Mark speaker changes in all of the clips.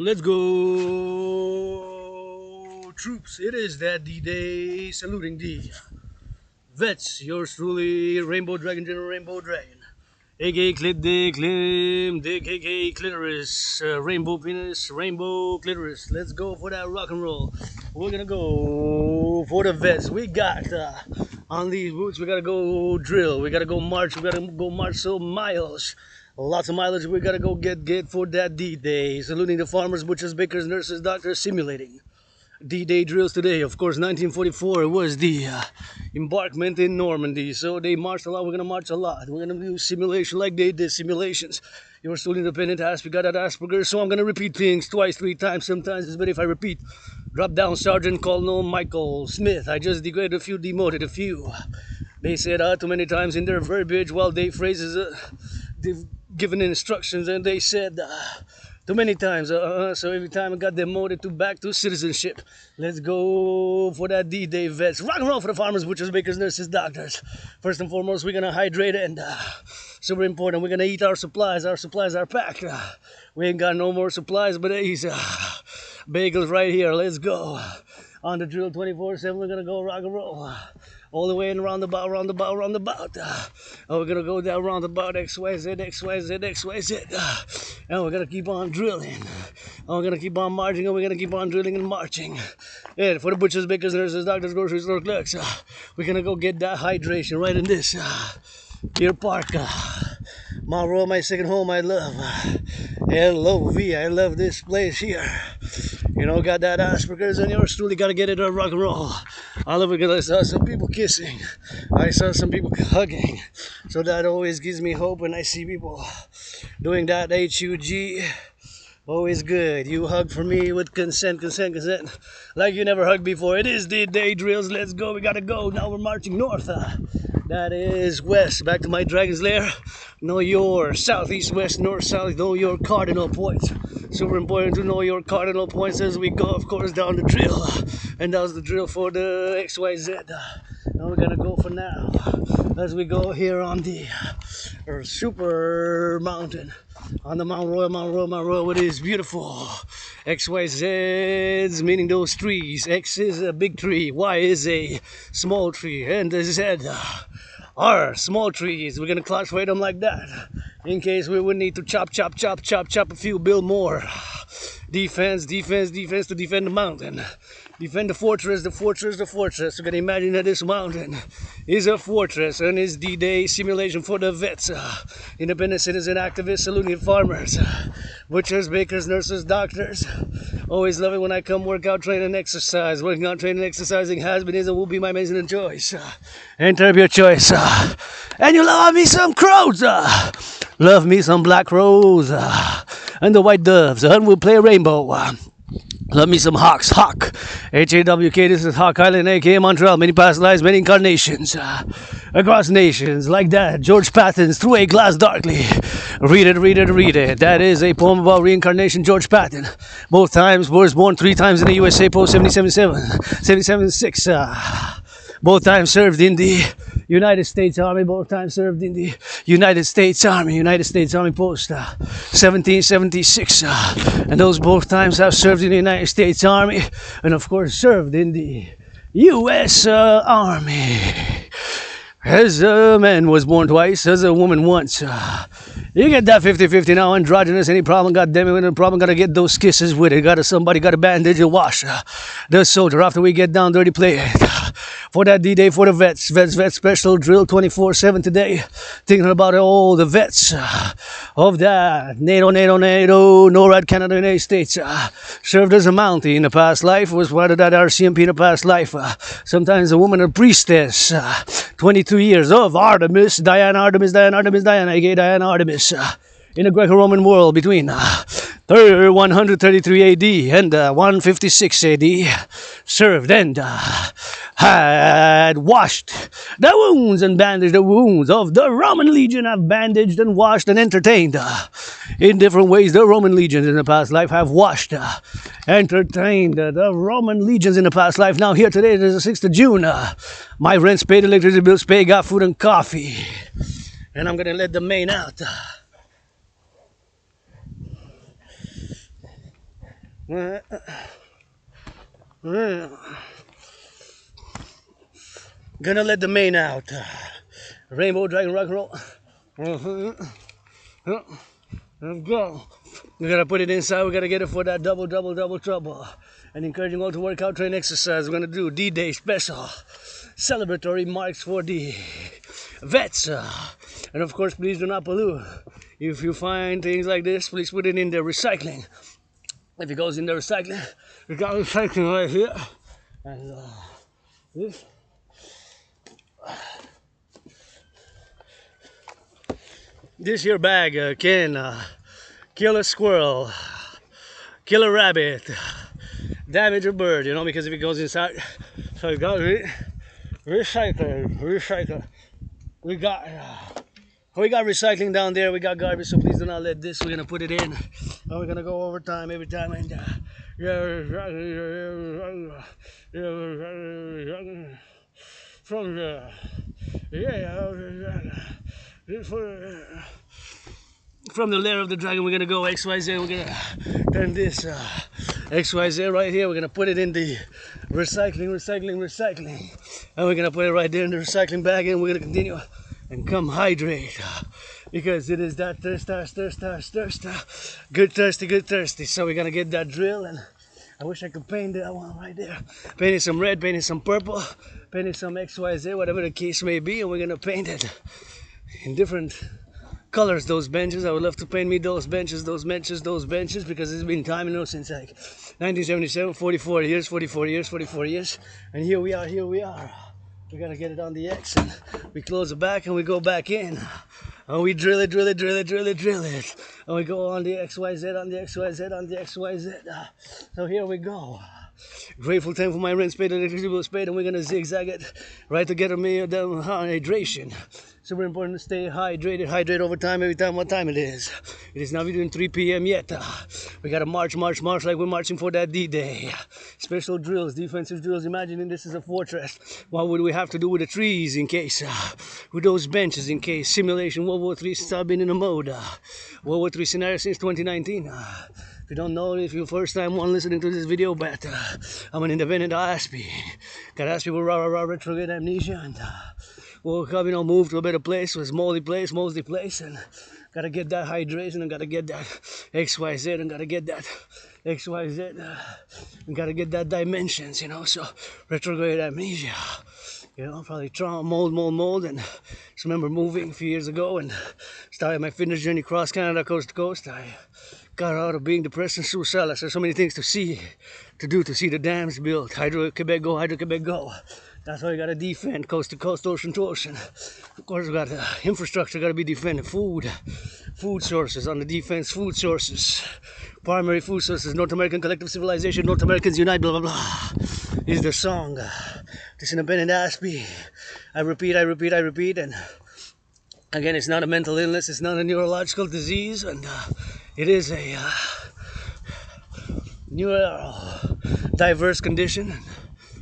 Speaker 1: Let's go, troops. It is that D-Day, saluting the vets. Yours truly, Rainbow Dragon, General Rainbow Dragon. A.K.A. Clit Dick, Lim, Dick, A.K.A. Clitoris, Rainbow Penis, Rainbow Clitoris. Let's go for that rock and roll. We're gonna go for the vets. We got, on these boots, we gotta go drill. We gotta go march. We gotta go march some miles. Lots of mileage we gotta go get for that D-Day. Saluting the farmers, butchers, bakers, nurses, doctors, simulating D-Day drills today. Of course, 1944 was the embarkment in Normandy. So they marched a lot. We're gonna march a lot. We're gonna do simulation like they did simulations. You're still independent ass. We got that Asperger's, so I'm gonna repeat things twice, 3 times. Sometimes it's better if I repeat. Drop down, Sergeant Colonel Michael Smith. I just degraded a few, demoted a few. They said too many times in their verbiage while they phrases. They've given instructions and they said too many times. So every time I got demoted to back to citizenship. Let's go for that D-Day vets. Rock and roll for the farmers, butchers, bakers, nurses, doctors. First and foremost, we're gonna hydrate and super important. We're gonna eat our supplies. Our supplies are packed. We ain't got no more supplies, but these bagels right here. Let's go. On the drill 24/7, we're gonna go rock and roll. All the way in roundabout. We're gonna go down roundabout XYZ. And we're gonna keep on drilling. And we're gonna keep on marching, and we're gonna keep on drilling and marching. Yeah, for the butchers, bakers, nurses, doctors, grocery store clerks, we're gonna go get that hydration right in this Deer Park. Monroe, my second home, I love. L-O-V, I love this place here. You know, got that Asperger's and yours truly gotta get it on rock and roll. I love it because I saw some people kissing. I saw some people hugging. So that always gives me hope when I see people doing that H-U-G. Always good. You hug for me with consent. Like you never hugged before. It is the day drills. Let's go. We gotta go. Now we're marching north. That is west. Back to my dragon's lair. Know your south, east, west, north, south. Know your cardinal points. Super important to know your cardinal points as we go, of course, down the drill. And that was the drill for the XYZ. Now we're gonna go for now. As we go here on the super mountain. On the Mount Royal, with his beautiful XYZs, meaning those trees. X is a big tree, Y is a small tree, and the Z are small trees. We're gonna classify them like that, in case we would need to chop a few, build more. Defense to defend the mountain. Defend the fortress. We're gonna imagine that this mountain is a fortress and is D-Day simulation for the vets. Independent citizen activists, saluting farmers, butchers, bakers, nurses, doctors. Always love it when I come work out, train, and exercise. Working out, training, exercising has been, is, and will be my amazing choice. Enter your choice. And you love me some crows. Love me some black rose. And the white doves. And we'll play rainbow. Love me some hawks. Hawk. H-A-W-K. This is Hawk Island, a.k.a. Montreal. Many past lives, many incarnations. Across nations. Like that. George Patton's Through a Glass Darkly. Read it. That is a poem about reincarnation. George Patton. Both times. Was born 3 times in the USA post 77-6. Both times served in the United States Army. Both times served in the United States Army post 1776. And those both times have served in the United States Army. And of course served in the U.S. Army. As a man was born twice, as a woman once. You get that 50-50 now, androgynous, any problem, goddamn it, any problem, gotta get those kisses with it. Somebody got a bandage and wash the soldier after we get down dirty play it. For that D-Day for the vets special drill 24/7 today. Thinking about all the vets of that NATO, NORAD, Canada, United States. Served as a Mountie in the past life, was part of that RCMP in the past life. Sometimes a woman, a priestess. 22 years of Artemis, Diana, aka Diana Artemis. In the Greco-Roman world between 133 AD and 156 AD, served and had washed the wounds and bandaged the wounds of the Roman legion. Have bandaged and washed and entertained in different ways. The Roman legions in the past life have washed, entertained the Roman legions in the past life. Now here today, it is the 6th of June. My rent's paid, electricity bills paid, got food and coffee. And I'm gonna let the main out. Gonna let the main out. Rainbow Dragon Rock and Roll. Go. We gotta put it inside. We gotta get it for that double trouble. And encouraging all to work out, train, exercise. We're gonna do D-Day special celebratory marks for the vets. And of course, please do not pollute. If you find things like this, please put it in the recycling. If it goes in the recycling, we got recycling right here. And this. This here bag can kill a squirrel, kill a rabbit, damage a bird, you know, because if it goes inside. So you got recycle. We got recycling down there. We got garbage, so please do not let this. We're gonna put it in, and we're gonna go overtime every time. And from the from the lair of the dragon, we're gonna go XYZ. We're gonna turn this XYZ right here. We're gonna put it in the recycling, and we're gonna put it right there in the recycling bag, and we're gonna continue and come hydrate because it is that thirst, good thirsty. So we're gonna get that drill, and I wish I could paint that one right there. Painted some red, painted some purple, painted some XYZ, whatever the case may be, and we're gonna paint it in different colors. Those benches, I would love to paint me those benches, because it's been time, you know, since like 1977, 44 years, and here we are. We gotta get it on the X, and we close the back, and we go back in, and we drill it, and we go on the XYZ, so here we go. Grateful time for my rent spade and electricity spade, and we're gonna zigzag it right to get me down hydration. Super important to stay hydrate over time, every time what time it is. It is not even 3 p.m. yet. We gotta march like we're marching for that D-Day. Special drills, defensive drills. Imagining this is a fortress. What would we have to do with the trees in case, with those benches in case simulation World War III since I've been in a mode. World War III scenario since 2019. If you don't know, if you're first time one listening to this video, but I'm an independent ISP. Got ISP with retrograde amnesia, and woke up, you know, moved to a better place, was mostly place, and gotta get that hydration, and gotta get that XYZ, and gotta get that XYZ, and gotta get that dimensions, you know, so retrograde amnesia. You know, probably trauma, mold, and just remember moving a few years ago and started my fitness journey across Canada, coast to coast. I got out of being depressed and suicidal. There's so many things to see, to do, to see the dams built. Hydro-Quebec go. That's why we gotta defend coast to coast, ocean to ocean. Of course, we got infrastructure gotta be defended. Food sources on the defense. Food sources, primary food sources. North American Collective Civilisation. North Americans unite. Blah blah blah. Is the song. This independent aspie. I repeat, and again, it's not a mental illness. It's not a neurological disease, and it is a neurodiverse condition.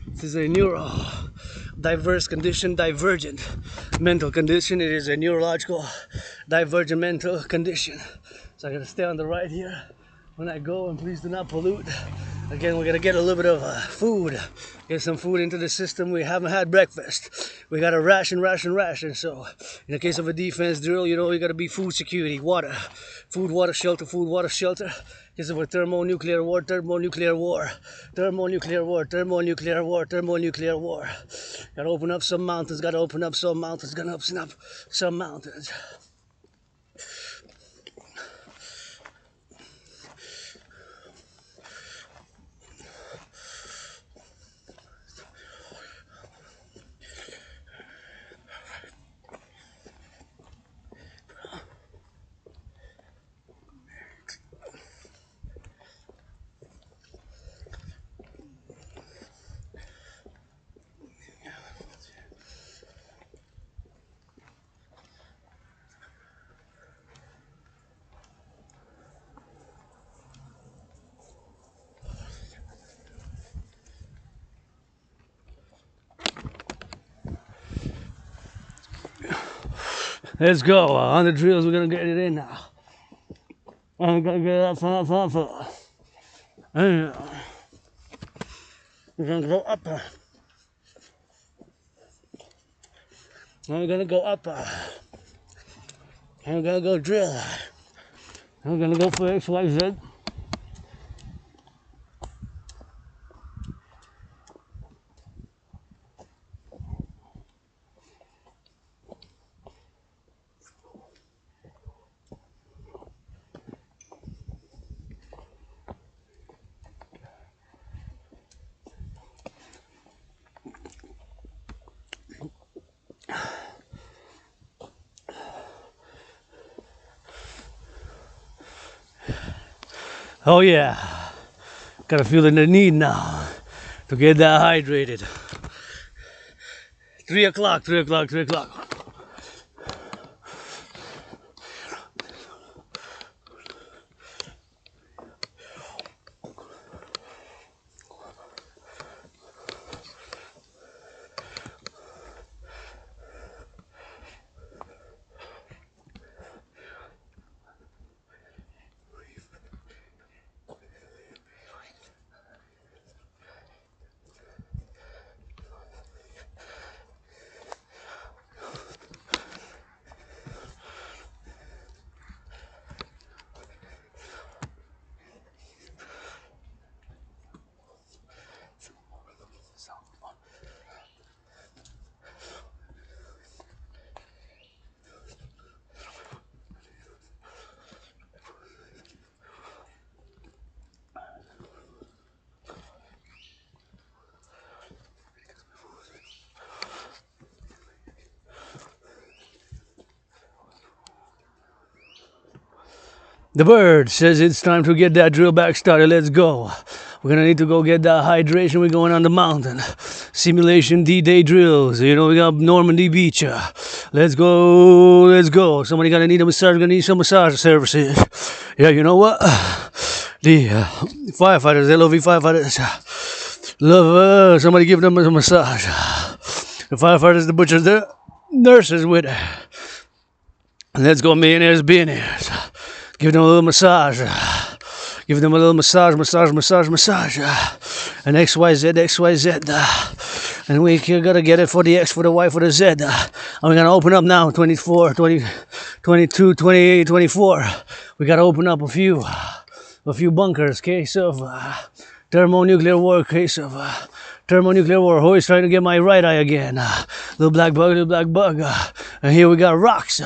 Speaker 1: This is a neurodiverse condition, divergent mental condition. It is a neurological divergent mental condition. So I gotta stay on the right here when I go, and please do not pollute. Again, we're gonna get a little bit of food, get some food into the system. We haven't had breakfast. We gotta ration. So in the case of a defense drill, you know, you gotta be food security, water, food, water, shelter. Because of a thermonuclear war. Gotta open up some mountains, gonna open up some mountains. Let's go. On the drills, we're gonna get it in now. I'm gonna get that. And we're gonna go up. And we're gonna go up. And we're gonna go drill. And we're gonna go for XYZ. Oh yeah, got a feeling the need now to get that hydrated. 3 o'clock, 3 o'clock, 3 o'clock. The bird says it's time to get that drill back started. Let's go. We're gonna need to go get that hydration. We're going on the mountain. Simulation D-Day drills. You know, we got Normandy Beach. Let's go. Let's go. Somebody gonna need a massage. Gonna need some massage services. Yeah, you know what? The firefighters, LOV firefighters, love somebody give them a massage. The firefighters, the butchers, the nurses with it. Let's go, millionaires, billionaires. Give them a little massage. Give them a little massage. And XYZ, XYZ. And we gotta get it for the X, for the Y, for the Z. And we're gonna open up now, 24, 20, 22, 28, 24. We gotta open up a few bunkers. Case of thermonuclear war. Case of thermonuclear war. Always trying to get my right eye again. Little black bug. And here we got rocks.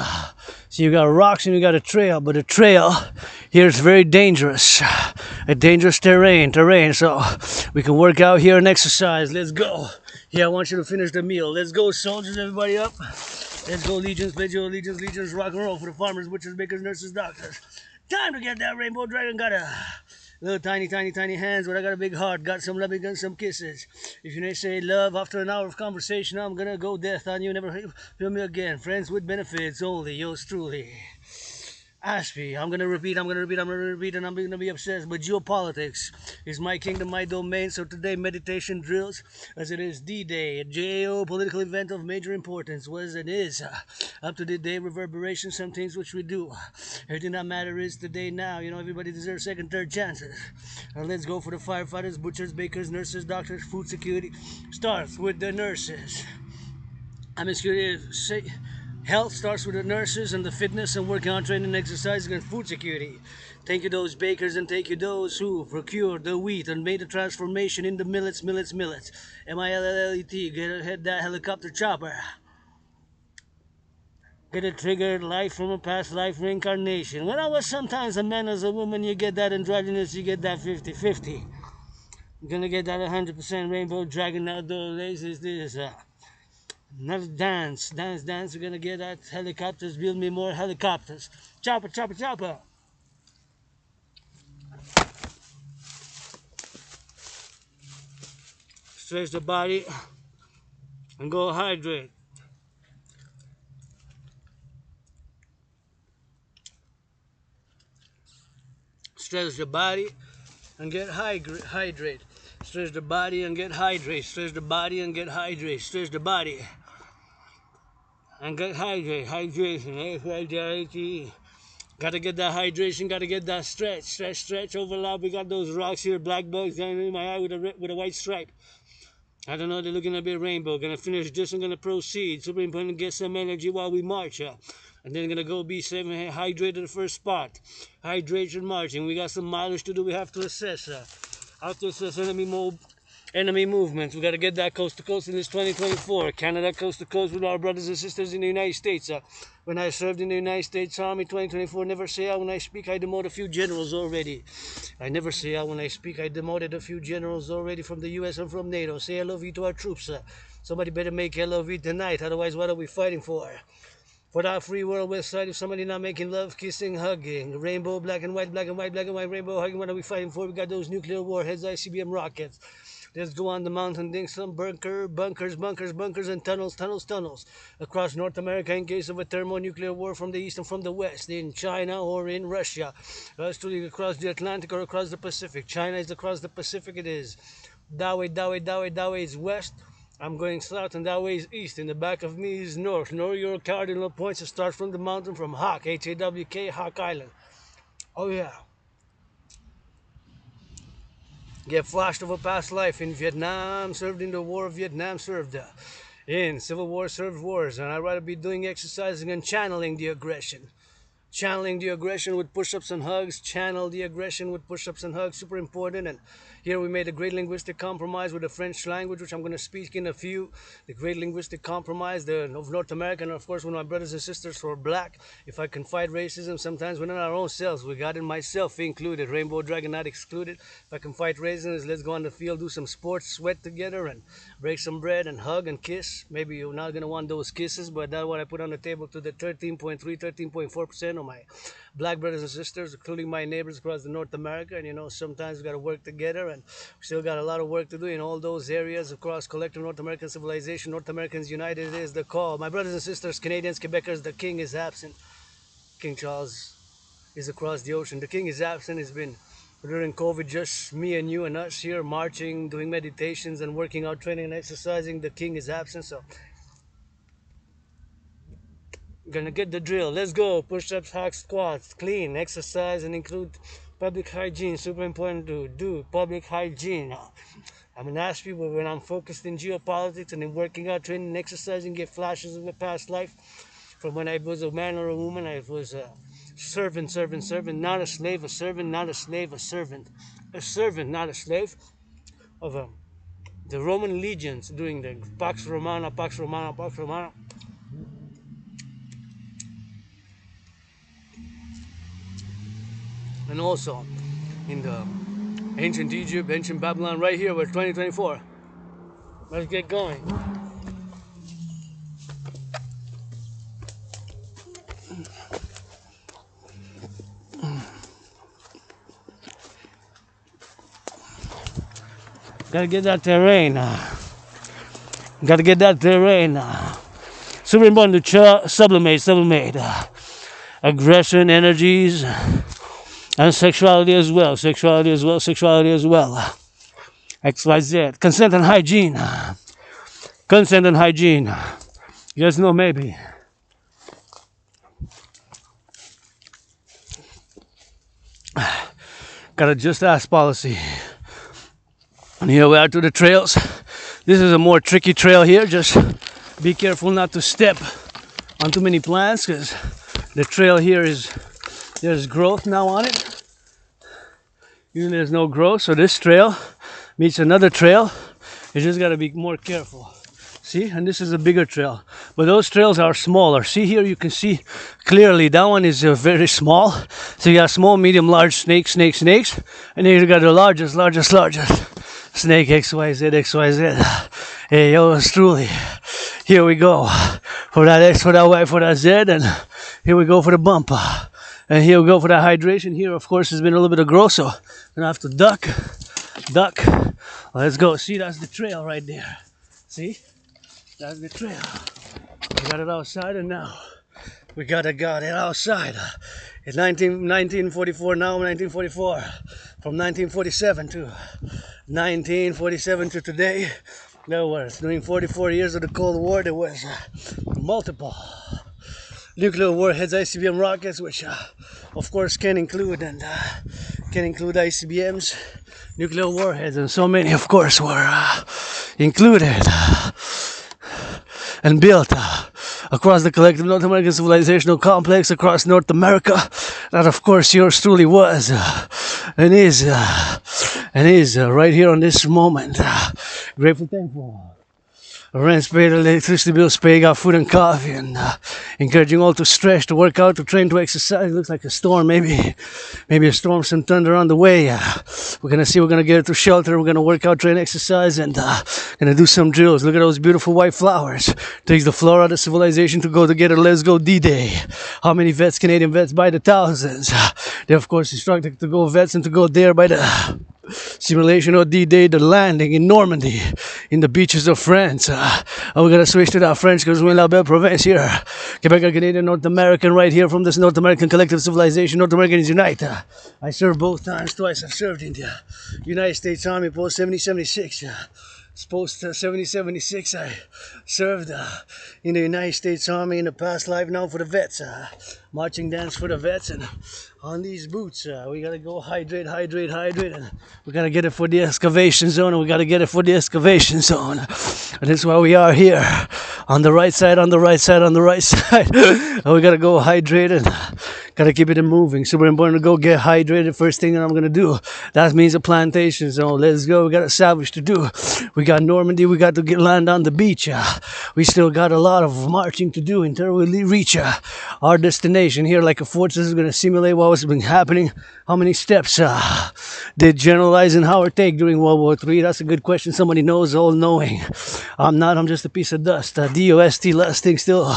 Speaker 1: So you got rocks and you got a trail, but the trail here is very dangerous. A dangerous terrain. So we can work out here and exercise. Let's go. Yeah, I want you to finish the meal. Let's go, soldiers, everybody up. Let's go, legions, legions, rock and roll for the farmers, butchers, bakers, nurses, doctors. Time to get that rainbow dragon. Got a little tiny hands, but I got a big heart. Got some loving and some kisses. If you may say love after an hour of conversation, I'm gonna go death on you. Never feel me again. Friends with benefits only. Yours truly. Ashby. I'm gonna repeat, and I'm gonna be obsessed. But geopolitics is my kingdom, my domain. So today, meditation drills, as it is D-Day, a geopolitical event of major importance, was and is up to the day reverberation. Some things which we do. Everything that matters is today now. You know, everybody deserves second, third chances. Let's go for the firefighters, butchers, bakers, nurses, doctors, food security. Starts with the nurses. I'm just curious. Say. Health starts with the nurses and the fitness and working on training and exercising and food security. Thank you those bakers and thank you those who procured the wheat and made the transformation into millets. M-I-L-L-E-T. Get that helicopter chopper. Get a triggered life from a past life reincarnation. When I was sometimes a man as a woman, you get that androgynous, you get that 50-50. You're gonna get that 100% rainbow dragon outdoor lasers. This another dance. We're gonna get that helicopters. Build me more helicopters. Chopper. Stretch the body and go hydrate. Stretch the body and get hydrate. Stretch the body and get hydrate. Stretch the body and get hydrate. Stretch the body and get hydrate. Hydration. Gotta get that hydration, gotta get that stretch, overlap. We got those rocks here, black bugs going in my eye with a white stripe. I don't know, they're looking a bit rainbow. Gonna finish this, I'm gonna proceed. Super important to get some energy while we march. And then gonna go be safe and hydrated the first spot. Hydration marching. We got some mileage to do, we have to assess. How to assess enemy movements. We got to get that coast to coast in this 2024. Canada coast to coast with our brothers and sisters in the United States. When I served in the United States Army 2024, never say out when I speak, I demoted a few generals already. I never say out when I speak, I demoted a few generals already from the US and from NATO. Say LOV to our troops. Somebody better make LOV tonight, otherwise what are we fighting for? For that free world west side, if somebody not making love, kissing, hugging, rainbow, black and white, black and white, black and white, rainbow, hugging, what are we fighting for? We got those nuclear warheads, ICBM rockets. Let's go on the mountain, ding some bunkers, and tunnels across North America in case of a thermonuclear war from the east and from the west, in China or in Russia. Us to across the Atlantic or across the Pacific. China is across the Pacific, it is. That way is west. I'm going south and that way is east. In the back of me is north. Know your cardinal points to start from the mountain from Hawk, H-A-W-K, Hawk Island. Oh yeah. Get flashed of a past life in Vietnam, served in the war of Vietnam, served in Civil War, served wars, and I'd rather be doing exercising and channeling the aggression. Channeling the aggression with push-ups and hugs. Channel the aggression with push-ups and hugs. Super important. And here we made a great linguistic compromise with the French language, which I'm going to speak in a few. The great linguistic compromise of North America, and of course with my brothers and sisters who are black. If I can fight racism, sometimes within our own selves, we got it, myself included. Rainbow Dragon not excluded. If I can fight racism, let's go on the field, do some sports, sweat together, and break some bread and hug and kiss. Maybe you're not going to want those kisses, but that's what I put on the table to the 13.3, 13.4% of my black brothers and sisters, including my neighbors across the North America. And you know, sometimes we got to work together, and we still got a lot of work to do in all those areas across collective North American civilization. North Americans united is the call. My brothers and sisters, Canadians, Quebecers, the king is absent. King Charles is across the ocean. The king is absent. It's been during COVID just me and you and us here marching, doing meditations and working out, training and exercising. The king is absent, so gonna get the drill. Let's go. Push-ups, hacks, squats, clean, exercise, and include public hygiene. Super important to do public hygiene. I'm gonna ask people when I'm focused in geopolitics and in working out, training, and exercising, get flashes of my past life. From when I was a man or a woman, I was a servant, not a slave, a servant, not a slave, a servant, not a slave of the Roman legions doing the Pax Romana. And also in the ancient Egypt, ancient Babylon, right here, we're 2024. Let's get going. Gotta get that terrain. Gotta get that terrain. Super important to sublimate aggression, energies, and sexuality as well. XYZ. Consent and hygiene. You guys know maybe. Got a just ask policy. And here we are to the trails. This is a more tricky trail here. Just be careful not to step on too many plants, because the trail here there's growth now on it. Usually there's no growth, so this trail meets another trail. You just gotta be more careful. See, and this is a bigger trail, but those trails are smaller. See here, you can see clearly that one is very small. So you got small, medium, large snakes, and then you got the largest snake, XYZ. Hey, yours truly. Here we go for that X, for that Y, for that Z, and here we go for the bump. And here we go for that hydration. Here, of course, there's been a little bit of growth, so I'm gonna have to duck. Let's go. See, that's the trail right there. See? That's the trail. We got it outside, and now we got it outside. It's 1944 now, 1944. From 1947 to 1947 to today, there was, during 44 years of the Cold War, there was multiple nuclear warheads, ICBM rockets, which of course can include ICBMs, nuclear warheads, and so many, of course, were included and built across the collective North American civilizational complex across North America. That, of course, yours truly was and is right here on this moment. Grateful, thankful. Rent's paid, electricity bills paid, got food and coffee, and encouraging all to stretch, to work out, to train, to exercise. It looks like a storm, maybe a storm, some thunder on the way. We're gonna get to shelter. We're gonna work out, train, exercise, and gonna do some drills. Look at those beautiful white flowers. Takes the floor out of civilization to go together. Let's go D-Day. How many vets, Canadian vets, by the thousands? They, of course, instructed to go vets and to go there by the simulation of D-Day, the landing in Normandy, in the beaches of France. We're gonna switch to that French because we're in La Belle Province here. Quebec, Canadian, North American, right here from this North American collective civilization. North Americans unite. I served both times, twice. I've served in the United States Army post 7076. Post 7076, I served in the United States Army in the past life, now for the vets. Marching dance for the vets, and on these boots, we gotta go hydrate, and we gotta get it for the excavation zone, and we gotta get it for the excavation zone. And that's why we are here, on the right side, and we gotta go hydrate and gotta keep it moving. Super important to go get hydrated. First thing that I'm gonna do, that means a plantation zone. Let's go. We got a salvage to do. We got Normandy. We got to land on the beach. We still got a lot of marching to do until we reach our destination. Here, like a fortress, is gonna simulate what was been happening. How many steps did General Eisenhower take during World War III? That's a good question. Somebody knows, all knowing. I'm not. I'm just a piece of dust. DOST, last thing still.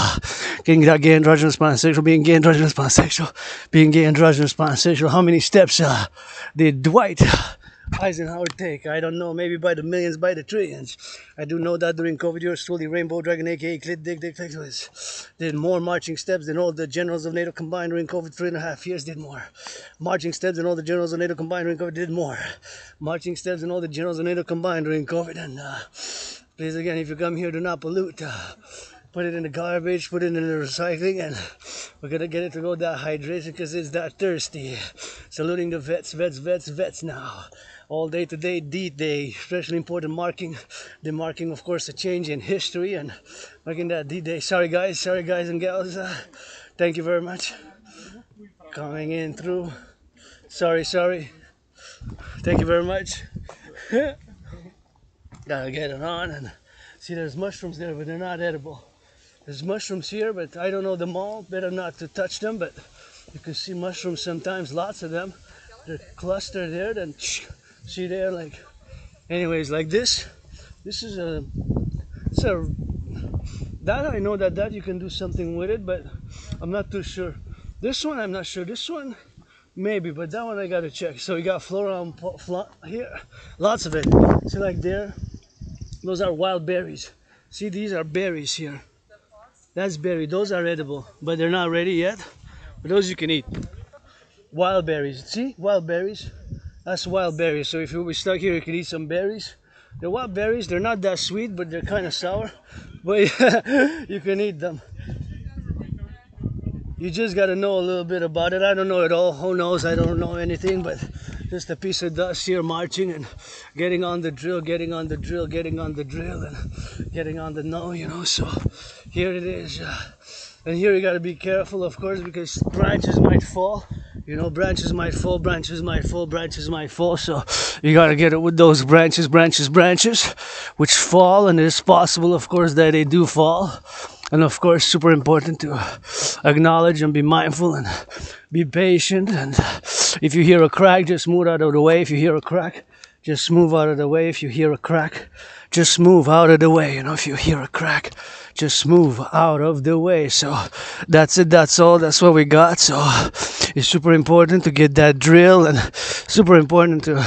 Speaker 1: Getting that gay, androgynous, pansexual, being gay, androgynous, pansexual. Being gay, androgynous, pansexual. How many steps did Dwight Eisenhower take? I don't know. Maybe by the millions, by the trillions. I do know that during COVID, yours truly, Rainbow Dragon, aka Clit Dick Dick did more marching steps than all the generals of NATO combined during COVID. 3.5 years did more. Marching steps than all the generals of NATO combined during COVID did more. Marching steps than all the generals of NATO combined during COVID. And please again, if you come here, do not pollute. Put it in the garbage, put it in the recycling, and we're gonna get it to go that hydration because it's that thirsty. Saluting the vets now. All day today, D-Day, especially important marking. The marking, of course, a change in history and marking that D-Day. Sorry guys and gals. Thank you very much. Coming in through. Sorry. Thank you very much. Gotta get it on. And see, there's mushrooms there, but they're not edible. There's mushrooms here, but I don't know them all. Better not to touch them, but you can see mushrooms sometimes, lots of them. They're clustered there, then see there, like, anyways, like this. This is that I know that you can do something with it, but I'm not too sure. This one, I'm not sure. This one, maybe, but that one I gotta check. So we got flora here, lots of it. See, like there, those are wild berries. See, these are berries here. That's berry. Those are edible, but they're not ready yet. But those you can eat. Wild berries. See? Wild berries. That's wild berries. So if you were stuck here, you could eat some berries. They're wild berries. They're not that sweet, but they're kind of sour. But you can eat them. You just got to know a little bit about it. I don't know it all. Who knows? I don't know anything, but just a piece of dust here marching and getting on the drill, and getting on the know, you know. So here it is. And here you got to be careful, of course, because branches might fall. You know, branches might fall. So you got to get it with those branches, which fall. And it's possible, of course, that they do fall. And of course, super important to acknowledge and be mindful and be patient. And if you hear a crack, just move out of the way. If you hear a crack, just move out of the way. If you hear a crack, just move out of the way. You know, if you hear a crack, just move out of the way. So that's it. That's all. That's what we got. So it's super important to get that drill and super important to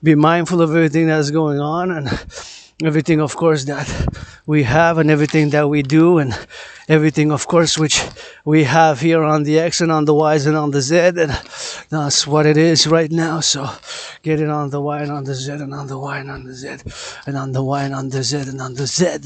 Speaker 1: be mindful of everything that's going on and everything, of course, that we have and everything that we do and everything, of course, which we have here on the X and on the Y's and on the Z, and that's what it is right now. So get it on the Y and on the Z and on the Y and on the Z and on the Y and on the Z and on the Z.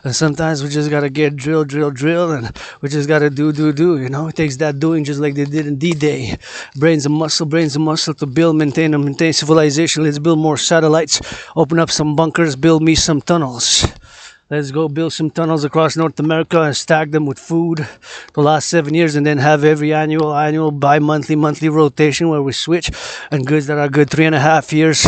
Speaker 1: And sometimes we just gotta get drill, and we just gotta do. It takes that doing, just like they did in D-Day. Brains and muscle to build, maintain civilization. Let's build more satellites, open up some bunkers, build me some tunnels. Let's go build some tunnels across North America and stack them with food the last 7 years, and then have every annual, monthly rotation where we switch, and goods that are good 3.5 years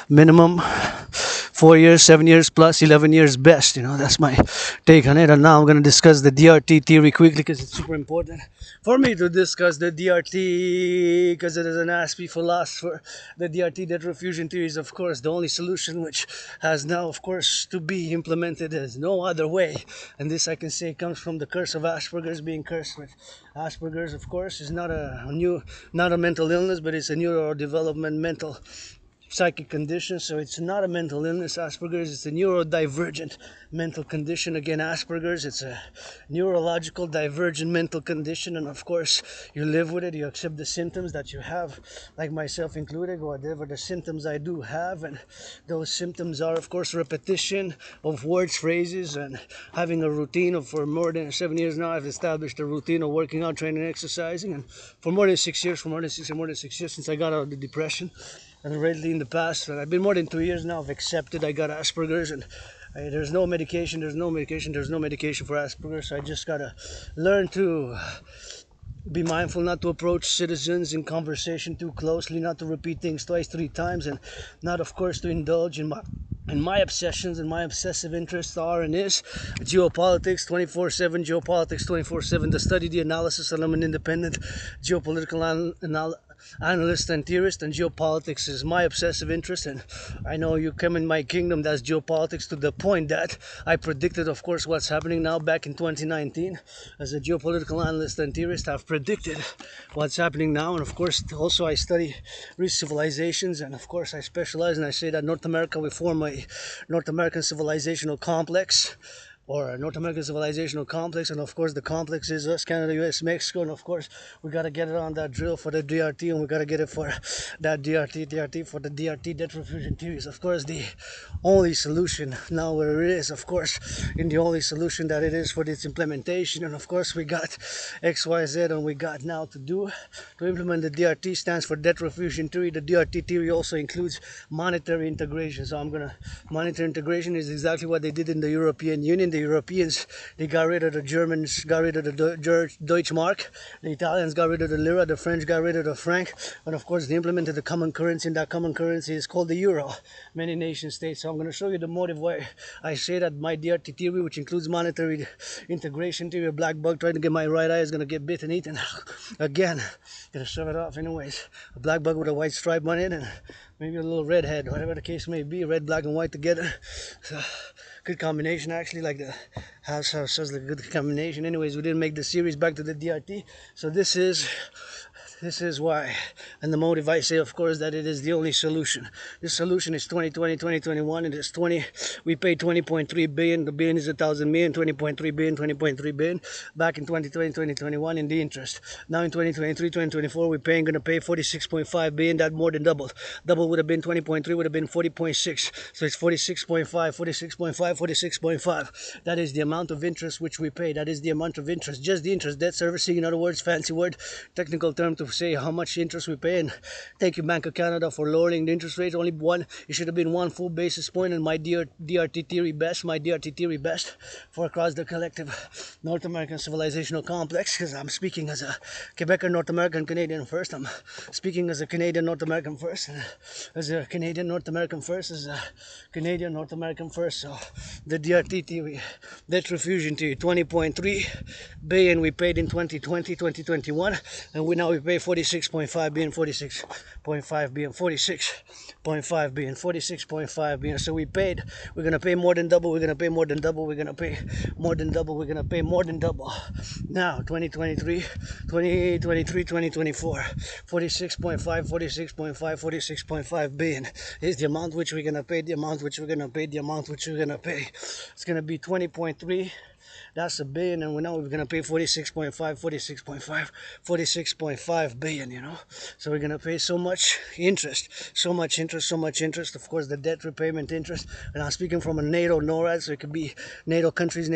Speaker 1: minimum, 4 years, 7 years plus, 11 years best. That's my take on it. And now I'm going to discuss the DRT theory quickly, because it's super important for me to discuss the DRT, because it is an ASPE philosopher. The DRT, debt refusion theory, is of course the only solution which has now, of course, to be implemented. There's no other way, and this I can say comes from the curse of Asperger's. Being cursed with Asperger's, of course, is not a mental illness, but it's a neurodevelopment mental psychic condition. So it's not a mental illness. Asperger's, it's a neurodivergent mental condition. Again, Asperger's, it's a neurological divergent mental condition, and of course you live with it. You accept the symptoms that you have, like myself included, whatever the symptoms I do have. And those symptoms are, of course, repetition of words, phrases, and having a routine of, for more than 7 years now, I've established a routine of working out, training, exercising, and for more than 6 years since I got out of the depression. And lately in the past, I've been more than 2 years now, I've accepted I got Asperger's, and there's no medication for Asperger's. So I just gotta learn to be mindful not to approach citizens in conversation too closely, not to repeat things twice, 3 times, and not, of course, to indulge in my obsessions and my obsessive interests are and is geopolitics 24/7, geopolitics 24/7, the study, the analysis, and I'm an independent geopolitical analyst and theorist, and geopolitics is my obsessive interest. And I know you come in my kingdom, that's geopolitics, to the point that I predicted, of course, what's happening now back in 2019. As a geopolitical analyst and theorist, I've predicted what's happening now. And of course, also I study civilizations, and of course I specialize, and I say that North America will form a North American civilizational complex, or North American civilizational complex. And of course the complex is us, Canada, US, Mexico, and of course we got to get it on that drill for the DRT, and we got to get it for that DRT for the DRT, debt refusion theories. Of course the only solution now where it is, of course, in the only solution that it is for its implementation. And of course we got XYZ, and we got now to implement the DRT stands for debt refusion theory. The DRT theory also includes monetary integration. So monetary integration is exactly what they did in the European Union. The Europeans, they got rid of the Germans, got rid of the Deutschmark. The Italians got rid of the lira. The French got rid of the franc. And of course, they implemented the common currency, and that common currency is called the euro. Many nation states. So I'm going to show you the motive why I say that my DRT theory, which includes monetary integration theory, a black bug trying to get my right eye is going to get bit and eaten. Again, going to shove it off anyways. A black bug with a white stripe on it, and maybe a little red head, whatever the case may be. Red, black, and white together. So, good combination, actually, like the house says, like a good combination. Anyways, we didn't make the series back to the DRT, so this is why, and the motive I say, of course, that it is the only solution. This solution is 2020, 2021. It is 20. We paid 20.3 billion. The billion is 1,000 million. 20.3 billion, 20.3 billion. Back in 2020, 2021 in the interest. Now in 2023, 2024, we're gonna pay 46.5 billion. That more than doubled. Double would have been 20.3, would have been 40.6. So it's 46.5, 46.5, 46.5. That is the amount of interest which we pay. That is the amount of interest. Just the interest. Debt servicing, in other words, fancy word, technical term to say how much interest we pay. And thank you, Bank of Canada, for lowering the interest rate. Only one. It should have been 1 full basis point. And my DRT theory best for across the collective North American civilizational complex. Because I'm speaking as a Quebecer, North American, Canadian first. I'm speaking as a Canadian North American first. And as a Canadian North American first. As a Canadian North American first. So the DRT theory, debt refusion theory, 20.3 billion we paid in 2020, 2021, and we pay 46.5 billion, 46.5 billion, 46.5 billion, 46.5 billion. So we're gonna pay more than double, we're gonna pay more than double, we're gonna pay more than double, we're gonna pay more than double. Now 2023, 2024, 46.5, 46.5, 46.5 billion is the amount which we're gonna pay, the amount which we're gonna pay, the amount which we're gonna pay. It's gonna be 20.3 That's a billion, and we're gonna pay 46.5 billion, you know. So we're gonna pay so much interest, so much interest, so much interest. Of course, the debt repayment interest. And I'm speaking from a NATO NORAD, so it could be NATO countries,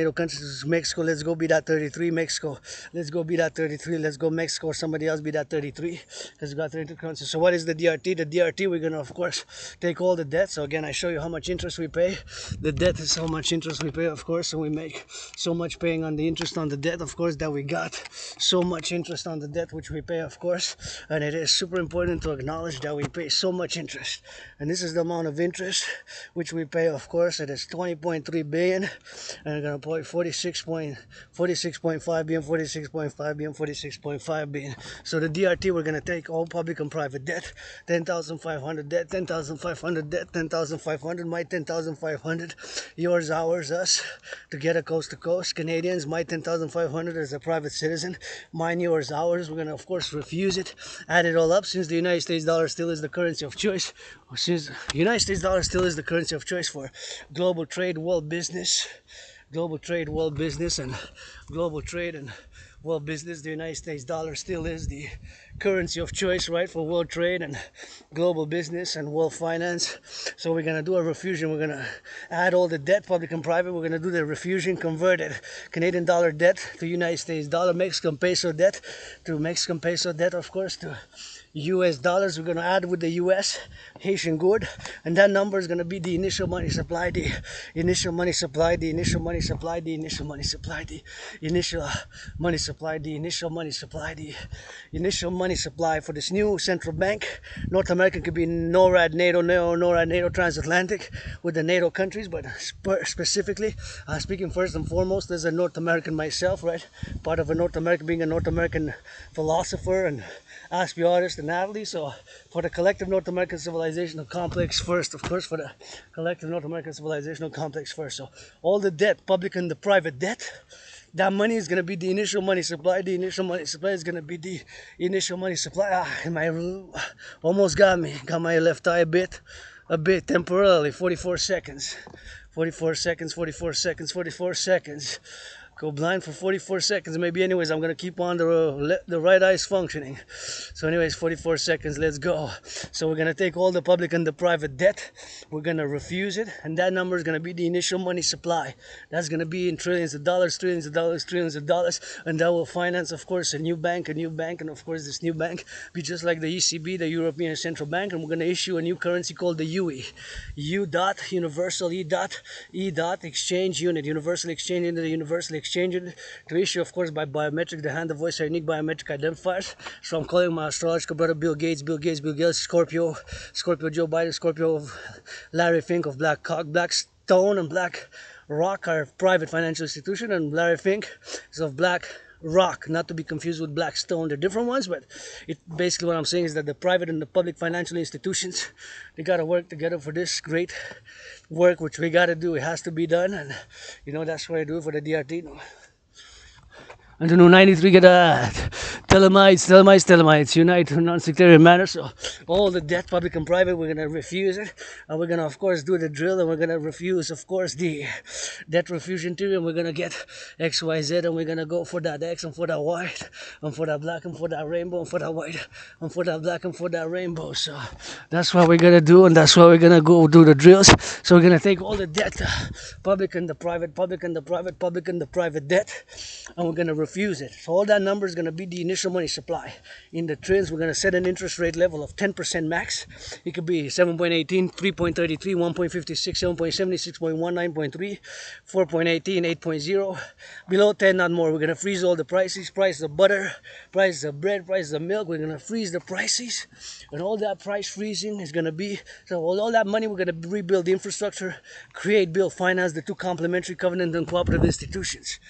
Speaker 1: Mexico. Let's go be that 33, Mexico. Let's go be that 33. Let's go Mexico, or somebody else be that 33, because we got 32 countries. So what is the DRT? The DRT, we're gonna of course take all the debt. So again, I show you how much interest we pay. The debt is how much interest we pay, of course, so we make so much paying on the interest on the debt, of course, that we got so much interest on the debt which we pay, of course. And it is super important to acknowledge that we pay so much interest, and this is the amount of interest which we pay, of course. It is 20.3 billion, and we're gonna pay 46.5 billion, 46.5 billion, 46.5 billion. So the DRT, we're gonna take all public and private debt, 10,500 debt, 10,500 debt, 10,500, my 10,500, yours, ours, us, together coast to coast. Canadians, my 10,500 as a private citizen, mine, yours, ours. We're gonna of course refuse it, add it all up, since the United States dollar still is the currency of choice, since the United States dollar still is the currency of choice for global trade, world business, global trade, world business, and global trade and world business. The United States dollar still is the currency of choice, right, for world trade and global business and world finance. So we're gonna do a refusion. We're gonna add all the debt, public and private. We're gonna do the refusion, converted Canadian dollar debt to United States dollar, Mexican peso debt to Mexican peso debt, of course, to US dollars. We're going to add with the US Haitian good, and that number is going to be the initial money supply, the initial money supply, the initial money supply, the initial money supply, the initial money supply, the initial money supply, the initial money supply for this new central bank. North American could be NORAD, NATO transatlantic with the NATO countries, but specifically, speaking first and foremost as a North American myself, right? Part of a North American, being a North American philosopher and aspie artist and athlete. So for the collective North American civilizational complex first, of course, for the collective North American civilizational complex first. So all the debt, public and the private debt, that money is going to be the initial money supply. The initial money supply is going to be the initial money supply. My almost got me. Got my left eye a bit temporarily. 44 seconds. 44 seconds, 44 seconds, 44 seconds. Go blind for 44 seconds. Maybe anyways, I'm going to keep on the right eye's functioning. So anyways, 44 seconds, let's go. So we're going to take all the public and the private debt. We're going to refuse it. And that number is going to be the initial money supply. That's going to be in trillions of dollars, trillions of dollars, trillions of dollars. And that will finance, of course, a new bank. And of course, this new bank be just like the ECB, the European Central Bank. And we're going to issue a new currency called the UE. U dot, universal, E dot, exchange unit, universal exchange unit, the universal exchange unit, to issue, of course, by biometric. The hand, the voice are unique biometric identifiers. So I'm calling my astrological brother Bill Gates, Scorpio, Joe Biden, Scorpio, Larry Fink of Black Cock, Black Stone, and Black Rock are private financial institution, and Larry Fink is of Black Rock, not to be confused with Black Stone. They're different ones, but it basically what I'm saying is that the private and the public financial institutions, they gotta work together for this great work which we gotta do. It has to be done, and you know that's what I do for the DRT. And to know 93 get Telemites, unite in non-sectarian manner. So all the debt, public and private, we're gonna refuse it, and we're gonna of course do the drill, and we're gonna refuse, of course, the debt refusion theory, and we're gonna get XYZ, and we're gonna go for that X and for that white, and for that black, and for that rainbow, and for that white, and for that black, and for that rainbow. So that's what we're gonna do, and that's why we're gonna go do the drills. So we're gonna take all the debt, public and the private, public and the private, public and the private debt, and we're gonna refuse it. So all that number is going to be the initial money supply. In the trends, we're going to set an interest rate level of 10% max. It could be 7.18, 3.33, 1.56, 7.76, 9.3, 4.18, 8.0. Below 10, not more. We're going to freeze all the prices. Price of butter, price of bread, price of milk. We're going to freeze the prices. And all that price freezing is going to be, so all that money, we're going to rebuild the infrastructure, create, build, finance the two complementary covenant and cooperative institutions.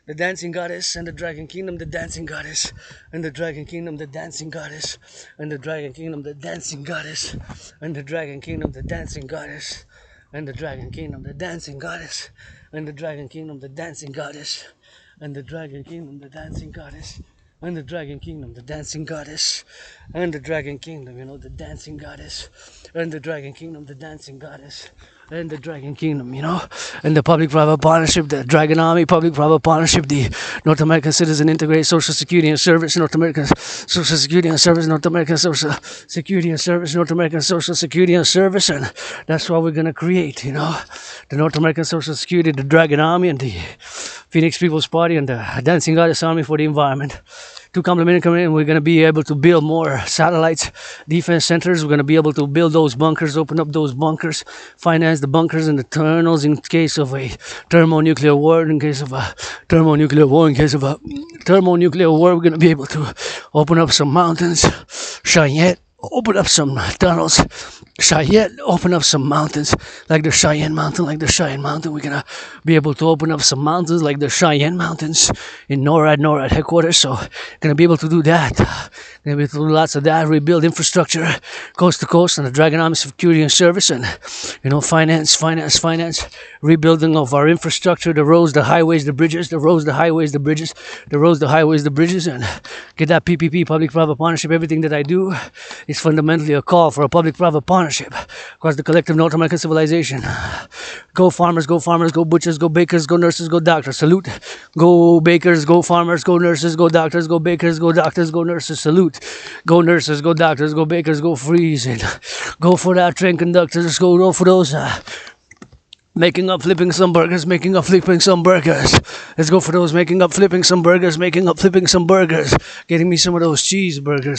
Speaker 1: The dancing goddess and the dragon kingdom, the dancing goddess and the dragon kingdom, the dancing goddess and the dragon kingdom, the dancing goddess and the dragon kingdom, the dancing goddess and the dragon kingdom, the dancing goddess and the dragon kingdom, the dancing goddess and the dragon kingdom, the dancing goddess and the dragon kingdom, the dancing goddess and the dragon kingdom, you know, the dancing goddess and the dragon kingdom, the dancing goddess and the Dragon Kingdom, you know, and the public-private partnership, the Dragon Army, public-private partnership, the North American Citizen Integrated Social Security and Service, North American Social Security and Service, North American Social Security and Service, North American Social Security and Service, and that's what we're gonna create, you know, the North American Social Security, the Dragon Army, and the Phoenix People's Party, and the Dancing Goddess Army for the environment. To complement, we're going to be able to build more satellites, defense centers. We're going to be able to build those bunkers, open up those bunkers, finance the bunkers and the tunnels in case of a thermonuclear war. In case of a thermonuclear war, we're going to be able to open up some mountains, Cheyenne, open up some tunnels, Cheyenne, open up some mountains like the Cheyenne Mountain, We're going to be able to open up some mountains like the Cheyenne Mountains in NORAD headquarters. So, going to be able to do that. Going to be able to do lots of that, rebuild infrastructure coast to coast and the Dragon Army Security and Service, and, you know, finance, rebuilding of our infrastructure, the roads, the highways, the bridges, and get that PPP, public-private partnership. Everything that I do is fundamentally a call for a public-private partnership across the collective North American civilization. Go farmers, go butchers, go bakers, go nurses, go doctors, salute. Go bakers, go farmers, go nurses, go doctors, go bakers, go doctors, go nurses, salute. Go nurses, go doctors, go bakers, go freeze it. Go for that train conductors, go for those making up, flipping some burgers. Let's go for those making up, flipping some burgers. Getting me some of those cheeseburgers.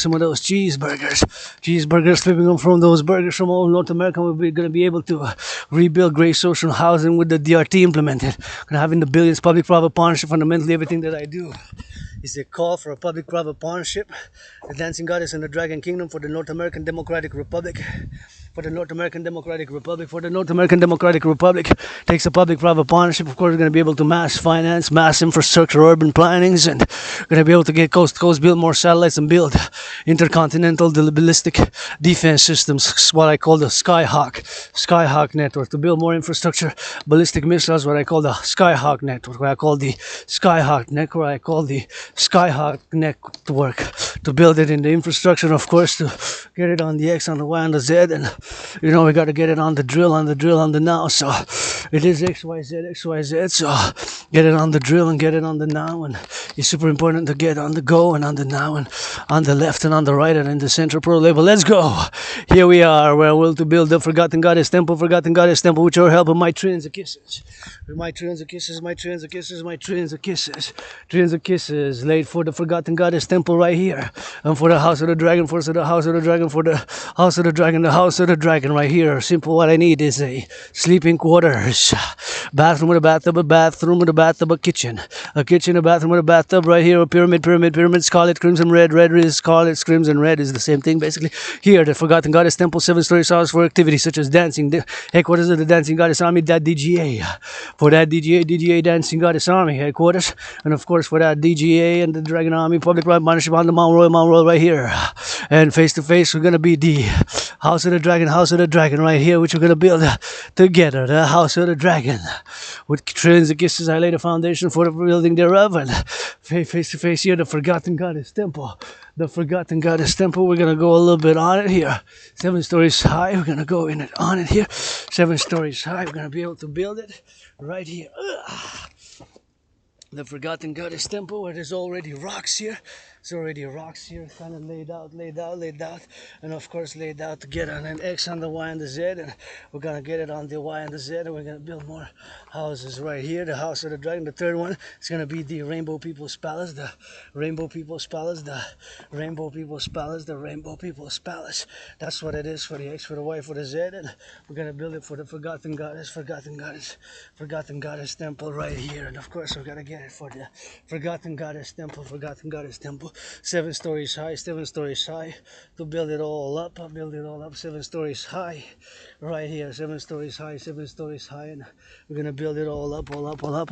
Speaker 1: Flipping them from those burgers from all North America. We're going to be able to rebuild great social housing with the DRT implemented. Going to have in the billions public-private partnership. Fundamentally, everything that I do is a call for a public-private partnership. The Dancing Goddess and the Dragon Kingdom for the North American Democratic Republic. For the North American Democratic Republic takes a public-private partnership. Of course, we're going to be able to mass finance, mass infrastructure, urban plannings, and going to be able to get coast to coast, build more satellites, and build intercontinental ballistic defense systems, what I call the Skyhawk network, to build more infrastructure, ballistic missiles, what I call the Skyhawk network, to build it in the infrastructure, and of course, to get it on the X, on the Y, on the Z, and, you know, we got to get it on the drill, on the now. So it is XYZ. So get it on the drill and get it on the now. And it's super important to get on the go and on the now and on the left and on the right and in the center pro level. Let's go. Here we are. We're will to build the Forgotten Goddess Temple with your help and my trillions of kisses. Trillions of kisses laid for the Forgotten Goddess Temple right here. And for the House of the Dragon, for the House of the Dragon right here. Simple, what I need is a sleeping quarters, bathroom with a bathtub, a kitchen, a bathroom with a bathtub right here, a pyramid, scarlet, crimson, red is scarlet, crimson, red is the same thing basically. Here, the Forgotten Goddess Temple, 7-story house for activities such as dancing, the headquarters of the Dancing Goddess Army, that DGA, for that DGA Dancing Goddess Army headquarters, and of course for that DGA and the Dragon Army public-private partnership on the Mount Royal right here, and face to face we're gonna be the House of the Dragon right here, which we're gonna build together, the House of the Dragon. With trillions of kisses, I lay the foundation for the building thereof, and face to face here, the Forgotten Goddess Temple. We're gonna go a little bit on it here. 7 stories high, we're gonna go in it on it here. 7 stories high, we're gonna be able to build it right here. The Forgotten Goddess Temple, where there's already rocks here. Kind of laid out, and of course laid out to get on an X on the Y and the Z, and we're gonna get it on the Y and the Z, and we're gonna build more houses right here. The House of the Dragon, the third one, is gonna be the Rainbow People's Palace, the Rainbow People's Palace. That's what it is for the X, for the Y, for the Z, and we're gonna build it for the Forgotten Goddess Temple right here, and of course we're gonna get it for the Forgotten Goddess Temple. 7 stories high, to build it all up, 7 stories high, right here, 7 stories high, and we're gonna build it all up, and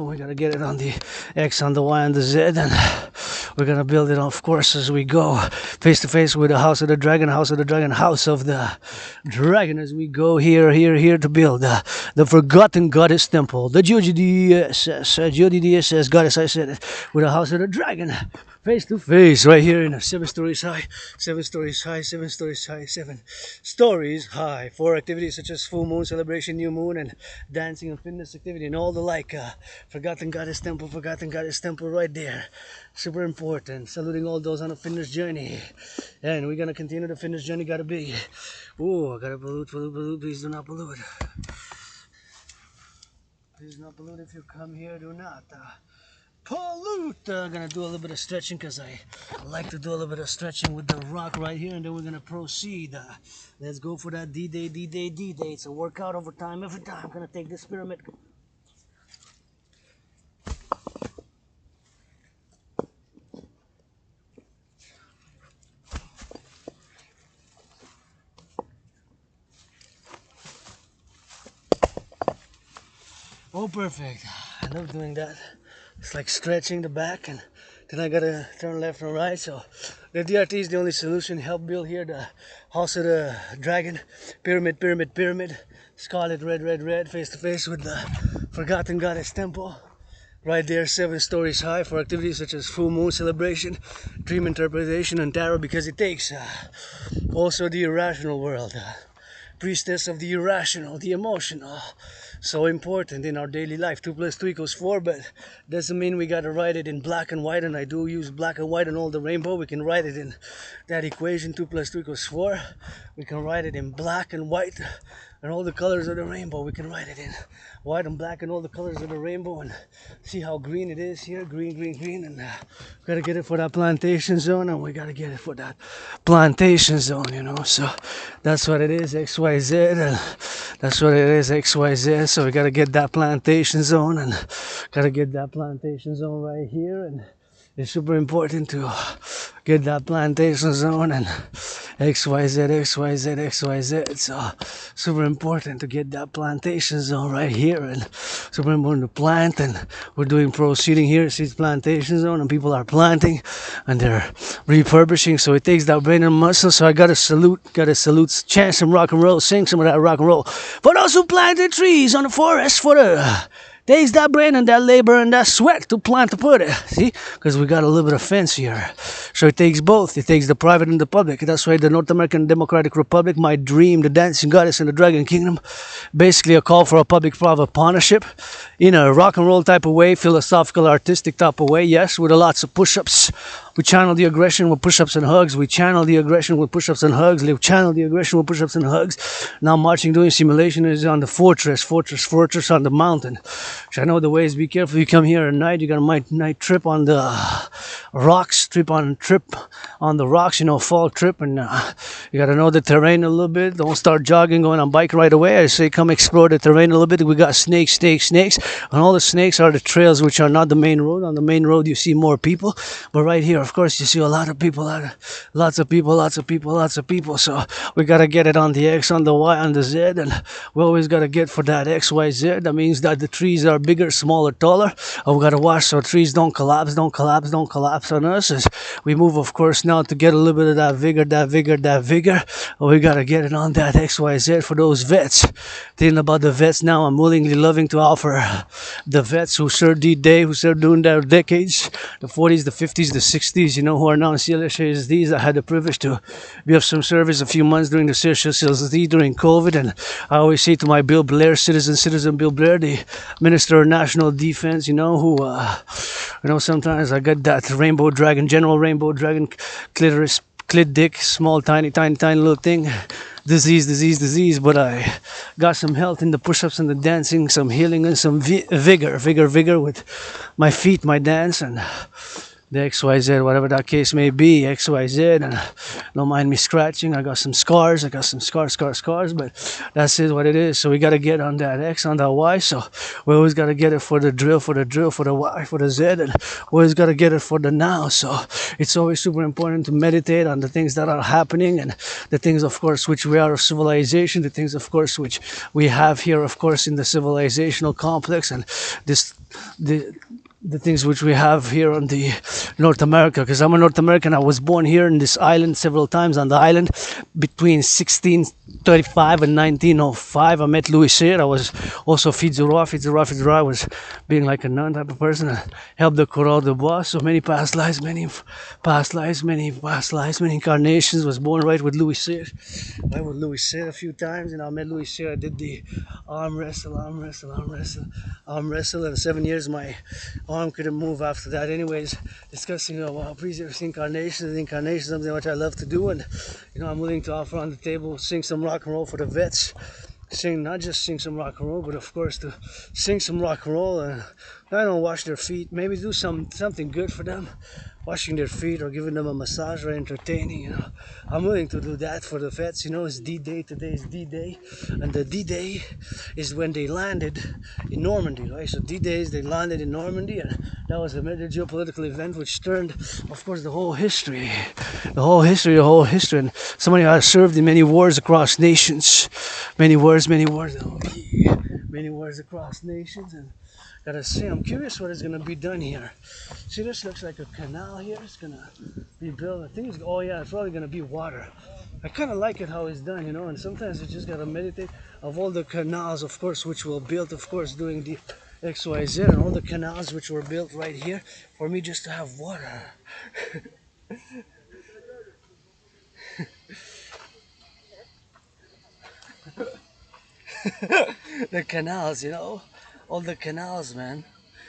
Speaker 1: we're gonna get it on the X, on the Y, and the Z, and we're gonna build it, of course, as we go, face to face with the House of the Dragon, House of the Dragon, as we go here to build the Forgotten Goddess Temple, the GODDSS, Goddess, I said it, with the House of the Dragon. face to face right here in a 7 stories high, 7 stories high, 7 stories high, 7 stories high. For activities such as full moon celebration, new moon, and dancing and fitness activity and all the like. Forgotten Goddess Temple right there. Super important. Saluting all those on a fitness journey. And we're gonna continue the fitness journey. Gotta be. Ooh, I gotta pollute. Please do not pollute. Please do not pollute if you come here. Do not pollute. Gonna do a little bit of stretching because I like to do a little bit of stretching with the rock right here, and then we're gonna proceed. Let's go for that D-Day. It's a workout over time. Every time I'm gonna take this pyramid. Oh, perfect. I love doing that. It's like stretching the back, and then I gotta turn left and right. So the DRT is the only solution. Help build here the House of the Dragon. Pyramid. Scarlet, red, face to face with the Forgotten Goddess Temple. Right there, 7 stories high, for activities such as full moon celebration, dream interpretation, and tarot, because it takes also the irrational world. Priestess of the irrational, the emotional. So important in our daily life. 2 + 2 = 4, but doesn't mean we gotta write it in black and white, and I do use black and white and all the rainbow. We can write it in that equation, 2 + 2 = 4. We can write it in black and white and all the colors of the rainbow. We can write it in white and black and all the colors of the rainbow, and see how green it is here. Green, and gotta get it for that plantation zone, and we gotta get it for that plantation zone, you know. So that's what it is, XYZ, and that's what it is, XYZ. So we gotta get that plantation zone, and gotta get that plantation zone right here, and it's super important to get that plantation zone and XYZ. It's super important to get that plantation zone right here, and super important to plant. And we're doing proceeding here. See, it's plantation zone, and people are planting and they're refurbishing. So it takes that brain and muscle. So I gotta salute, chant some rock and roll, sing some of that rock and roll. But also planted trees on the forest for the. Takes that brain and that labor and that sweat to plant to put it. See? Because we got a little bit of fence here. So it takes both. It takes the private and the public. That's why the North American Democratic Republic, my dream, the dancing goddess and the dragon kingdom, basically a call for a public-private partnership in a rock and roll type of way, philosophical, artistic type of way, yes, with lots of push-ups. We channel the aggression with push-ups and hugs. We channel the aggression with push-ups and hugs. We channel the aggression with push-ups and hugs. Now marching, doing simulation is on the fortress on the mountain. So I know the ways. Be careful. You come here at night, you got a night trip on the rocks, trip on the rocks, you know, fall trip, and you got to know the terrain a little bit. Don't start jogging, going on bike right away. I say come explore the terrain a little bit. We got snakes, and all the snakes are the trails which are not the main road. On the main road you see more people, but right here, of course, you see a lot of people, lots of people. So we got to get it on the X, on the Y, on the Z, and we always got to get for that XYZ. That means that the trees are bigger, smaller, taller. We got to watch so trees don't collapse on us as we move, of course, now to get a little bit of that vigor. We got to get it on that XYZ for those vets. Thinking about the vets now, I'm willingly loving to offer the vets who served D-Day, who served during their decades, the 40s, the 50s, the 60s, you know, who are now in CLSD. I had the privilege to be of some service a few months during the CLSD during COVID, and I always say to my Bill Blair, citizen Bill Blair, the Minister of National Defense, you know, who, you know, sometimes I got that general rainbow dragon, clitoris, clit dick, small, tiny little thing, disease, but I got some health in the push-ups and the dancing, some healing and some vigor with my feet, my dance, and the XYZ, whatever that case may be, XYZ, and don't mind me scratching. I got some scars, but that's it, what it is. So we got to get on that X, on that Y, so we always got to get it for the drill, for the Y, for the Z, and we always got to get it for the now. So it's always super important to meditate on the things that are happening, and the things, of course, which we are of civilization, the things, of course, which we have here, of course, in the civilizational complex, and the things which we have here on the North America, because I'm a North American. I was born here in this island several times on the island between 1635 and 1905. I met Louis Cyr. I was also Fidz-Roi. I was being like a nun type of person. I helped the Coureur de Bois. So many past lives, many incarnations. Was born right with Louis Cyr. I with Louis Cyr a few times, and I met Louis Cyr. I did the arm wrestle. In 7 years, my arm couldn't move after that. Anyways, discussing previous incarnations, something which I love to do, and I'm willing to offer on the table, sing some rock and roll for the vets. Not just sing some rock and roll, but of course to sing some rock and roll and wash their feet, maybe do something good for them, washing their feet or giving them a massage or entertaining. I'm willing to do that for the vets. It's D-Day. Today is D-Day, and the D-Day is when they landed in Normandy, right? So D-Day is they landed in Normandy, and that was a major geopolitical event which turned, of course, the whole history. And somebody has served in many wars across nations, many wars across nations, and gotta say, I'm curious what is gonna be done here. See, this looks like a canal here. It's gonna be built. I think it's probably gonna be water. I kind of like it how it's done, and sometimes you just gotta meditate of all the canals, of course, which were built, of course, during the XYZ, and all the canals which were built right here for me just to have water. The canals, all the canals, man,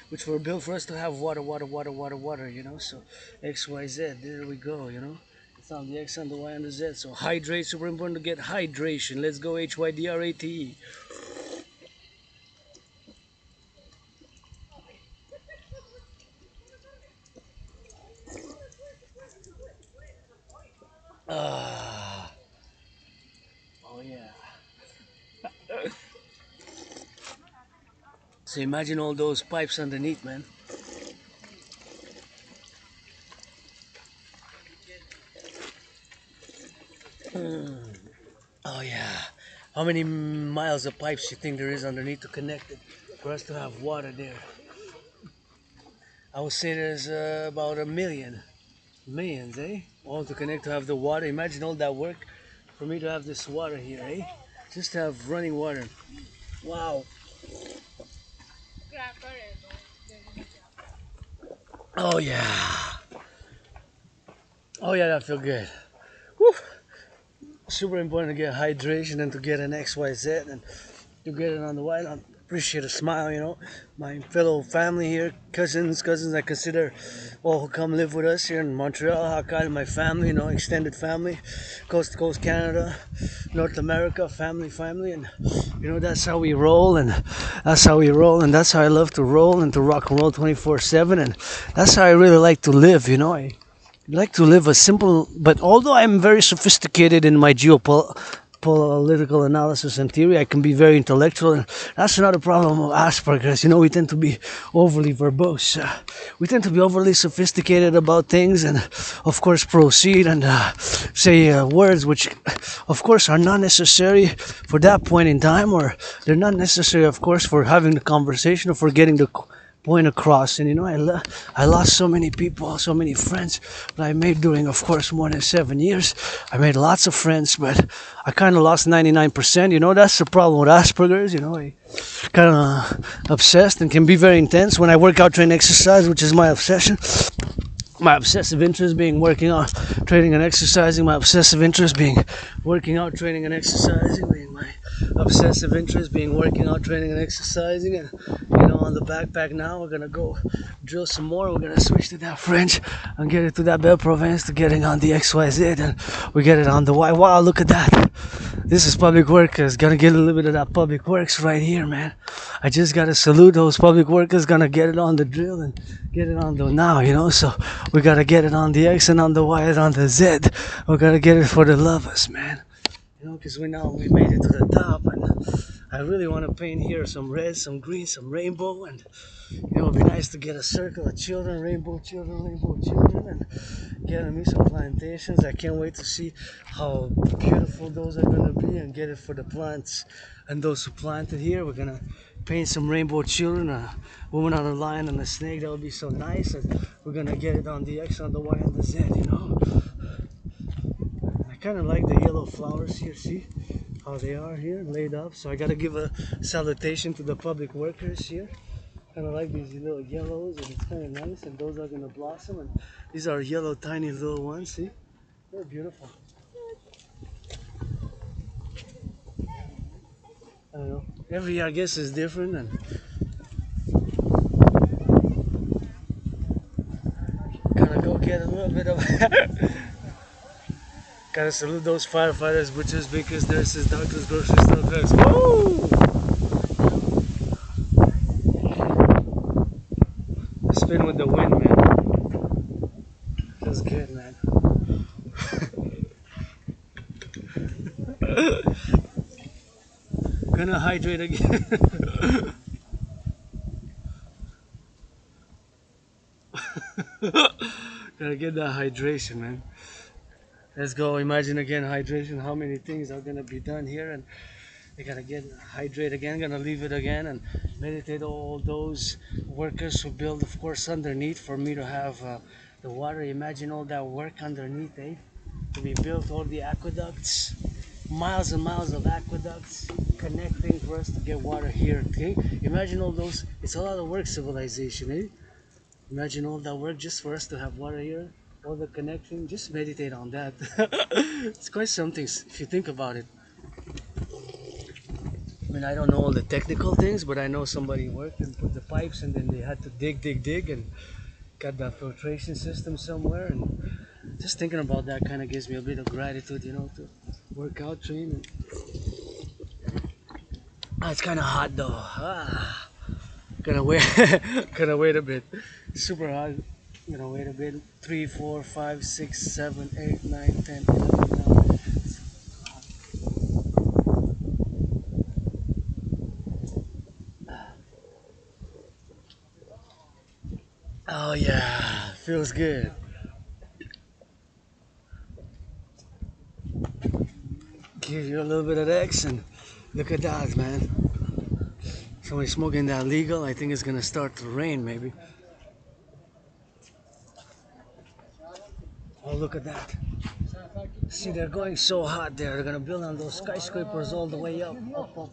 Speaker 1: which were built for us to have water, so XYZ, there we go, it's on the X, on the Y, and the Z, so hydrate, super important to get hydration. Let's go, HYDRATE. Ah, oh yeah. So imagine all those pipes underneath, man. Oh yeah. How many miles of pipes you think there is underneath to connect it for us to have water there? I would say there's about millions, eh? All to connect to have the water. Imagine all that work for me to have this water here, eh? Just to have running water. Wow. Oh yeah. Oh yeah, that feel good. Woo. Super important to get hydration and to get an XYZ and to get it on the white. I appreciate a smile, My fellow family here, cousins I consider all who come live with us here in Montreal, Hakkai, my family, extended family, coast to coast Canada, North America, family, and that's how we roll, and that's how I love to roll and to rock and roll 24/7, and that's how I really like to live, I like to live a simple, but although I'm very sophisticated in my geopolitical analysis and theory, I can be very intellectual, and that's another problem of Asperger's. We tend to be overly verbose. We tend to be overly sophisticated about things, and of course proceed and say words which, of course, are not necessary for that point in time, or they're not necessary, of course, for having the conversation or for getting the point across. And I lost so many people, so many friends that I made during, of course, more than 7 years. I made lots of friends, but I kind of lost 99%. That's the problem with Asperger's. I kind of obsessed and can be very intense when I work out, train, exercise, which is my obsession. My obsessive interest being working out, training, and exercising. My obsessive interest being working out, training, and exercising. Being my obsessive interest being working out, training, and exercising. And on the backpack now, we're gonna go drill some more. We're gonna switch to that French and get it to that Belle Province, to getting on the XYZ, and we get it on the Y. Wow, look at that! This is public workers. Gonna get a little bit of that public works right here, man. I just gotta salute those public workers. Gonna get it on the drill and get it on the now, So we gotta get it on the X and on the Y and on the Z. We gotta get it for the lovers, man. Because we made it to the top, and I really want to paint here some red, some green, some rainbow, and it'd be nice to get a circle of children, rainbow children, and getting me some plantations. I can't wait to see how beautiful those are gonna be and get it for the plants. And those who planted here, we're gonna paint some rainbow children, a woman on a lion and a snake. That would be so nice. And we're gonna get it on the X, on the Y, and the Z, you know. I kind of like the yellow flowers here. See how they are here laid up. So I gotta give a salutation to the public workers here. Kind of like these little yellows, and it's kind of nice. And those are gonna blossom. And these are yellow, tiny little ones. See, they're beautiful. I don't know. Every year, I guess, is different. And gotta go get a little bit of. Gotta salute those firefighters, butchers, bakers, nurses, doctors, grocery store clerks. Woo! Spin with the wind, man. Feels good, man. Gonna hydrate again. Gotta get that hydration, man. Let's go. Imagine again hydration. How many things are gonna be done here, and they gotta get hydrate again. Gonna leave it again and meditate all those workers who build, of course, underneath for me to have the water. Imagine all that work underneath, eh? To be built, all the aqueducts, miles and miles of aqueducts connecting for us to get water here. Okay? Imagine all those. It's a lot of work, civilization, eh? Imagine all that work just for us to have water here. All the connecting, just meditate on that. It's quite something if you think about it. I mean, I don't know all the technical things, but I know somebody worked and put the pipes, and then they had to dig, and got that filtration system somewhere. And just thinking about that kind of gives me a bit of gratitude, you know, to work out, train. And it's kind of hot though. Gonna wait, gonna wait a bit. Super hot. Gonna wait a bit. 3, 4, 5, 6, 7, 8, 9, 10, 11. Oh yeah, feels good. Give you a little bit of X, and look at that, man. Somebody smoking that legal. I think it's gonna start to rain, maybe. Oh, look at that. See, they're going so hot there. They're gonna build on those skyscrapers all the way up. Oh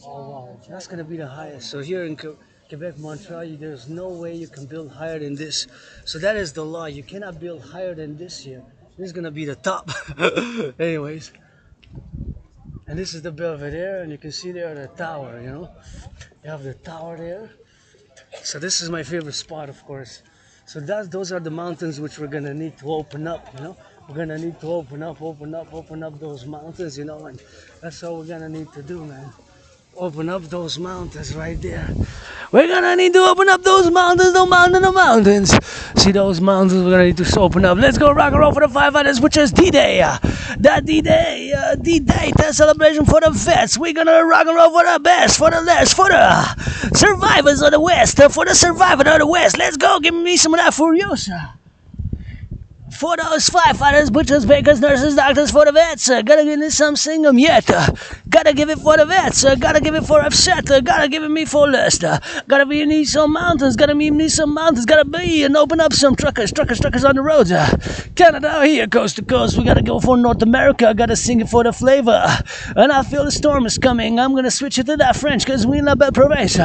Speaker 1: wow, that's gonna be the highest. So here in Quebec, Montreal, there's no way you can build higher than this. So that is the law. You cannot build higher than this here. This is gonna be the top. Anyways. And this is the Belvedere, and you can see there the tower, you know. You have the tower there. So this is my favorite spot, of course. So those are the mountains which we're gonna need to open up, you know. We're gonna need to open up those mountains, you know, and that's all we're gonna need to do, man. Open up those mountains right there. We're gonna need to open up those mountains, the mountains. See those mountains, we're gonna need to open up. Let's go rock and roll for the firefighters, which is D-Day. That D-Day, that celebration for the vets. We're gonna rock and roll for the best, for the less, for the survivors of the West, for the survivor of the West. Let's go, give me some of that Furiosa. For those firefighters, butchers, bakers, nurses, doctors, for the vets, gotta give me some sing 'em yet. Gotta give it for the vets, gotta give it for upset, gotta give it me for lust. Gotta be need some mountains, gotta be need some mountains, gotta be and open up some truckers on the roads. Canada here, coast to coast, we gotta go for North America, gotta sing it for the flavor. And I feel the storm is coming, I'm gonna switch it to that French, cause we in La Belle Province.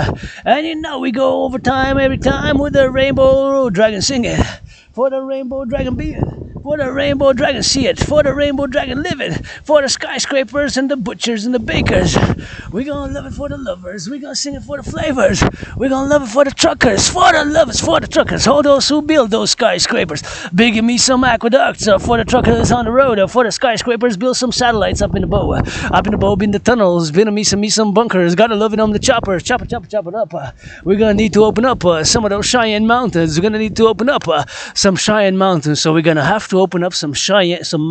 Speaker 1: And you know we go overtime every time with the Rainbow Dragon singing. For the Rainbow Dragon be it, for the Rainbow Dragon see it, for the Rainbow Dragon live it, for the skyscrapers and the butchers and the bakers. We gonna love it for the lovers, we gonna sing it for the flavors, we gonna love it for the truckers, for the lovers, for the truckers, all those who build those skyscrapers. Big me some aqueducts, for the truckers on the road, for the skyscrapers build some satellites up in the bow, in the tunnels, build me some bunkers, gotta love it on the choppers, chop it up. We're gonna need to open up some of those Cheyenne mountains, we're gonna need to open up some Cheyenne mountains, so we're gonna have to to open up some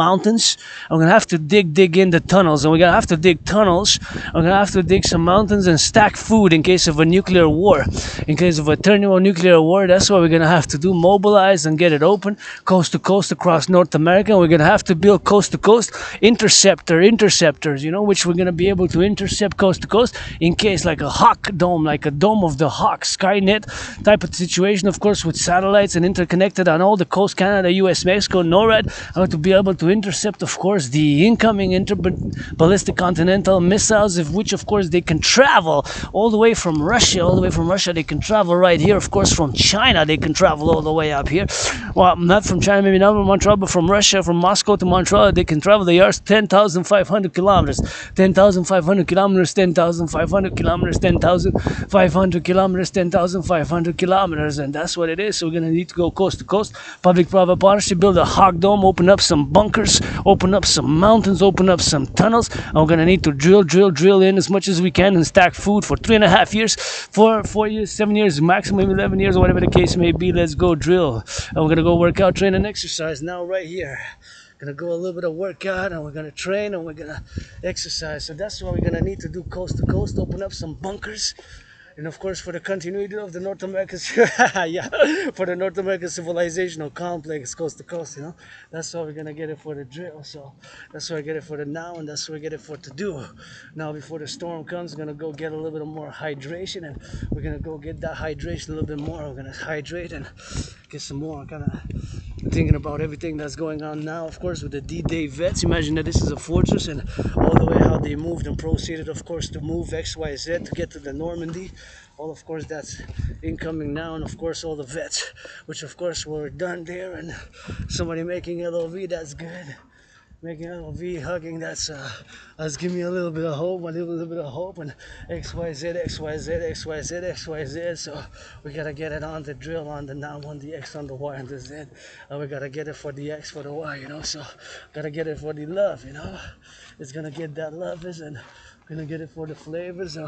Speaker 1: mountains. I'm gonna have to dig in the tunnels, and we're gonna have to dig tunnels. I'm gonna have to dig some mountains and stack food in case of a nuclear war. In case of a thermonuclear war, that's what we're gonna have to do: mobilize and get it open, coast to coast across North America. And we're gonna have to build coast to coast interceptors, which we're gonna be able to intercept coast to coast in case, like a hawk dome, like a dome of the hawk, Skynet type of situation, of course, with satellites and interconnected on all the coast, Canada, US, Mexico, NORAD, to be able to intercept, of course, the incoming ballistic continental missiles, of which, of course, they can travel all the way from Russia. They can travel right here, of course, from China. They can travel all the way up here. Well, not from China, maybe not from Montreal, but from Russia, from Moscow to Montreal, they can travel. They are 10,500 kilometers. 10,500 kilometers, 10,500 kilometers, 10,500 kilometers, 10,500 kilometers, and that's what it is. So we're gonna need to go coast to coast, public-private partnership, build a hawk dome, open up some bunkers, open up some mountains, open up some tunnels, and we're gonna need to drill in as much as we can and stack food for 3.5 years, 4 years, 7 years, maximum 11 years, or whatever the case may be. Let's go drill, and we're gonna go work out, train, and exercise now right here. Gonna go a little bit of workout, and we're gonna train, and we're gonna exercise. So that's what we're gonna need to do: coast to coast, open up some bunkers, and of course, for the continuity of the North American, yeah, for the North American civilizational complex, coast to coast, that's why we're gonna get it for the drill. So that's why I get it for the now, and that's why I get it for to do. Now, before the storm comes, we're gonna go get a little bit more hydration, and we're gonna go get that hydration a little bit more. We're gonna hydrate and get some more. I'm kind of thinking about everything that's going on now, of course, with the D-Day vets. Imagine that this is a fortress, and all the way how they moved and proceeded, of course, to move XYZ to get to the Normandy. All, of course, that's incoming now, and of course all the vets, which of course were done there, and somebody making LOV, that's good. Making LOV, hugging, that's giving me a little bit of hope, and XYZ. So we gotta get it on the drill, on the now, on the X, on the Y, on the Z, and we gotta get it for the X, for the Y, so gotta get it for the love, it's gonna get that love, and we're gonna get it for the flavors,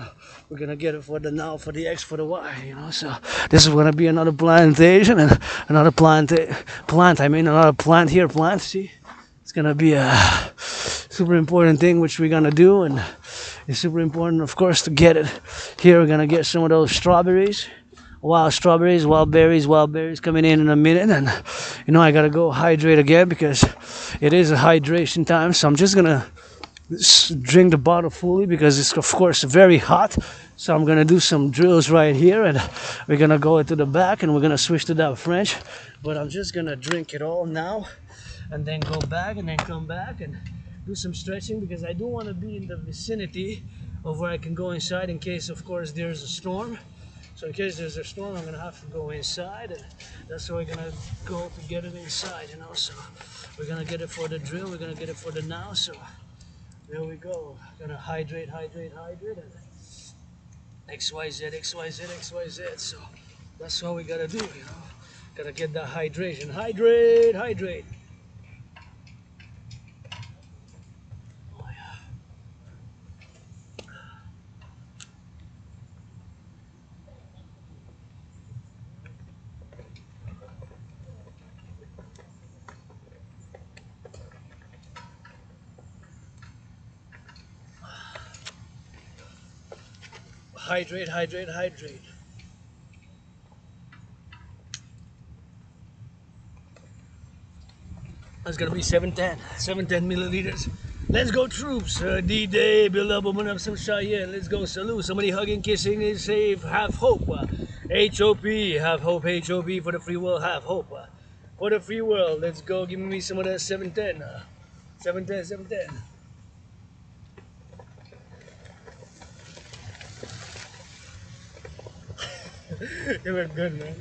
Speaker 1: we're gonna get it for the now, for the X, for the Y, so this is gonna be another plantation, and another plant, another plant here, see. It's gonna be a super important thing which we're gonna do, and it's super important, of course, to get it here. We're gonna get some of those strawberries, wild berries coming in a minute, and I gotta go hydrate again because it is a hydration time. So I'm just gonna drink the bottle fully because it's, of course, very hot. So I'm gonna do some drills right here, and we're gonna go into the back, and we're gonna switch to that French. But I'm just gonna drink it all now, and then go back, and then come back and do some stretching, because I do want to be in the vicinity of where I can go inside in case, of course, there's a storm. So in case there's a storm, I'm gonna have to go inside, and that's where we're gonna go to get it inside, So we're gonna get it for the drill, we're gonna get it for the now. So there we go. Gonna hydrate, and XYZ. So that's what we gotta do, Gotta get that hydration. Hydrate. Hydrate. That's gonna be 710 milliliters. Let's go, troops. D-Day, build up, open up some Citoyen. Let's go, salute. Somebody hugging, kissing is safe. Have hope. HOP, have hope. HOP for the free world. Have hope. For the free world. Let's go. Give me some of that 710. 710. You look good, man.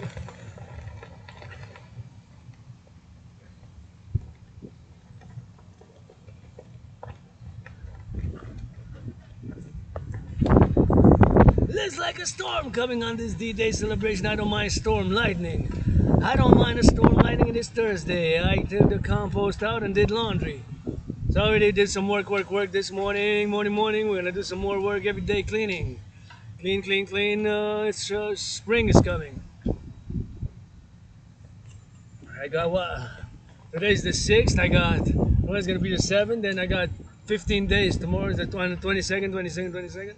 Speaker 1: There's like a storm coming on this D-Day celebration. I don't mind storm lightning. I don't mind a storm lightning this Thursday. I took the compost out and did laundry. So I already did some work this morning. We're gonna do some more work every day, cleaning. Clean. It's spring is coming. I got what? Today's the 6th. I got, well, it's going to be the 7th. Then I got 15 days. Tomorrow is the 22nd, 22nd, 22nd.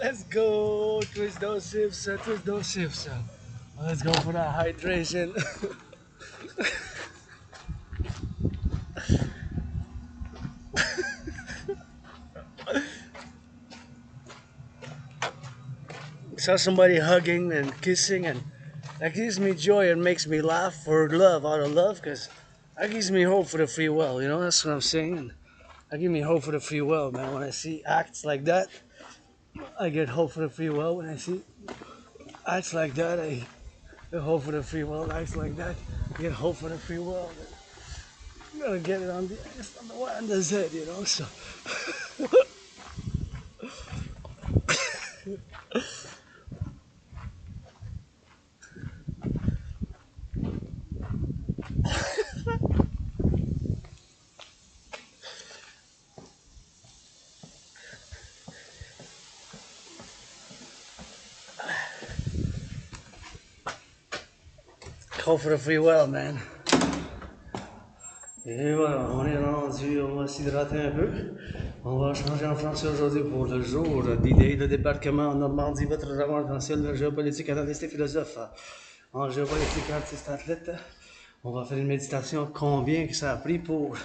Speaker 1: Let's go. Twist those hips, twist those hips. Let's go for that hydration. Saw somebody hugging and kissing, and that gives me joy and makes me laugh for love, out of love, because that gives me hope for the free will. You know, that's what I'm saying. And that gives me hope for the free will, man. When I see acts like that, I get hope for the free will. When I see acts like that, I get hope for the free will. Acts like that, I get hope for the free will. You gotta get it on the head, you know. So. Hope for the free will, man. Et voilà, on est rendu, on va s'hydrater un peu. On va changer en français aujourd'hui pour le jour d'idées de débarquement en Normandie, votre roman potentiel géopolitique, analyste et philosophe. En géopolitique, artiste, athlète. On va faire une méditation combien que ça a pris pour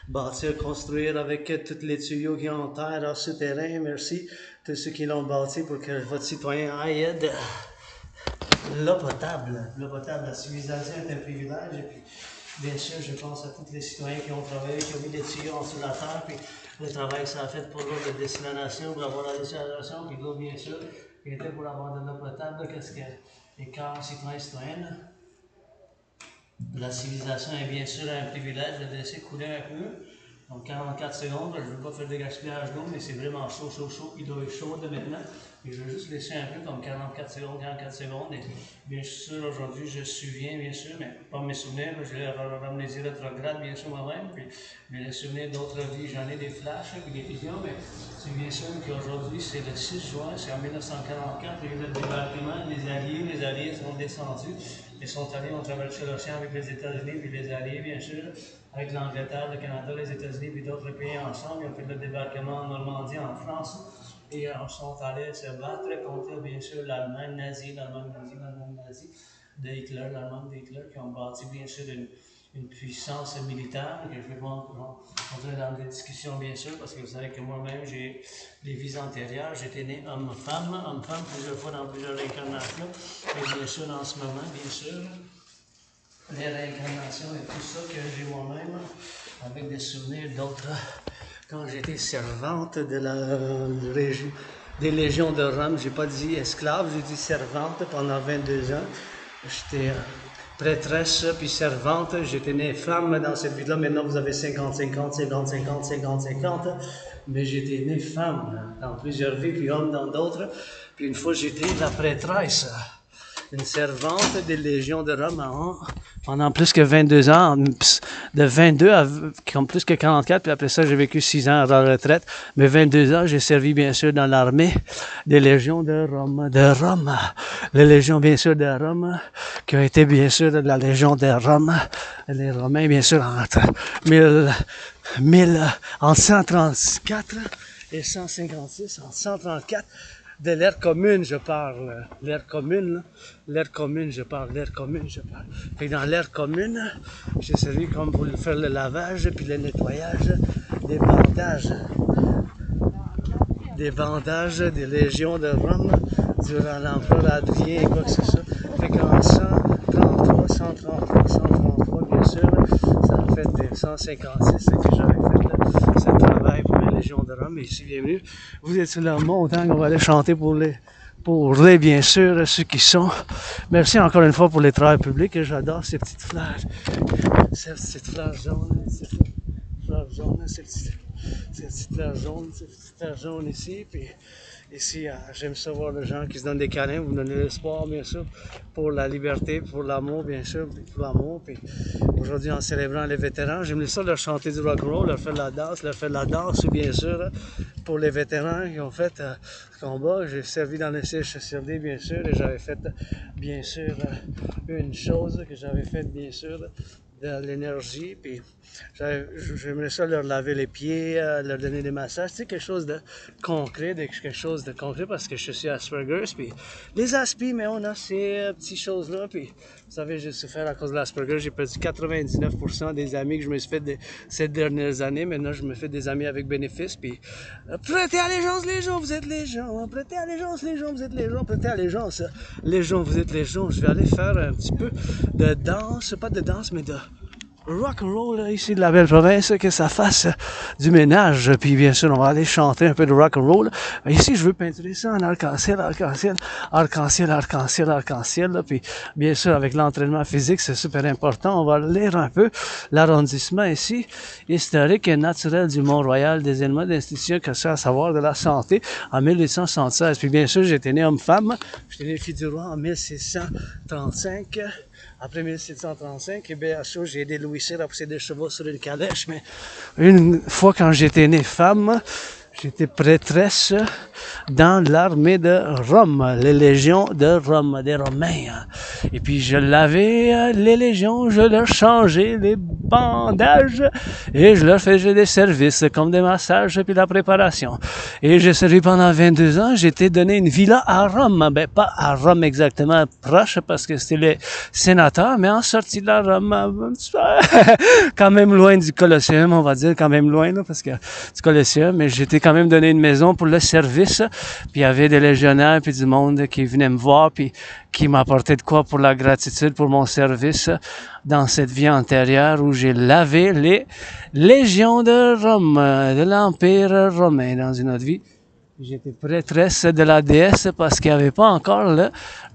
Speaker 1: bâtir, construire avec tous les tuyaux qui ont en terre, en souterrain. Merci tous ceux qui l'ont bâti pour que votre citoyen aille de l'eau potable. L'eau potable, la civilisation est un privilège. Et puis, bien sûr, je pense à tous les citoyens qui ont travaillé, qui ont mis des tuyaux en dessous de la terre, puis le travail que ça a fait pour l'eau de destination, pour avoir la destination, puis l'eau, bien sûr, qui était pour avoir de l'eau potable. Qu'est-ce que les corps citoyens et citoyennes? La civilisation est bien sûr un privilège de laisser couler un peu. Donc 44 secondes, je ne veux pas faire de gaspillage d'eau, mais c'est vraiment chaud, chaud, chaud. Il doit être chaud de maintenant. Et je veux juste laisser un peu comme 44 secondes, 44 secondes. Et bien sûr, aujourd'hui, je me souviens, bien sûr, mais pas mes souvenirs. Je vais l'amnésie rétrograde, bien sûr, moi-même. Puis, mais les souvenirs d'autres vies, j'en ai des flashs, puis des visions. Mais c'est bien sûr qu'aujourd'hui, c'est le 6 juin, c'est en 1944. Il y a eu le débarquement. Les Alliés sont descendus. Ils sont allés, ont traversé l'océan avec les États-Unis, puis les Alliés, bien sûr, avec l'Angleterre, le Canada, les États-Unis, puis d'autres pays ensemble. Ils ont fait le débarquement en Normandie, en France, et ils sont allés se battre contre, bien sûr, l'Allemagne nazie, de Hitler, l'Allemagne d'Hitler, qui ont bâti, bien sûr, une puissance militaire, que je vais montrer dans des discussions, bien sûr, parce que vous savez que moi-même, j'ai des vies antérieures. J'étais né homme-femme, plusieurs fois dans plusieurs incarnations. Et bien sûr, en ce moment, bien sûr, les réincarnations et tout ça que j'ai moi-même, avec des souvenirs d'autres, quand j'étais servante de des légions de Rome, j'ai pas dit esclave, j'ai dit servante pendant 22 ans. J'étais prêtresse puis servante, j'étais née femme dans cette vie-là. Maintenant, vous avez 50, 50, 50, 50, 50, 50. Mais j'étais née femme dans plusieurs vies, puis homme dans d'autres. Puis une fois, j'étais la prêtresse. une servante des légions de Rome pendant plus que 22 ans, de 22 à comme plus que 44, puis après ça, j'ai vécu 6 ans à la retraite. Mais 22 ans, j'ai servi bien sûr dans l'armée des légions de Rome, les légions bien sûr de Rome, qui ont été bien sûr de la légion de Rome, les Romains bien sûr en 134 et 156, en 134, de l'ère commune, je parle. L'ère commune, l'ère commune, je parle. Fait que dans l'ère commune, j'ai servi comme pour faire le lavage puis le nettoyage des bandages des légions de Rome durant l'empereur Adrien et quoi que ce soit. Fait qu'en 133, bien sûr, ça a fait 156 que j'avais fait ce travail pour les légions de Rome. Et ici, bienvenue. Vous êtes sur la montagne, on va aller chanter pour les bien sûr, ceux qui sont. Merci encore une fois pour les travaux publics. J'adore ces petites fleurs. Ces petites fleurs jaunes, ces petites fleurs jaunes ici. Puis ici, j'aime ça voir les gens qui se donnent des câlins, vous donnez l'espoir, bien sûr, pour la liberté, pour l'amour, bien sûr, pour l'amour. Puis aujourd'hui, en célébrant les vétérans, j'aime ça leur chanter du rock-and-roll, leur faire de la danse, bien sûr, pour les vétérans qui ont fait ce combat. J'ai servi dans les CHSLD, bien sûr, et j'avais fait, bien sûr, une chose que j'avais faite, bien sûr, de l'énergie, puis j'aimerais ça leur laver les pieds, leur donner des massages, tu sais, quelque chose de concret, parce que je suis Asperger's, puis les Aspis, mais on a ces petites choses-là, puis vous savez, j'ai souffert à cause de l'Asperger, j'ai perdu 99% des amis que je me suis fait ces dernières années. Maintenant, je me fais des amis avec bénéfice, puis prêtez allégeance les gens, vous êtes les gens, prêtez allégeance les gens, vous êtes les gens, prêtez allégeance les gens, vous êtes les gens. Je vais aller faire un petit peu de danse, pas de danse, mais de rock&roll là, ici de la belle province, que ça fasse du ménage, puis bien sûr on va aller chanter un peu de rock&roll. Ici je veux peinturer ça en arc-en-ciel, là, puis bien sûr avec l'entraînement physique c'est super important. On va lire un peu l'arrondissement ici, historique et naturel du Mont-Royal, des éléments d'institution que ça à savoir de la santé en 1876. Puis bien sûr j'étais né homme-femme, j'étais né fille du roi en 1635. Après 1735, et bien, à chaud, j'ai aidé Louis VI à pousser des chevaux sur une calèche, mais une fois quand j'étais née femme, j'étais prêtresse dans l'armée de Rome, les légions de Rome, des Romains. Et puis je lavais les légions, je leur changeais les bandages et je leur faisais des services comme des massages puis la préparation. Et j'ai servi pendant 22 ans, j'ai été donné une villa à Rome, ben pas à Rome exactement proche parce que c'était les sénateurs, mais en sortie de la Rome, quand même loin du Colosseum, on va dire, quand même loin là, parce que du Colosseum, mais j'étais quand même donné une maison pour le service, puis il y avait des légionnaires puis du monde qui venaient me voir puis qui m'apportaient de quoi pour la gratitude pour mon service dans cette vie antérieure où j'ai lavé les légions de Rome, de l'Empire romain dans une autre vie. J'étais prêtresse de la déesse parce qu'il n'y avait pas encore le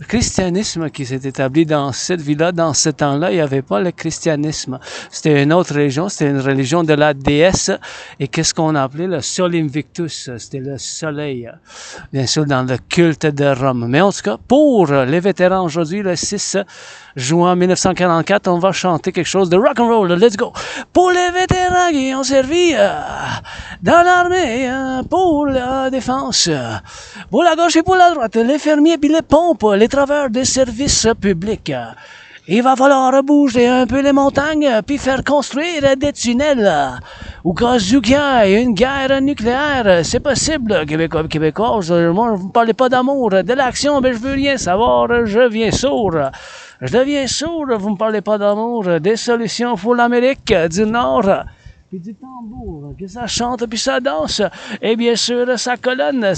Speaker 1: christianisme qui s'est établi dans cette ville-là. Dans ce temps-là, il n'y avait pas le christianisme. C'était une autre religion, c'était une religion de la déesse. Et qu'est-ce qu'on appelait le Sol Invictus? C'était le soleil, bien sûr, dans le culte de Rome. Mais en tout cas, pour les vétérans aujourd'hui, le 6 juin 1944, on va chanter quelque chose de rock&roll. Let's go! Pour les vétérans qui ont servi dans l'armée, pour la défense, pour la gauche et pour la droite, les fermiers puis les pompes, les travailleurs des services publics. Il va falloir bouger un peu les montagnes puis faire construire des tunnels. Au cas où il y a une guerre nucléaire, c'est possible, Québécois. Moi, vous ne parlez pas d'amour, de l'action, mais je veux rien savoir, je deviens sourd, vous me parlez pas d'amour, des solutions pour l'Amérique du Nord. Puis du tambour, que ça chante puis ça danse, et bien sûr sa colonne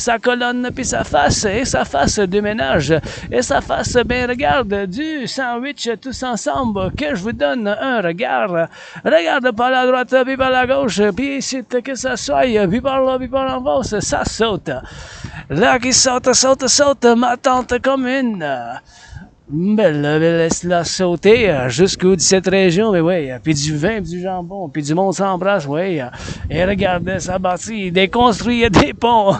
Speaker 1: puis sa face, et sa face de ménage, et sa face, ben regarde, du sandwich tous ensemble, que je vous donne un regard, regarde par la droite puis par la gauche, puis ici que ça soit, puis par là puis par en bas, ça saute, là qui saute, ma tante comme une Laisse-la sauter jusqu'au 17 régions, mais oui. Puis du vin, puis du jambon, puis du monde s'embrasse, oui. Et regarde, ça bâtit, déconstruit des ponts.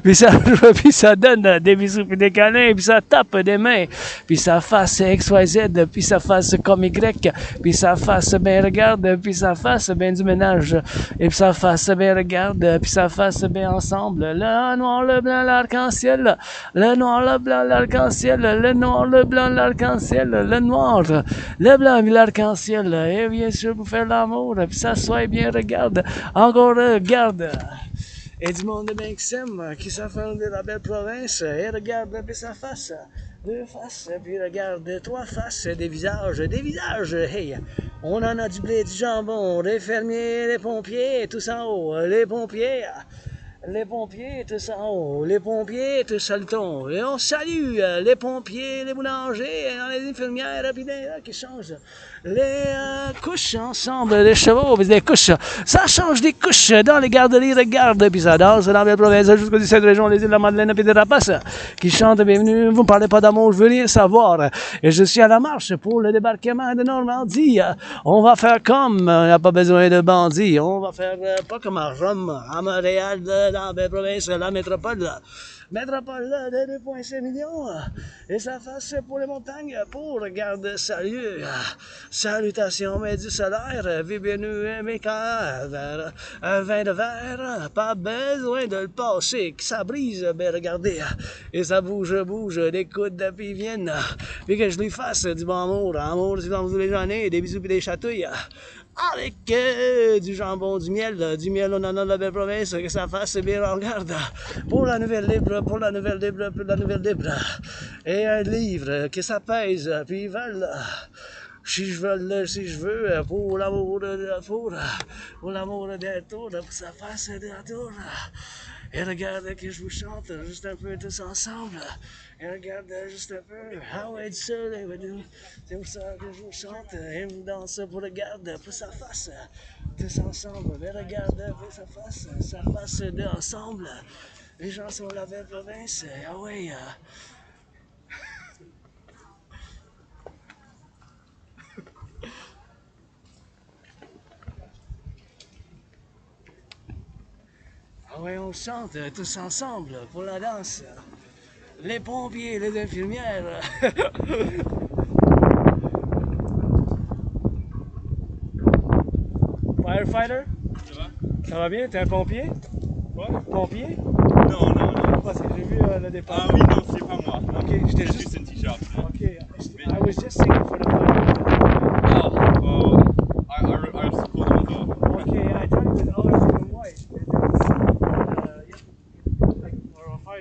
Speaker 1: Puis ça donne des bisous, puis des câlins, puis ça tape des mains. Puis ça fasse XYZ, puis ça fasse comme Y, puis ça fasse ben regarde, puis ça fasse ben du ménage. Et puis ça fasse ben regarde, puis ça fasse ben ensemble. Le noir, le blanc, l'arc-en-ciel. Le noir, le blanc, l'arc-en-ciel. Le noir, le blanc, l'arc-en-ciel, le noir, le blanc, l'arc-en-ciel, et bien sûr pour faire l'amour, puis ça soit bien, regarde, encore regarde. Et du monde bien qui s'aime, qui s'affirme de la belle province, et regarde, puis sa face, deux faces, puis regarde, trois faces, des visages, hey, on en a du blé, du jambon, des fermiers, les pompiers, tous en haut, les pompiers, tous en haut, les pompiers, tous saltons. Et on salue les pompiers, les boulangers, les infirmières, qui changent les couches ensemble, les chevaux, puis des couches. Ça change des couches dans les garderies, regarde, puis ça danse dans les provinces jusqu'aux 17 régions, les îles de la Madeleine, puis des rapaces qui chantent, bienvenue, vous ne parlez pas d'amour, je veux rien savoir. Et je suis à la marche pour le débarquement de Normandie. On va faire comme, on n'a pas besoin de bandits, on va faire pas comme à Rome, à Montréal, dans la province, la métropole de 2,5 millions, et ça fasse pour les montagnes, pour regarde, salut, salutations, mais du solaire, bienvenue, Americain, vers un vin de verre, pas besoin de le passer, que ça brise, ben regardez, et ça bouge, des coudes, puis ils viennent, puis que je lui fasse du bon amour, du bon les journées, des bisous puis des chatouilles, avec du jambon, du miel, on en a de la belle province, que ça fasse bien, regarde, pour la nouvelle libre, et un livre, que ça pèse, puis ils veulent, si je veux, pour l'amour de la tour, pour l'amour des tours, pour que ça fasse de la tour. Et regarde que je vous chante juste un peu tous ensemble. Et regarde juste un peu. Ah ouais, du seul, c'est pour ça que je vous chante. Et vous danse pour regarder, pour sa face. Tous ensemble. Mais regarde pour sa face de ensemble. Les gens sont la belle province. Ah ouais. Ah ouais, on chante tous ensemble pour la danse. Les pompiers, les infirmières. Firefighter? Ça va bien? T'es un pompier?
Speaker 2: Quoi?
Speaker 1: Pompier?
Speaker 2: Non.
Speaker 1: Parce que j'ai vu le départ.
Speaker 2: Ah oui, non, c'est pas moi.
Speaker 1: Ok, j'étais juste...
Speaker 2: juste un t-shirt.
Speaker 1: Ok, I was just singing for the fire.
Speaker 2: Oh, I support them.
Speaker 1: Okay, I thought it was orange and white.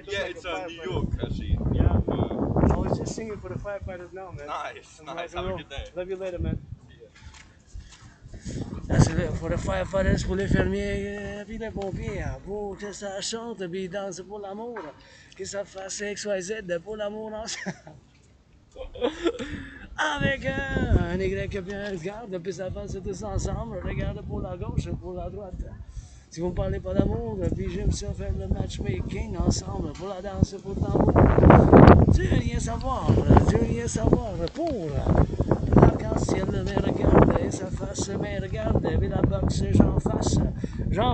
Speaker 2: Yeah, it's New York, actually.
Speaker 1: Yeah. I was just singing for the firefighters now, man.
Speaker 2: Nice. Have a good day.
Speaker 1: Love you later, man. Là, c'est pour les firefighters, pour les fermiers, puis les pompiers, pour que ça chante, puis danse pour l'amour, que ça fasse XYZ pour l'amour ensemble. Avec un Y bien regarde, puis ça passe tous ensemble, regarde pour la gauche, pour la droite. Si vous ne parlez pas d'amour, puis j'aime ça faire le matchmaking ensemble, pour la danse, pour l'amour. Tu veux rien savoir, pour l'arc-en-ciel, mais regarde, et sa face, mais regarde, puis la boxe, j'en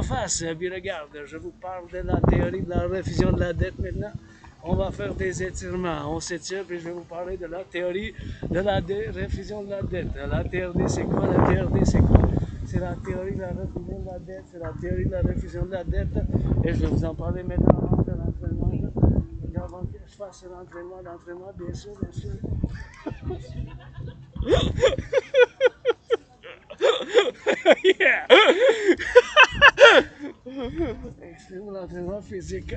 Speaker 1: face, puis regarde, je vous parle de la théorie de la réfusion de la dette maintenant. On va faire des étirements, on s'étire, puis je vais vous parler de la théorie de la réfusion de la dette. La théorie, c'est quoi? C'est la théorie de la réfusion de la dette, c'est la théorie de la réfusion de la dette, et je vais vous en parler maintenant avant de l'entraînement. Avant que je fasse l'entraînement, bien sûr. Yeah! C'est l'entraînement physique.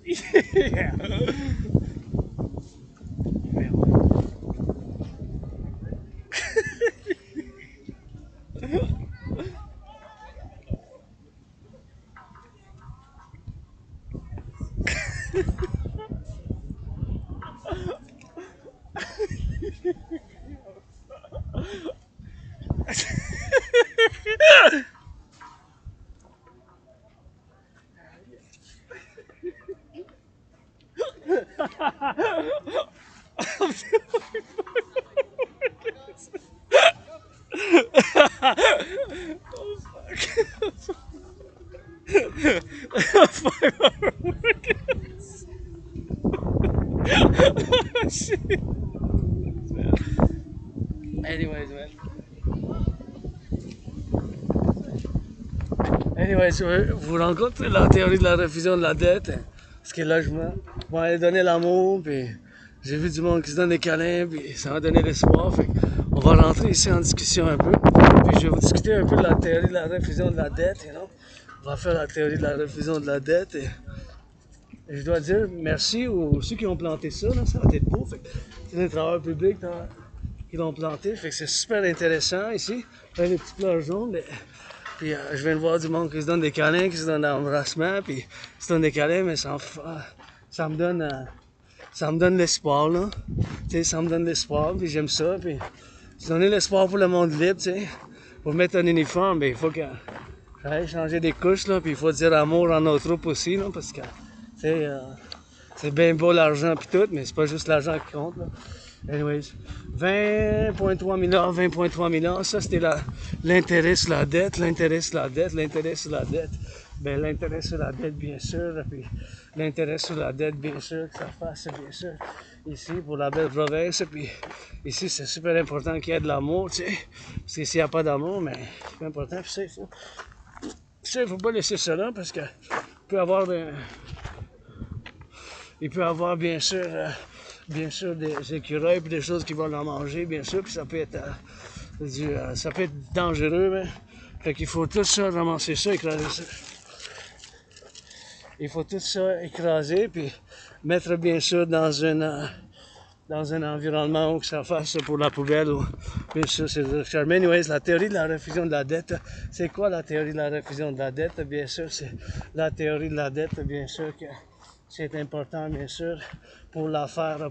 Speaker 1: Yeah. Oh fuck. Oh fuck. Oh shit. Anyways, man. Anyways, vous rencontrez la théorie de la refusion de la dette, ce qui est logement. Bon, elle a donné l'amour, puis j'ai vu du monde qui se donne des câlins, puis ça m'a donné l'espoir. Fait on va rentrer ici en discussion un peu, puis je vais vous discuter un peu de la théorie de la refusion de la dette, you know? On va faire la théorie de la refusion de la dette, et je dois dire merci aux ceux qui ont planté ça, là, ça va être beau. C'est des travailleurs publics qui l'ont planté, fait que c'est super intéressant ici. Plein de petits fleurs jaunes. Puis je viens de voir du monde qui se donne des câlins, qui se donne des embrassements, puis qui se donne des câlins, mais ça me donne l'espoir, là. Tu sais, ça me donne l'espoir, puis j'aime ça, puis se donner l'espoir pour le monde libre, tu sais. Pour mettre un uniforme, ben il faut que j'aille changer des couches, là, puis il faut dire amour en nos troupes aussi, là, parce que, tu sais, c'est bien beau l'argent puis tout, mais c'est pas juste l'argent qui compte, là. Anyways, 20,3 milliards, 20,3 milliards, ça c'était l'intérêt sur la dette, l'intérêt sur la dette, l'intérêt sur la dette. Ben l'intérêt sur la dette, bien sûr, puis l'intérêt sur la dette, bien sûr, que ça fasse, bien sûr, ici pour la belle province, puis ici c'est super important qu'il y ait de l'amour, tu sais, parce que s'il n'y a pas d'amour, mais c'est pas important, puis ça, il faut pas laisser ça là, parce que il peut avoir bien sûr des écureuils et des choses qui vont en manger, bien sûr, puis ça peut être dangereux, mais fait qu'il faut tout ça ramasser ça, écraser ça. Il faut tout ça écraser puis mettre bien sûr dans un environnement où ça fasse pour la poubelle ou bien sûr c'est mais anyways, la théorie de la refusion de la dette, c'est quoi la théorie de la refusion de la dette? Bien sûr, c'est la théorie de la dette, bien sûr que c'est important, bien sûr, pour la faire,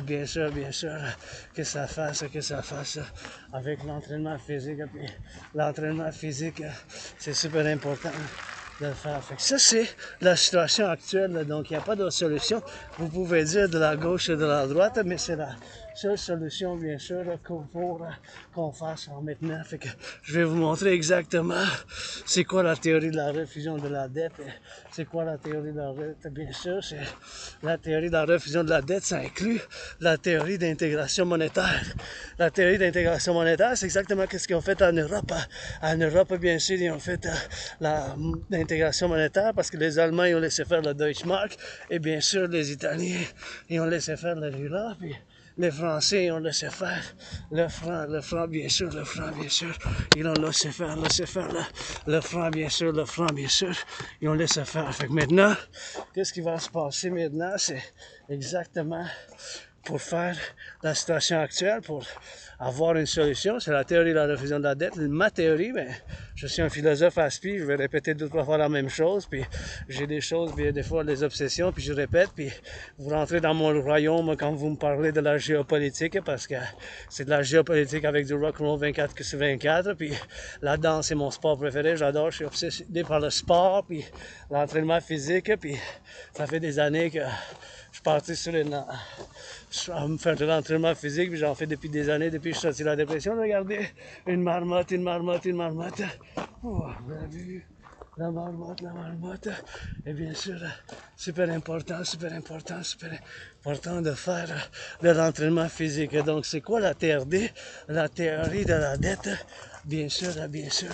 Speaker 1: bien sûr, que ça fasse avec l'entraînement physique. Puis l'entraînement physique, c'est super important de le faire. Fait que ça, c'est la situation actuelle, là. Donc il n'y a pas d'autre solution. Vous pouvez dire de la gauche et de la droite, mais c'est la seule solution, bien sûr, qu'on fasse en maintenant. Fait que je vais vous montrer exactement c'est quoi la théorie de la refusion de la dette. C'est quoi la théorie de la dette? Bien sûr, c'est la théorie de la refusion de la dette, ça inclut la théorie d'intégration monétaire. La théorie d'intégration monétaire, c'est exactement ce qu'ils ont fait en Europe. En Europe, bien sûr, ils ont fait l'intégration monétaire parce que les Allemands, ils ont laissé faire le Deutschmark et bien sûr, les Italiens, ils ont laissé faire le Lira, puis les Français, ils ont laissé faire le franc, bien sûr, ils ont laissé faire le franc, bien sûr, ils ont laissé faire. Fait que maintenant, qu'est-ce qui va se passer maintenant? C'est exactement pour faire la situation actuelle, pour avoir une solution. C'est la théorie de la refusion de la dette. Ma théorie, mais je suis un philosophe aspi, je vais répéter 2-3 fois la même chose, puis j'ai des choses, puis des fois des obsessions, puis je répète, puis vous rentrez dans mon royaume quand vous me parlez de la géopolitique, parce que c'est de la géopolitique avec du Rock&Roll 24/24, puis la danse c'est mon sport préféré, j'adore, je suis obsédé par le sport, puis l'entraînement physique, puis ça fait des années que je suis parti sur je vais me faire de l'entraînement physique, puis j'en fais depuis des années, depuis que je suis sorti de la dépression. Regardez, une marmotte. Oh, vous avez vu? La marmotte. Et bien sûr, super important de faire de l'entraînement physique. Donc, c'est quoi la TRD? La théorie de la dette. Bien sûr,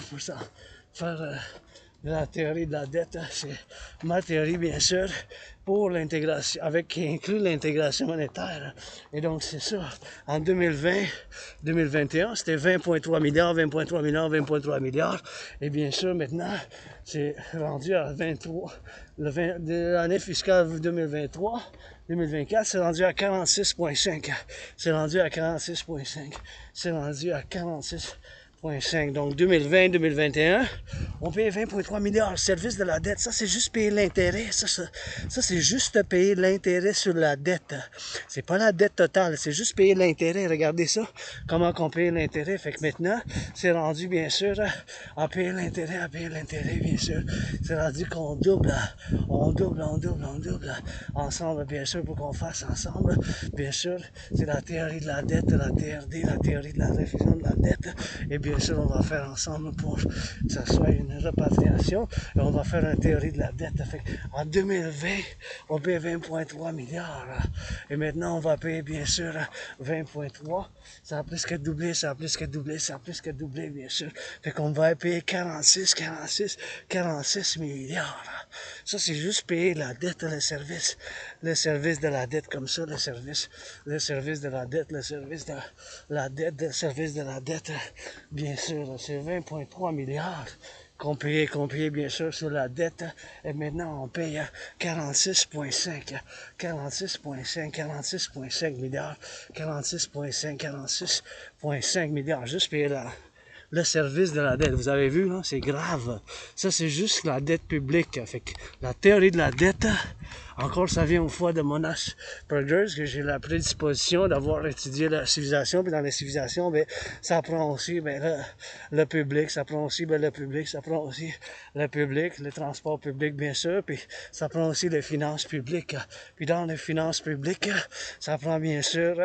Speaker 1: pour ça, faire la théorie de la dette, c'est ma théorie, bien sûr, pour l'intégration, qui inclut l'intégration monétaire. Et donc, c'est ça. En 2021, c'était 20,3 milliards. Et bien sûr, maintenant, c'est rendu à 23. L'année fiscale 2024, c'est rendu à 46,5. 0,5. Donc 2020-2021, on paye 20,3 milliards. Service de la dette, ça c'est juste payer l'intérêt. Ça c'est juste payer l'intérêt sur la dette. C'est pas la dette totale, c'est juste payer l'intérêt. Regardez ça, comment qu'on paye l'intérêt. Fait que maintenant, c'est rendu bien sûr à payer l'intérêt, bien sûr. C'est rendu qu'on double, on double ensemble, bien sûr, pour qu'on fasse ensemble. Bien sûr, c'est la théorie de la dette, la TRD, la théorie de la réfusion de la dette. Et bien sûr, on va faire ensemble pour que ça soit une repatriation. Et on va faire une théorie de la dette. Fait en 2020, on paye 20,3 milliards. Et maintenant, on va payer bien sûr 20,3. Ça a plus que doublé, bien sûr. Fait qu'on va payer 46 milliards. Ça, c'est juste payer la dette, le service de la dette comme ça, le service de la dette, bien sûr, c'est 20,3 milliards qu'on payait bien sûr sur la dette, et maintenant on paye 46,5 milliards, 46,5 milliards, juste payer le service de la dette. Vous avez vu, là, c'est grave. Ça, c'est juste la dette publique. Fait que la théorie de la dette, encore, ça vient au foie de mon Asperger, que j'ai la prédisposition d'avoir étudié la civilisation. Puis dans la civilisation, ben, ça prend aussi le public, le transport public, bien sûr. Puis ça prend aussi les finances publiques. Puis dans les finances publiques, ça prend bien sûr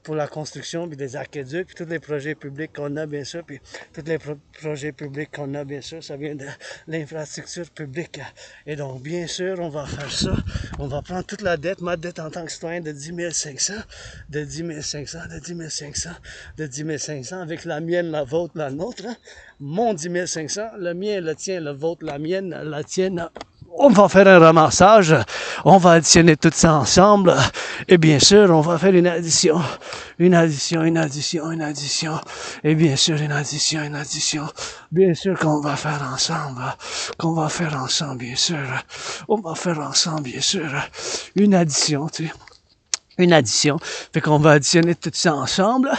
Speaker 1: pour la construction, puis des aqueducs, puis tous les projets publics qu'on a, bien sûr, puis tous les projets publics qu'on a, bien sûr, ça vient de l'infrastructure publique. Et donc, bien sûr, on va faire ça. On va prendre toute la dette, ma dette en tant que citoyen de 10 500, avec la mienne, la vôtre, la nôtre. Mon 10 500, le mien, le tien, le vôtre, la mienne, la tienne. On va faire un ramassage, on va additionner tout ça ensemble, et bien sûr, on va faire une addition, et bien sûr, une addition, bien sûr qu'on va faire ensemble, bien sûr, une addition, tu sais. Une addition. Fait qu'on va additionner tout ça ensemble.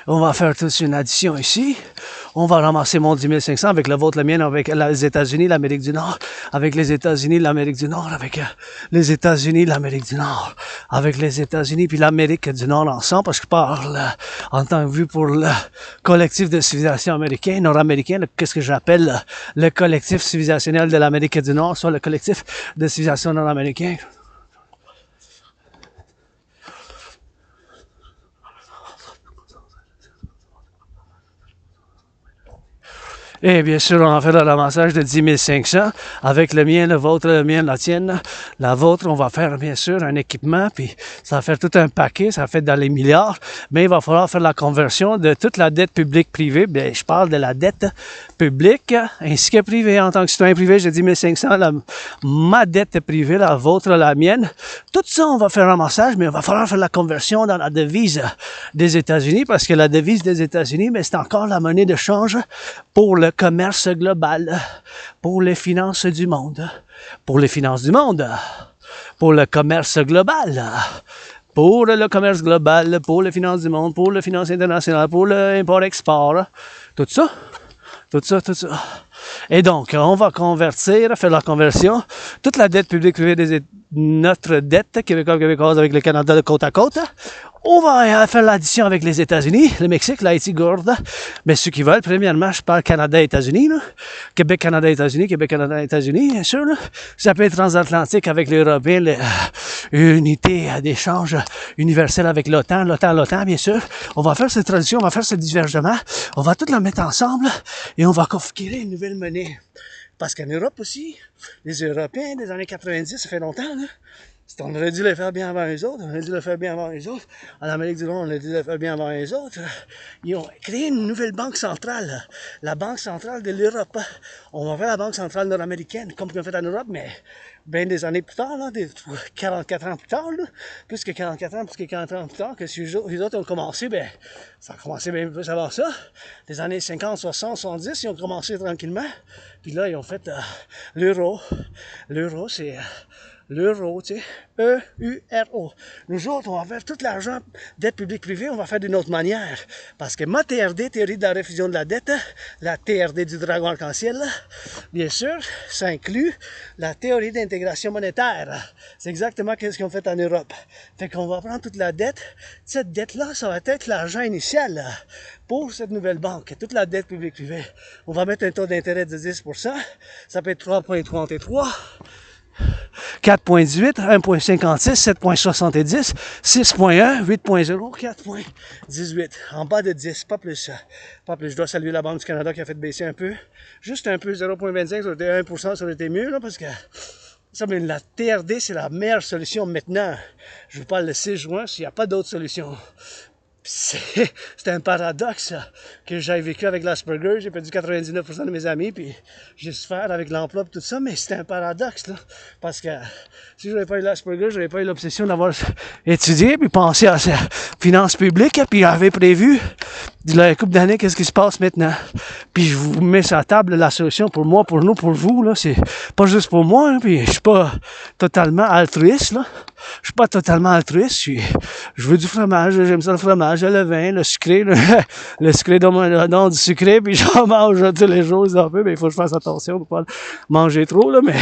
Speaker 1: On va faire toute une addition ici. On va ramasser mon 10 500 avec le vôtre, le mien, avec les États-Unis, l'Amérique du Nord, avec les États-Unis, l'Amérique du Nord, avec les États-Unis, l'Amérique du Nord, avec les États-Unis puis l'Amérique du Nord ensemble, parce que je parle en tant que vu pour le collectif de civilisation américain, nord-américain, qu'est-ce que j'appelle le collectif civilisationnel de l'Amérique du Nord, soit le collectif de civilisation nord-américain. Et bien sûr, on va faire le ramassage de 10 500 avec le mien, le vôtre, le mien, la tienne. La vôtre, on va faire bien sûr un équipement, puis ça va faire tout un paquet, ça fait dans les milliards. Mais il va falloir faire la conversion de toute la dette publique-privée. Bien, je parle de la dette publique ainsi que privée. En tant que citoyen privé, j'ai 10 500, ma dette privée, la vôtre, la mienne. Tout ça, on va faire un ramassage, mais il va falloir faire la conversion dans la devise des États-Unis, parce que la devise des États-Unis, mais c'est encore la monnaie de change pour le commerce global, pour les finances du monde, pour le commerce global, pour le commerce global, pour les finances du monde, pour les finances internationales, pour l'import-export, tout ça. Et donc, on va faire la conversion, toute la dette publique privée notre dette québécoise avec le Canada de côte à côte. On va faire l'addition avec les États-Unis, le Mexique, l'Haïti, gourde. Mais ceux qui veulent, premièrement, je parle Canada-États-Unis, Québec, Canada, États-Unis, bien sûr. Là. Ça peut être transatlantique avec les Européens, unité d'échange universelle avec l'OTAN, bien sûr. On va faire cette traduction, on va faire ce divergement, on va tout la mettre ensemble et on va configurer une nouvelle monnaie. Parce qu'en Europe aussi, les Européens des années 90, ça fait longtemps, là. On aurait dû le faire bien avant les autres. En Amérique du Nord, on aurait dû le faire bien avant les autres. Ils ont créé une nouvelle banque centrale, la banque centrale de l'Europe. On va faire la banque centrale nord-américaine, comme on fait en Europe, mais bien des années plus tard, là, 44 ans plus tard, là, plus que 44 ans plus tard, que si les autres ont commencé, ben, ça a commencé bien plus avant ça. Les années 50, 60, 70, ils ont commencé tranquillement. Puis là, ils ont fait l'euro. L'euro, c'est l'euro, tu sais, E-U-R-O. Nous autres, on va faire tout l'argent dette publique privée, on va faire d'une autre manière. Parce que ma TRD, théorie de la réfusion de la dette, la TRD du dragon arc-en-ciel, bien sûr, ça inclut la théorie d'intégration monétaire. C'est exactement ce qu'ils ont fait en Europe. Fait qu'on va prendre toute la dette. Cette dette-là, ça va être l'argent initial pour cette nouvelle banque. Toute la dette publique privée. On va mettre un taux d'intérêt de 10%. Ça peut être 3,33. 4.18, 1.56, 7.70, 6.1, 8.0, 4.18. En bas de 10, pas plus. Pas plus. Je dois saluer la Banque du Canada qui a fait baisser un peu. Juste un peu, 0.25, ça aurait été 1%, ça aurait été mieux, là, parce que ça, mais la TRD, c'est la meilleure solution maintenant. Je vous parle le 6 juin, s'il n'y a pas d'autre solution. C'est un paradoxe que j'ai vécu avec l'Asperger. J'ai perdu 99% de mes amis, puis j'ai souffert avec l'emploi et tout ça, mais c'est un paradoxe, là. Parce que si je n'avais pas eu l'Asperger, je n'aurais pas eu l'obsession d'avoir étudié, puis pensé à sa finance publique, puis j'avais prévu, la couple d'années, qu'est-ce qui se passe maintenant. Puis je vous mets sur la table la solution pour moi, pour nous, pour vous, là. C'est pas juste pour moi, hein, puis je suis pas totalement altruiste, là. Je suis pas totalement altruiste, je veux du fromage, j'aime ça le fromage, le vin, le sucré, le sucré non, du sucré, puis j'en mange tous les jours un peu, mais il faut que je fasse attention pour pas manger trop, là, mais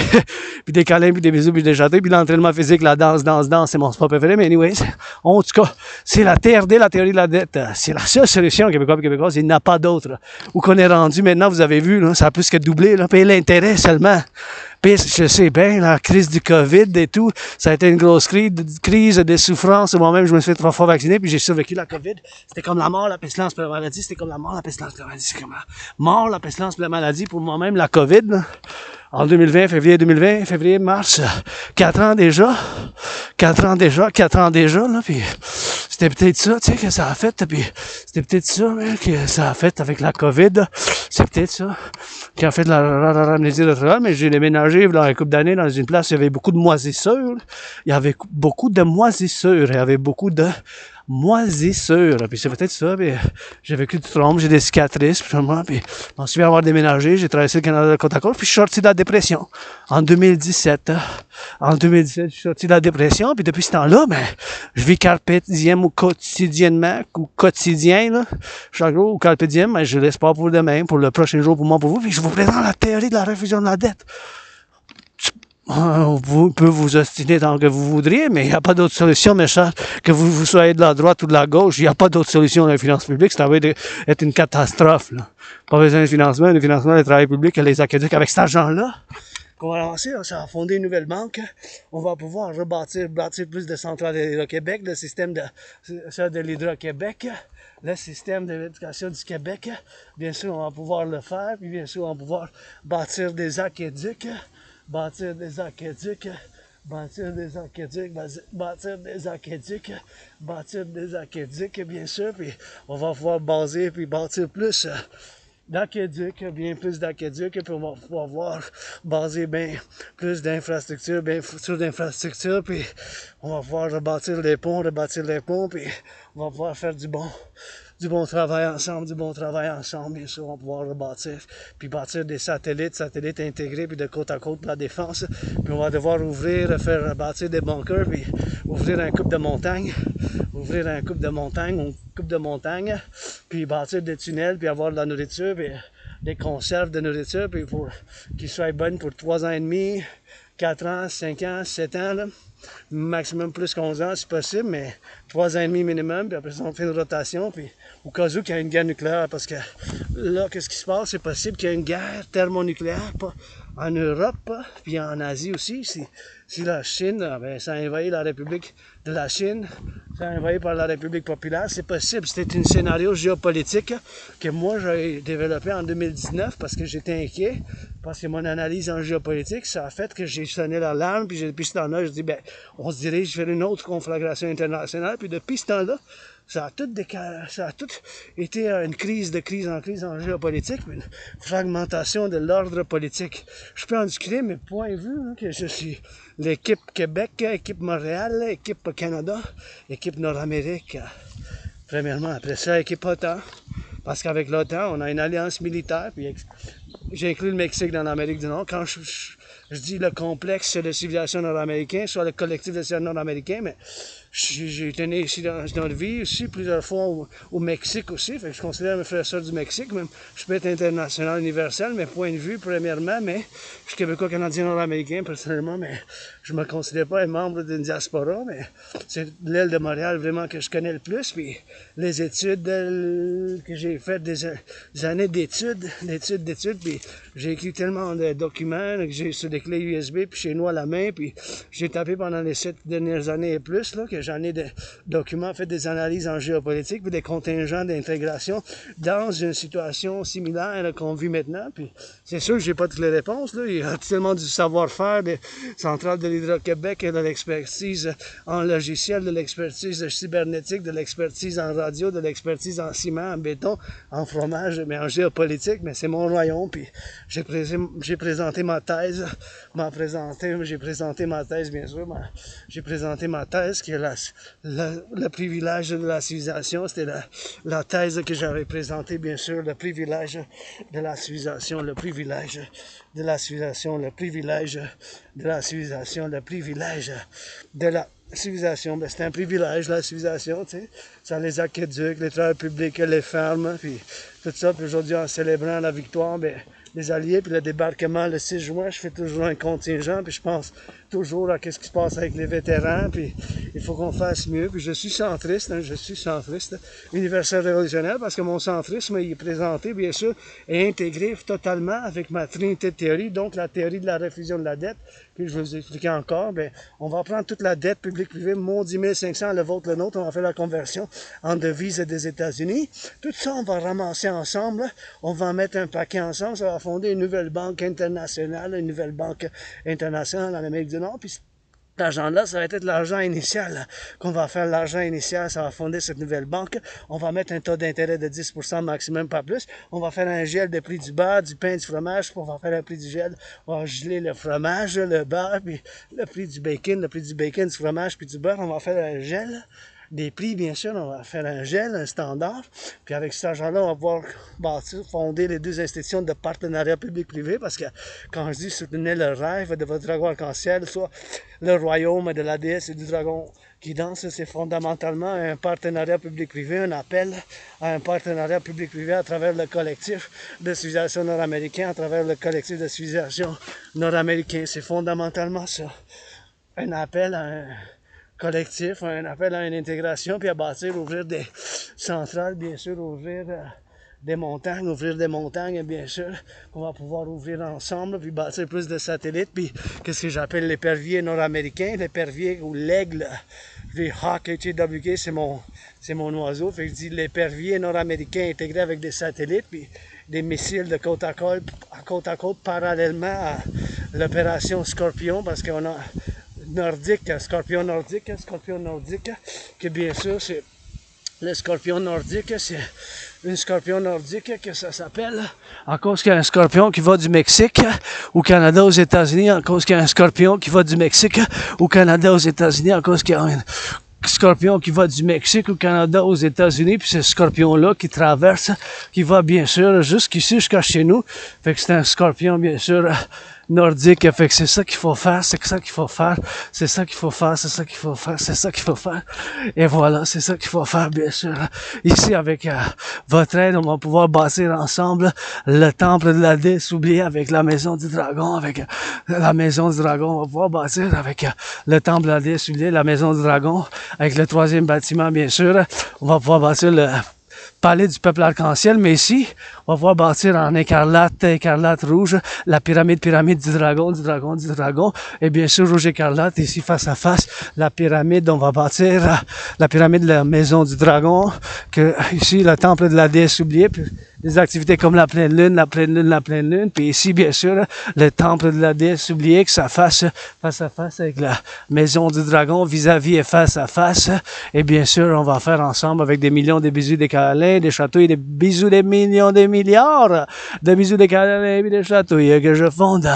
Speaker 1: puis des câlins, puis des bisous, puis des châteaux, puis l'entraînement physique, la danse, c'est mon sport préféré, mais anyways, en tout cas, c'est la TRD, la théorie de la dette, c'est la seule solution québécoise, il n'y en a pas d'autre, où qu'on est rendu maintenant, vous avez vu, là, ça a plus que doublé, là, payer l'intérêt seulement. Puis, je sais bien, la crise du COVID et tout, ça a été une grosse crise de souffrance. Moi-même, je me suis fait 3 fois vacciner, puis j'ai survécu la COVID. C'était comme la mort, la pestilence, puis la maladie. C'était comme la mort, la pestilence, puis la maladie. C'est comme la mort, la pestilence, puis la maladie. Pour moi-même, la COVID, là, en 2020, février, mars, 4 ans déjà, là, puis c'était peut-être ça, tu sais, que ça a fait, puis c'était peut-être ça, hein, que ça a fait avec la COVID, c'est peut-être ça, qui a fait de la amnésie naturelle, mais j'ai déménagé, dans une couple d'années, dans une place où il y avait beaucoup de moisissures, il y avait beaucoup de moisissures, puis c'est peut-être ça, puis j'ai vécu du trompe, j'ai des cicatrices, puis je m'en souviens avoir déménagé, j'ai traversé le Canada de côte à côte, puis je suis sorti de la dépression. En 2017, je suis sorti de la dépression, puis depuis ce temps-là, je vis carpe diem ou quotidiennement, ou quotidien, là, chaque jour, ou carpe diem, mais je laisse pas pour demain, pour le prochain jour, pour moi, pour vous, puis je vous présente la théorie de la réfusion de la dette. Vous pouvez vous ostiner tant que vous voudriez, mais il n'y a pas d'autre solution, méchant, que vous soyez de la droite ou de la gauche. Il n'y a pas d'autre solution dans les finances publiques. Ça va être une catastrophe, là. Pas besoin de financement des travailleurs publics, les aqueducs. Avec cet argent-là, qu'on va lancer, ça va fonder une nouvelle banque. On va pouvoir bâtir plus de centrales d'Hydro-Québec, le système de l'Hydro-Québec, le système de l'éducation du Québec. Bien sûr, on va pouvoir le faire, puis bien sûr, on va pouvoir bâtir des aqueducs. Bâtir des aqueducs, bien sûr, puis on va pouvoir baser puis bâtir plus d'aqueducs, bien plus d'aqueducs, puis on va pouvoir baser bien plus d'infrastructures, bien futures d'infrastructures, puis on va pouvoir rebâtir les ponts, puis on va pouvoir faire du bon travail ensemble, bien sûr, on va pouvoir rebâtir, puis bâtir des satellites intégrés, puis de côte à côte pour la défense, puis on va devoir bâtir des bunkers, puis ouvrir un coupe de montagne, puis bâtir des tunnels, puis avoir de la nourriture, puis des conserves de nourriture, puis pour qu'ils soient bonnes pour 3 ans et demi, 4 ans, 5 ans, 7 ans, là. Maximum plus qu'11 ans si possible, mais 3 ans et demi minimum, puis après ça on fait une rotation, puis au cas où qu'il y a une guerre nucléaire, parce que là, qu'est-ce qui se passe? C'est possible qu'il y ait une guerre thermonucléaire, pas en Europe, puis en Asie aussi, si la Chine, ça a envahi la République de la Chine, ça a envahi par la République populaire, c'est possible, c'était un scénario géopolitique que moi j'ai développé en 2019 parce que j'étais inquiet, parce que mon analyse en géopolitique, ça a fait que j'ai sonné l'alarme, puis depuis ce temps-là, je dis, on se dirige vers une autre conflagration internationale, puis depuis ce temps-là, ça a tout été une crise en géopolitique, mais une fragmentation de l'ordre politique. Je peux en discuter, mais point vu, que je suis l'équipe Québec, équipe Montréal, équipe Canada, équipe Nord-Amérique. Premièrement, après ça, équipe OTAN. Parce qu'avec l'OTAN, on a une alliance militaire, puis j'ai inclus le Mexique dans l'Amérique du Nord. Quand je dis le complexe de civilisation nord-américain, soit le collectif de civilisation nord-américain, mais j'ai été né ici dans notre vie aussi, plusieurs fois au Mexique aussi, fait que je considère mes frères et sœurs du Mexique, même je peux être international, universel, mais point de vue, premièrement, mais je suis québécois, canadien, nord-américain, personnellement, mais je me considère pas un membre d'une diaspora, mais c'est l'aile de Montréal vraiment que je connais le plus, puis les études que j'ai faites, des années d'études, puis j'ai écrit tellement de documents que j'ai sur des clés USB, puis chez nous à la main, puis j'ai tapé pendant les 7 dernières années et plus, là, que j'en ai des documents, fait des analyses en géopolitique, puis des contingents d'intégration dans une situation similaire qu'on vit maintenant, puis c'est sûr que j'ai pas toutes les réponses, là, il y a tellement du savoir-faire des centrales de l'Hydro-Québec, de l'expertise en logiciel, de l'expertise cybernétique, de l'expertise en radio, de l'expertise en ciment, en béton, en fromage, mais en géopolitique, mais c'est mon royaume, puis j'ai présenté ma thèse, j'ai présenté ma thèse, bien sûr, j'ai présenté ma thèse qui est le privilège de la civilisation, c'était la thèse que j'avais présentée, bien sûr, le privilège de la civilisation, le privilège de la civilisation, le privilège de la civilisation, le privilège de la civilisation. Ben, c'est un privilège, la civilisation, tu sais. Ça les aqueducs, les travailleurs publics, les fermes, puis tout ça. Puis aujourd'hui, en célébrant la victoire, ben, des Alliés, puis le débarquement le 6 juin, je fais toujours un contingent, puis je pense toujours à ce qui se passe avec les vétérans, puis il faut qu'on fasse mieux. Puis je suis centriste, universel révolutionnaire, parce que mon centrisme il est présenté, bien sûr, et intégré totalement avec ma trinité de théorie, donc la théorie de la réfusion de la dette, puis je vais vous expliquer encore, bien, on va prendre toute la dette publique-privée, mon 10 500, le vôtre, le nôtre, on va faire la conversion en devises des États-Unis. Tout ça, on va ramasser ensemble, on va en mettre un paquet ensemble, ça va fonder une nouvelle banque internationale en Amérique du Nord, puis cet argent-là, ça va être l'argent initial qu'on va faire. L'argent initial, ça va fonder cette nouvelle banque. On va mettre un taux d'intérêt de 10% maximum, pas plus. On va faire un gel des prix du beurre, du pain, du fromage. Puis on va faire un prix du gel. On va geler le fromage, le beurre, puis le prix du bacon, du fromage, puis du beurre. On va faire un gel des prix, bien sûr, on va faire un gel, un standard, puis avec cet argent-là, on va pouvoir fonder les deux institutions de partenariat public-privé, parce que quand je dis soutenez le rêve de votre dragon arc-en-ciel, soit le royaume de la déesse et du dragon qui danse, c'est fondamentalement un partenariat public-privé, un appel à un partenariat public-privé à travers le collectif de civilisation nord-américain, à travers le collectif de civilisation nord-américain. C'est fondamentalement ça. Un appel à un collectif, un appel à une intégration, puis à bâtir, ouvrir des centrales, bien sûr, ouvrir des montagnes, bien sûr, qu'on va pouvoir ouvrir ensemble, puis bâtir plus de satellites, puis qu'est-ce que j'appelle l'épervier nord-américain, l'épervier ou l'aigle, les hawk, HWK, c'est mon oiseau, fait que je dis l'épervier nord-américain intégré avec des satellites, puis des missiles de côte à côte, parallèlement à l'opération Scorpion, parce qu'on a scorpion nordique, que bien sûr, c'est le scorpion nordique, c'est une scorpion nordique que ça s'appelle, en cause qu'il y a un scorpion qui va du Mexique au Canada, aux États-Unis, en cause qu'il y a un scorpion qui va du Mexique au Canada, aux États-Unis, en cause qu'il y a un scorpion qui va du Mexique au Canada, aux États-Unis, puis ce scorpion-là qui traverse, qui va bien sûr jusqu'ici, jusqu'à chez nous, fait que c'est un scorpion, bien sûr, nordique, fait que c'est ça qu'il faut faire, c'est ça qu'il faut faire, c'est ça qu'il faut faire, c'est ça qu'il faut faire, c'est ça qu'il faut faire, et voilà, c'est ça qu'il faut faire, bien sûr. Ici, avec votre aide, on va pouvoir bâtir ensemble le temple de la déesse oubliée avec la maison du dragon, avec la maison du dragon, on va pouvoir bâtir avec le temple de la déesse oubliée, la maison du dragon, avec le troisième bâtiment, bien sûr, on va pouvoir bâtir le palais du peuple arc-en-ciel, mais ici, on va pouvoir bâtir en écarlate rouge, la pyramide du dragon, et bien sûr, rouge écarlate, ici, face à face, la pyramide, on va bâtir la pyramide de la maison du dragon, que ici, le temple de la déesse oubliée, puis des activités comme la pleine lune, puis ici, bien sûr, le temple de la déesse oubliée, que ça fasse face à face avec la maison du dragon, vis-à-vis et face à face, et bien sûr, on va faire ensemble avec des millions de bisous, des câlins, des chatouilles, des bisous, des millions, des milliards de bisous, des câlins et des chatouilles, que je fonde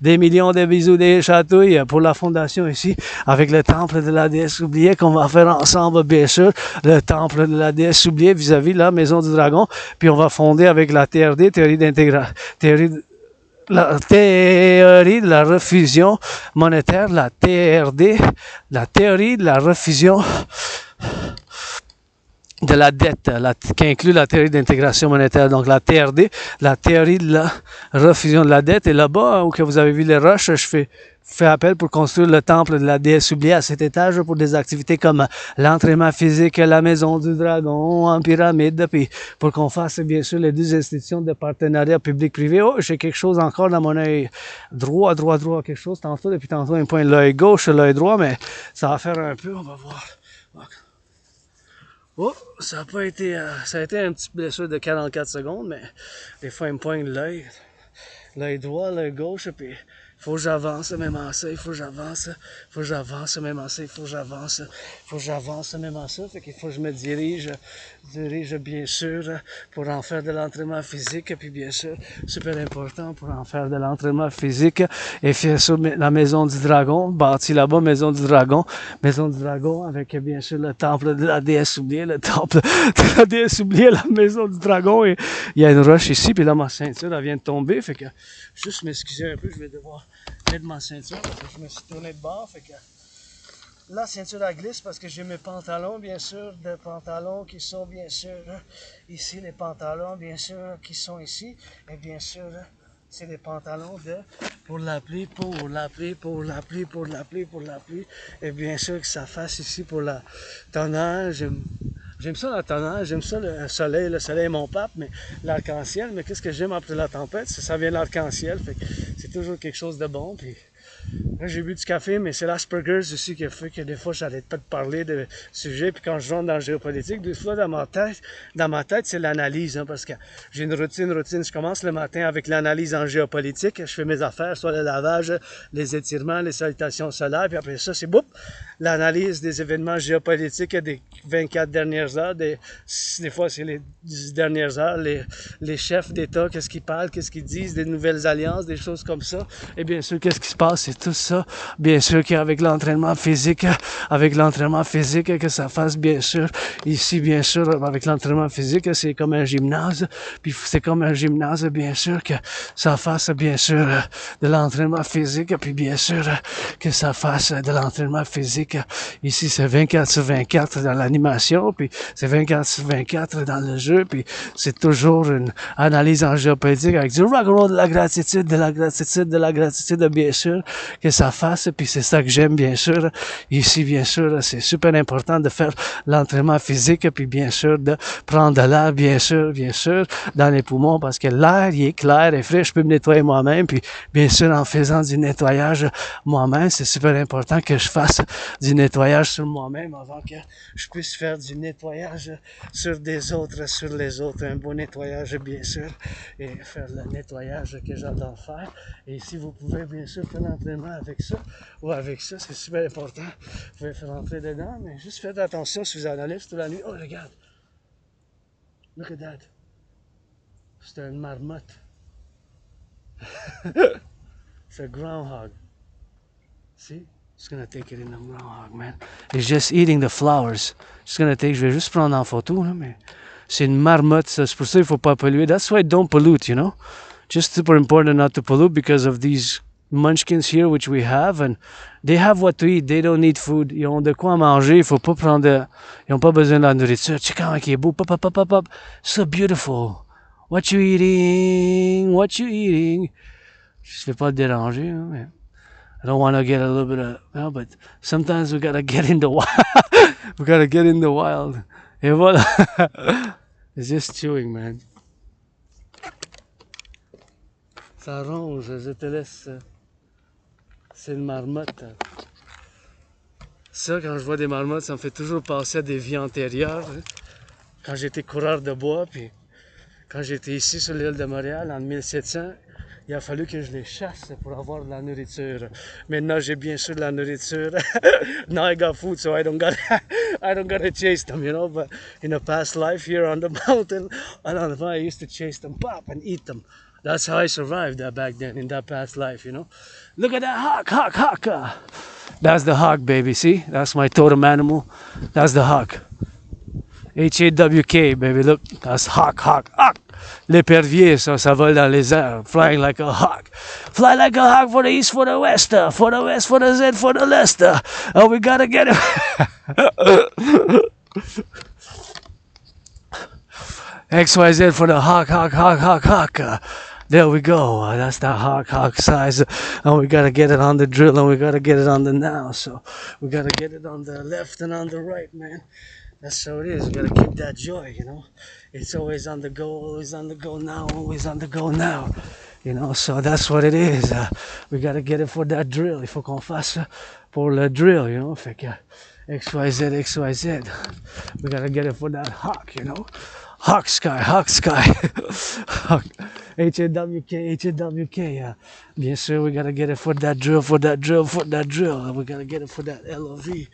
Speaker 1: des millions de bisous, des chatouilles pour la fondation ici, avec le temple de la déesse oubliée, qu'on va faire ensemble, bien sûr, le temple de la déesse oubliée vis-à-vis la maison du dragon, puis on va fonder avec la TRD, théorie la théorie de la refusion monétaire, la TRD, la théorie de la refusion de la dette, qui inclut la théorie d'intégration monétaire. Donc la TRD, la théorie de la refusion de la dette. Et là-bas, où que vous avez vu les roches, je fais appel pour construire le temple de la déesse oubliée à cet étage pour des activités comme l'entraînement physique, la maison du dragon en pyramide, puis pour qu'on fasse bien sûr les 2 institutions de partenariat public-privé. Oh, j'ai quelque chose encore dans mon œil droit, quelque chose tantôt, depuis tantôt, un point l'œil gauche, l'œil droit, mais ça va faire un peu, on va voir. Oh, ça a pas été, ça a été une petite blessure de 44 secondes, mais des fois il me poigne l'œil droit, l'œil gauche, puis faut que j'avance même en ça, il faut que j'avance même en ça, il faut que j'avance même en ça, fait qu'il faut que je me dirige bien sûr pour en faire de l'entraînement physique, puis bien sûr, super important pour en faire de l'entraînement physique, et faire sur la maison du dragon, bâti là-bas, maison du dragon avec bien sûr le temple de la déesse oubliée, la maison du dragon, et il y a une roche ici, puis là ma ceinture elle vient de tomber, fait que juste m'excuser un peu, je vais devoir mettre ma ceinture parce que je me suis tourné de bord, fait que la ceinture elle glisse parce que j'ai mes pantalons, bien sûr, des pantalons qui sont bien sûr ici, les pantalons bien sûr qui sont ici, et bien sûr c'est des pantalons pour la pluie, et bien sûr que ça fasse ici pour la tonnage. J'aime ça la tonnage, j'aime ça le soleil est mon pape, mais l'arc-en-ciel, mais qu'est-ce que j'aime après la tempête, ça vient de l'arc-en-ciel, fait que c'est toujours quelque chose de bon, puis là, j'ai bu du café, mais c'est l'Asperger's aussi qui a fait que des fois, j'arrête pas de parler de sujets. Puis quand je rentre dans la géopolitique, des fois, dans ma tête, c'est l'analyse, hein, parce que j'ai une routine. Je commence le matin avec l'analyse en géopolitique. Je fais mes affaires, soit le lavage, les étirements, les salutations solaires. Puis après ça, c'est boum, l'analyse des événements géopolitiques des 24 dernières heures. Des fois, c'est les 10 dernières heures. Les chefs d'État, qu'est-ce qu'ils parlent, qu'est-ce qu'ils disent, des nouvelles alliances, des choses comme ça. Et bien sûr, qu'est-ce qui se passe, c'est tout ça. Bien sûr qu'avec l'entraînement physique, que ça fasse, bien sûr, ici, bien sûr, avec l'entraînement physique, c'est comme un gymnase. Puis c'est comme un gymnase, bien sûr, que ça fasse, bien sûr, de l'entraînement physique. Puis bien sûr, que ça fasse de l'entraînement physique. Ici, c'est 24/24 dans l'animation. Puis c'est 24/24 dans le jeu. Puis c'est toujours une analyse en géopolitique avec du rock-and-roll, de la gratitude, bien sûr, que ça fasse, puis c'est ça que j'aime, bien sûr. Ici, bien sûr, c'est super important de faire l'entraînement physique, puis bien sûr, de prendre de l'air, bien sûr, dans les poumons, parce que l'air, il est clair et frais, je peux me nettoyer moi-même, puis bien sûr, en faisant du nettoyage moi-même, c'est super important que je fasse du nettoyage sur moi-même avant que je puisse faire du nettoyage sur des autres, sur les autres, un beau nettoyage, bien sûr, et faire le nettoyage que j'adore faire. Et si vous pouvez, bien sûr, faire l'entraînement avec ça, ou avec ça, c'est super important. Vous pouvez faire entrer dedans, mais juste faites attention si vous en allez toute la nuit. Oh, regarde! Look at that! C'est une marmotte. C'est un groundhog. See? Just gonna take it in the groundhog, man. It's just eating the flowers. Just gonna take, je vais juste prendre en photo, là, mais c'est une marmotte, ça. C'est pour ça qu'il faut pas polluer. That's why don't pollute, you know? Just super important not to pollute because of these munchkins here which we have, and they have what to eat. They don't need food. Ils ont de quoi manger. Il faut pas prendre ils ont pas besoin de la nourriture. Check comment il est beau. Pop, pop, pop, pop, pop. So beautiful. What you eating? Je vais pas le déranger, hein, mais I don't want to get a little bit of, well, but sometimes we gotta get in the wild. We gotta get in the wild. Et voilà. It's just chewing, man. Ça ronge, je te laisse. C'est une marmotte. Ça, quand je vois des marmottes, ça me fait toujours penser à des vies antérieures. Hein. Quand j'étais coureur de bois, puis quand j'étais ici sur l'île de Montréal en 1700, il a fallu que je les chasse pour avoir de la nourriture. Maintenant, j'ai bien sûr de la nourriture. Now I got food, so I don't gotta chase them, you know. But in a past life here on the mountain, I used to chase them, pop, and eat them. That's how I survived back then, in that past life, you know. Look at that hawk. That's the hawk, baby, see? That's my totem animal. That's the hawk. H-A-W-K, baby, look, that's hawk, hawk, hawk. L'épervier, ça vole dans les airs, flying like a hawk. Fly like a hawk for the east, for the west, for the west, for the Z, for the left. Oh, we gotta get it. XYZ for the hawk, hawk, hawk, hawk, hawk. There we go. That's the hawk, hawk size. And we gotta get it on the drill, and we gotta get it on the now. So we gotta get it on the left and on the right, man. That's how it is. We gotta keep that joy, you know. It's always on the go, always on the go now, always on the go now. You know, so that's what it is. We gotta get it for that drill. Il faut qu'on fasse pour le drill, you know. Fait que XYZ, XYZ. We gotta get it for that hawk, you know. Hawk sky, hawk sky. Hawk. H-A-W-K, H-A-W-K. Bien sûr, we gotta get it for that drill, for that drill, for that drill. We gotta get it for that L-O-V.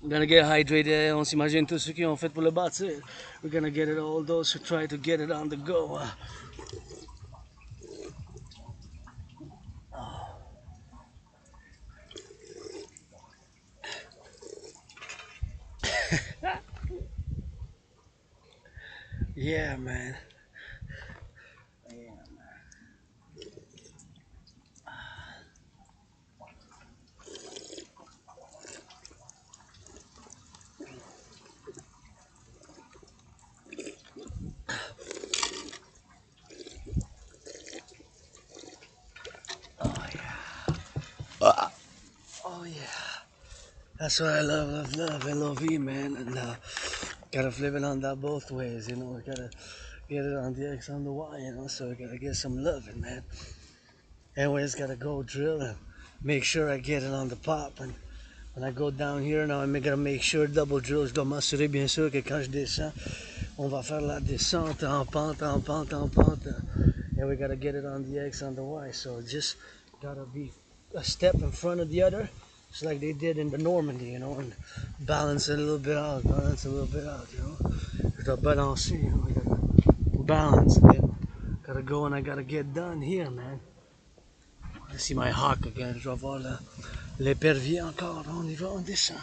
Speaker 1: We're gonna get hydrated. On s'imagine tous ceux qui ont fait pour le bâtir. We're gonna get it all those who try to get it on the go. Yeah, man. Oh yeah. That's what I love, L-O-V, man. And gotta flip it on that both ways, you know. We gotta get it on the X, on the Y, you know. So we gotta get some loving, man. Anyways, gotta go drill and make sure I get it on the pop. And when I go down here now, I'm gonna make sure double drill. Je dois m'assurer bien sûr que quand je descends, on va faire la descente en pente, en pente, en pente. And we gotta get it on the X, on the Y. So just gotta be a step in front of the other. It's like they did in the Normandy, you know, and balance it a little bit out, balance a little bit out, you know. Je dois balancer, you know, I gotta balance and then gotta go and I gotta get done here, man. I see my hawk again, je vais voir l'épervier encore, on y va, on descend.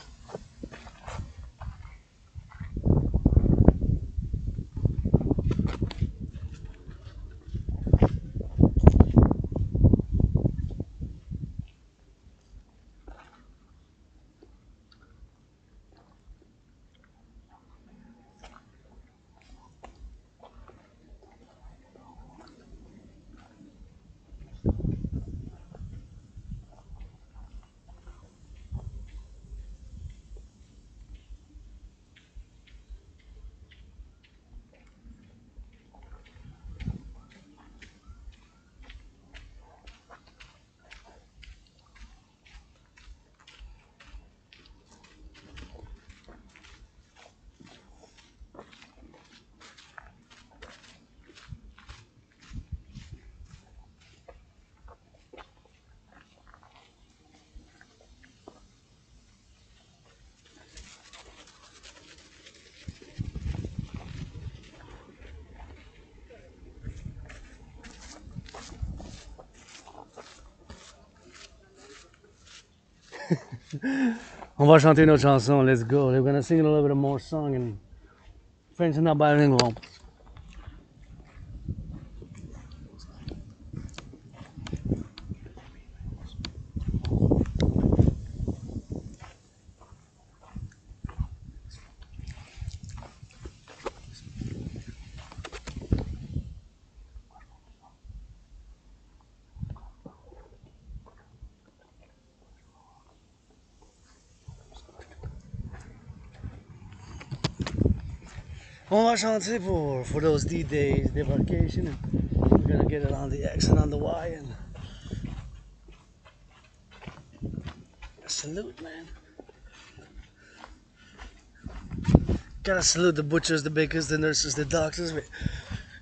Speaker 1: On va chanter une autre chanson, let's go. We're gonna sing a little bit more song in French and not bilingual. On va chanter for those D-days, debarkation. We're gonna get it on the X and on the Y and salute, man. Gotta salute the butchers, the bakers, the nurses, the doctors. Mais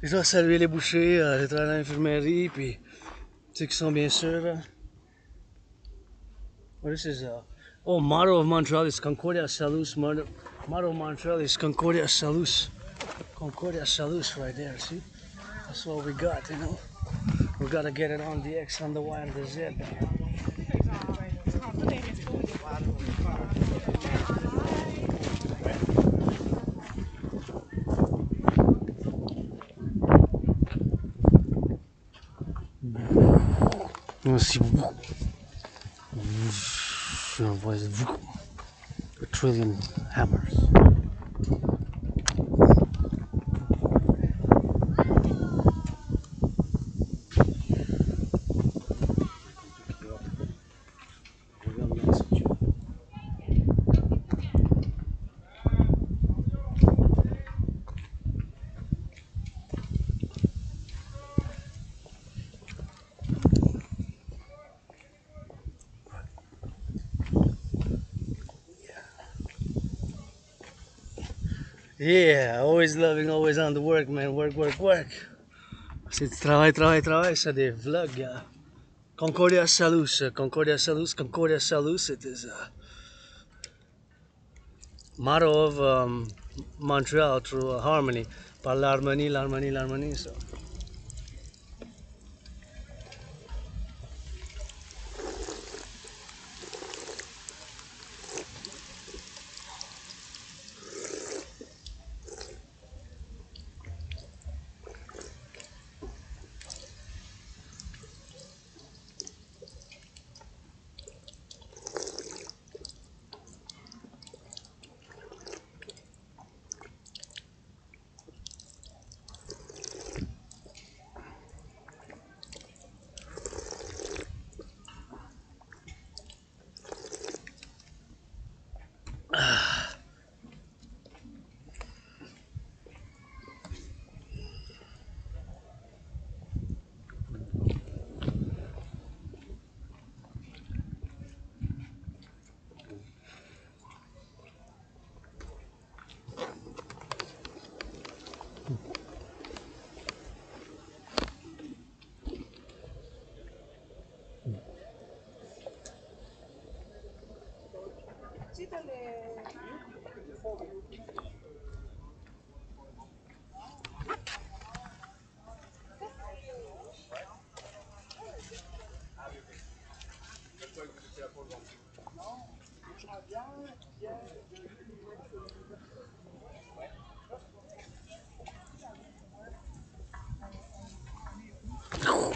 Speaker 1: je dois saluer les bouchers, les travailleurs à l'infirmerie, puis ceux qui sont bien sûrs. Well, this is motto of Montreal is Concordia Salus. Motto of Montreal is Concordia Salus. Concordia Salus right there, see? That's what we got, you know? We gotta get it on the X, on the Y, and the Z. Merci beaucoup. J'envoie vous. A trillion hammers. Yeah, always loving, always on the work, man. Work, work, work. C'est du travail, travail, travail, ça des vlogs. Concordia Salus, Concordia Salus, Concordia Salus. It is a motto of Montreal through harmony. Par l'harmonie, l'harmonie, l'harmonie. So.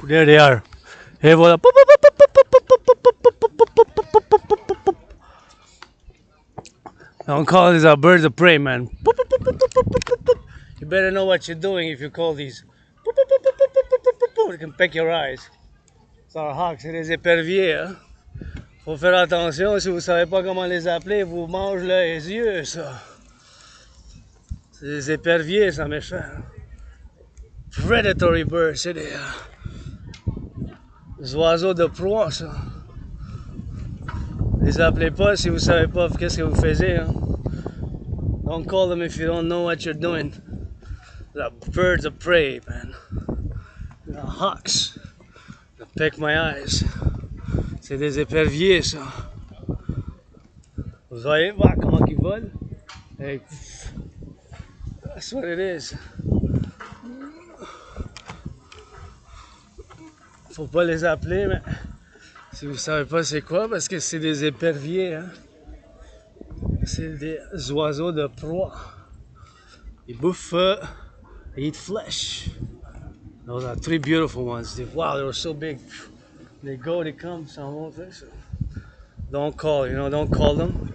Speaker 1: There they are. Hey, voilà. Don't call these birds of prey, man. You better know what you're doing if you call these. You can peck your eyes. C'est un hawk, c'est des éperviers. Hein? Faut faire attention, si vous savez pas comment les appeler, vous mangez les yeux, ça. C'est des éperviers, ça, méchant. Predatory birds, c'est des oiseaux de proie, ça. Les appelez pas si vous savez pas qu'est-ce que vous faisiez. Hein? Don't call them if you don't know what you're doing. The birds of prey, man. The hawks. They peck my eyes. C'est des éperviers, ça. Vous voyez, voir comment ils volent? Hey, that's what it is. Faut pas les appeler, mais si vous savez pas c'est quoi, parce que c'est des éperviers, hein. C'est des oiseaux de proie. Ils bouffent, they eat flesh. Those are three beautiful ones. Wow, they were so big. They go, they come, some whole thing. So don't call, don't call them.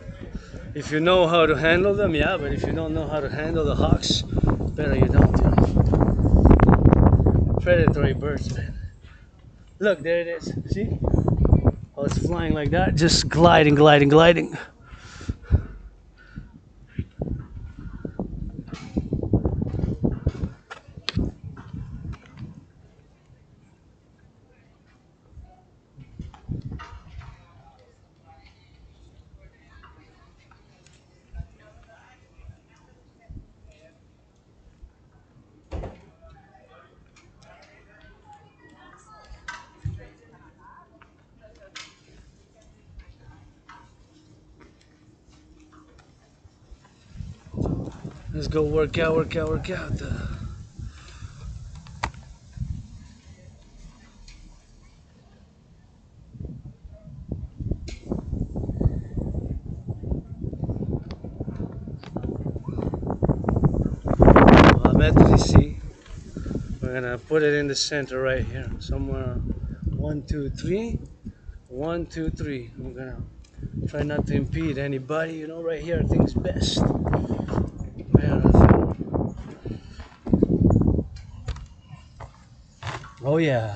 Speaker 1: If you know how to handle them, yeah, but if you don't know how to handle the hawks, better you don't. Predatory birds, man. Look, there it is. See? Oh, it's flying like that, just gliding, gliding, gliding. Let's go work out, work out, work out. I'm at DC. We're gonna put it in the center right here, somewhere. 1, 2, 3. 1, 2, 3. We're gonna try not to impede anybody. You know, right here, I think is best. Yeah. Oh yeah.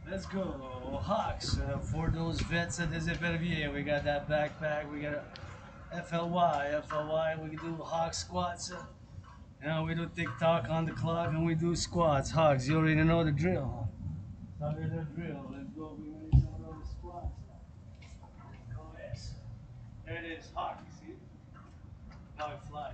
Speaker 1: Let's go, Hawks. For those vets at Septennium, we got that backpack. We got a FLY. We do Hawk squats. You know, we do TikTok on the clock and we do squats. Hawks, you already know the drill. Tell me the drill. Let's go. We need some of those squats. Go yes. There it is, Hawk. You see? How it flies.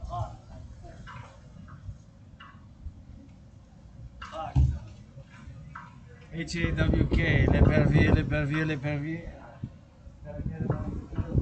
Speaker 1: Hawk. Hawk. HAWK. L'épervier. Gotta get it on the drill.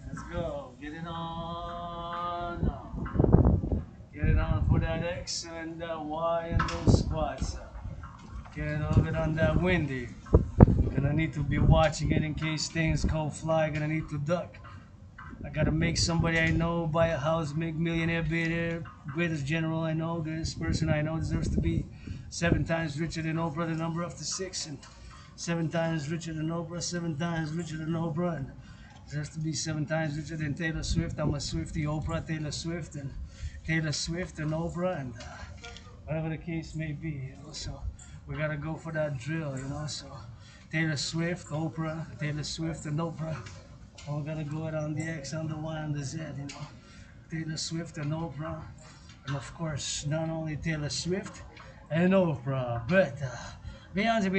Speaker 1: Let's go. Get it on. Get it on for that X and that Y and those squats. Get a little bit on that windy. Gonna need to be watching it in case things go fly. Gonna need to duck. I gotta make somebody I know buy a house, make millionaire, billionaire, greatest general I know. This person I know deserves to be 7 times richer than Oprah, the number after 6, and 7 times richer than Oprah, 7 times richer than Oprah, and deserves to be 7 times richer than Taylor Swift. I'm a Swiftie, Oprah, Taylor Swift, and Oprah, and whatever the case may be, you know. So we gotta go for that drill, you know. So Taylor Swift, Oprah, Taylor Swift, and Oprah. We're gonna go it on the X, on the Y, on the Z, you know. Taylor Swift and Oprah, and of course, not only Taylor Swift and Oprah, but Beyonce.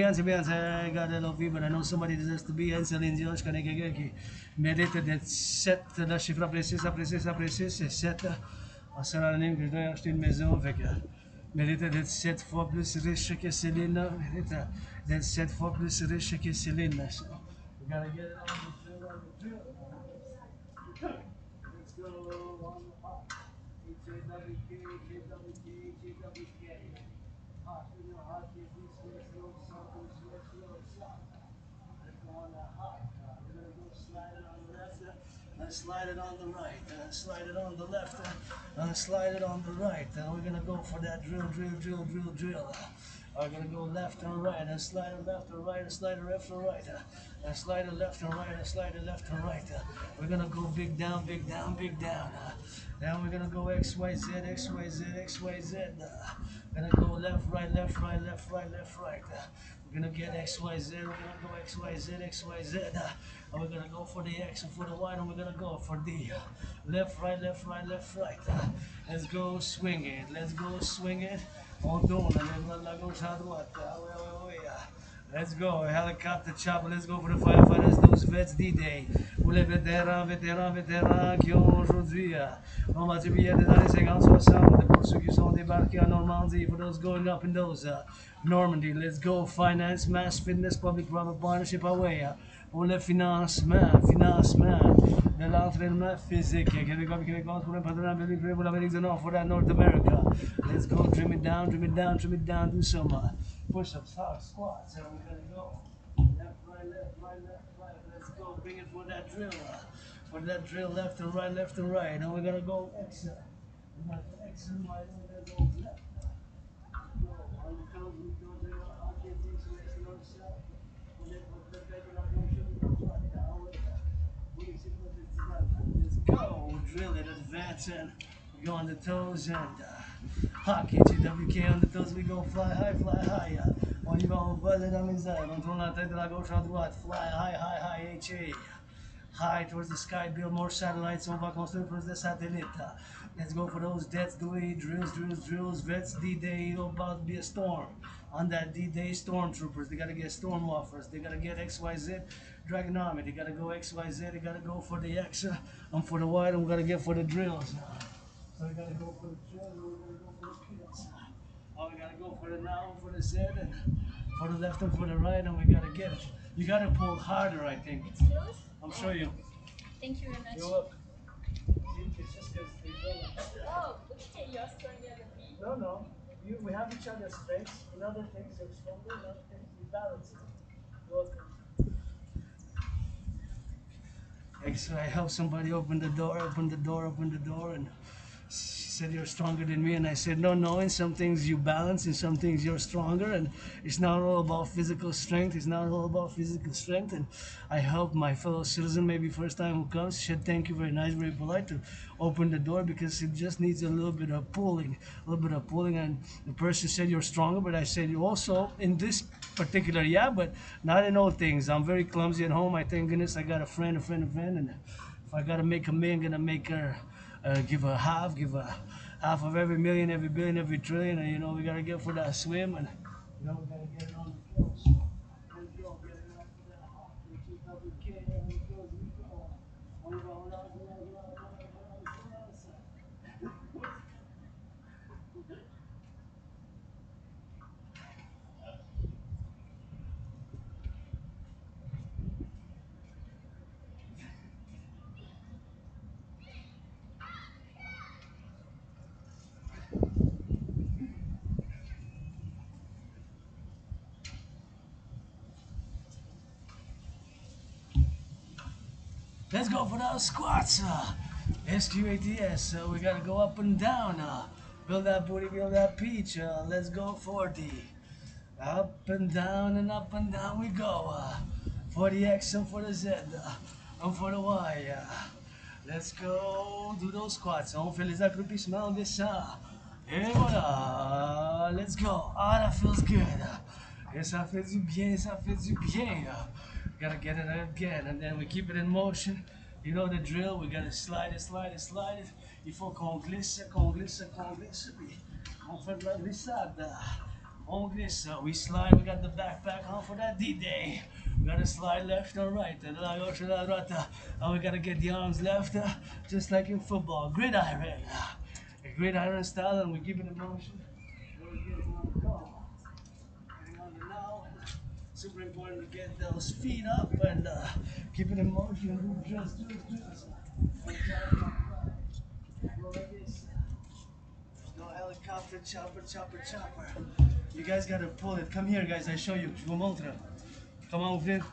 Speaker 1: I got LOV, but I know somebody deserves to be. And Céline Dion, je connais quelqu'un qui mérite d'être 7, le chiffre précis, c'est 7. C'est anonyme que je dois acheter une maison, fait que mérite d'être 7 fois plus riche que Céline, mérite d'être 7 fois plus riche que Céline. So, we gotta get it on the drill. Let's go on the hot. H-A-W-K. Hot, you know, hot, get these slow, soft. Let's go on that hot. We're gonna go slide it on the left, slide it on the right, slide it on the left, slide it on the right. We're gonna go for that drill. We're gonna go left and right, and slide it left and right, and slide it left and right, and slide it left and right, and slide it left and right. We're gonna go big down. Then we're gonna go X, Y, Z. Gonna go left, right. We're gonna get X, Y, Z. We're gonna go X, Y, Z. And we're gonna go for the X and for the Y, and we're gonna go for the left, right. Let's go swing it. On tourne, la gauche à droite. Ouais. Let's go, helicopter chopper, let's go for the firefighters, those vets D-Day. Pour les vétérans qui ont aujourd'hui, on va dire billets dans les 50-60, pour ceux qui sont débarqués en Normandie, for those going up in those Normandy, let's go, finance, mass fitness, public-private partnership away. Pour le financement de l'entraînement physique. Québécois pour le partenariat pour l'Amérique du Nord, for that North America. Let's go, trim it down, do some push-ups, hard squats, and we're gonna go left, right. Let's go, bring it for that drill, left and right, and we're gonna go X. We're gonna go X and Y, and we're gonna go left. Go on the count, we go there, I'll get things to rest on yourself. Let's go, drill it, advance, and go on the toes, and Ha, KGWK on the toes, we go fly high. On y va, on vole dans les airs, on tourne la tête de la gauche à droite, fly high, HA. High towards the sky, build more satellites, on va construire plus de satellites. Let's go for those deaths, the way drills, vets, D-Day, about to be a storm. On that D-Day, stormtroopers, they gotta get storm offers, they gotta get XYZ, Dragon Army, they gotta go XYZ, they gotta go for the X, and for the Y, and we gotta get for the drills. So we gotta go for the drills, we gotta go for the kills. Oh, we gotta go for the now, for the Z, and for the left and for the right, and we gotta get it. You gotta pull harder, I think.
Speaker 3: It's close?
Speaker 1: I'm sure you.
Speaker 3: Thank you very much.
Speaker 1: You're welcome. It's just because they go like that.
Speaker 3: Oh, okay, you're stronger than me.
Speaker 1: No. We have each other's strengths. In other things, you're stronger. In other things, we balance it. You're welcome. Like, so I helped somebody open the door, and she said, you're stronger than me. And I said, no, in some things you balance, in some things you're stronger. And it's not all about physical strength. And I helped my fellow citizen, maybe first time who comes, she said, thank you, very nice, very polite, to open the door because it just needs a little bit of pulling. And the person said, you're stronger. But I said, you also, in this particular, yeah, but not in all things. I'm very clumsy at home. I thank goodness I got a friend. And if I gotta make a million, gonna make her give a half of every million, every billion, every trillion, and we gotta get for that swim, and we gotta get it on the floor. So let's go, get it on for that hop, and keep up with K, and it goes, we go. Let's go for those squats. SQATS. We gotta go up and down. Build that booty, build that peach. Let's go for the up and down we go. For the X and for the Z and for the Y. Let's go do those squats. On fait les accroupissements, on descend. Et voilà. Let's go. Ah, that feels good. Et ça fait du bien. Gotta get it again, and then we keep it in motion. You know the drill, we gotta slide it. Il faut qu'on glisse. Puis on fait de la glissade. On glisse, we slide, we got the backpack on for that D-Day. We gotta slide left or right, and we gotta get the arms left, just like in football. Gridiron. A gridiron style, and we keep it in motion. We're getting on the call. Getting on the now. Super important to get those feet up and keep it in motion. Just. Go like this. No helicopter, chopper. You guys gotta pull it. Come here, guys. I show you. Je vous montre. Comment ouvrir.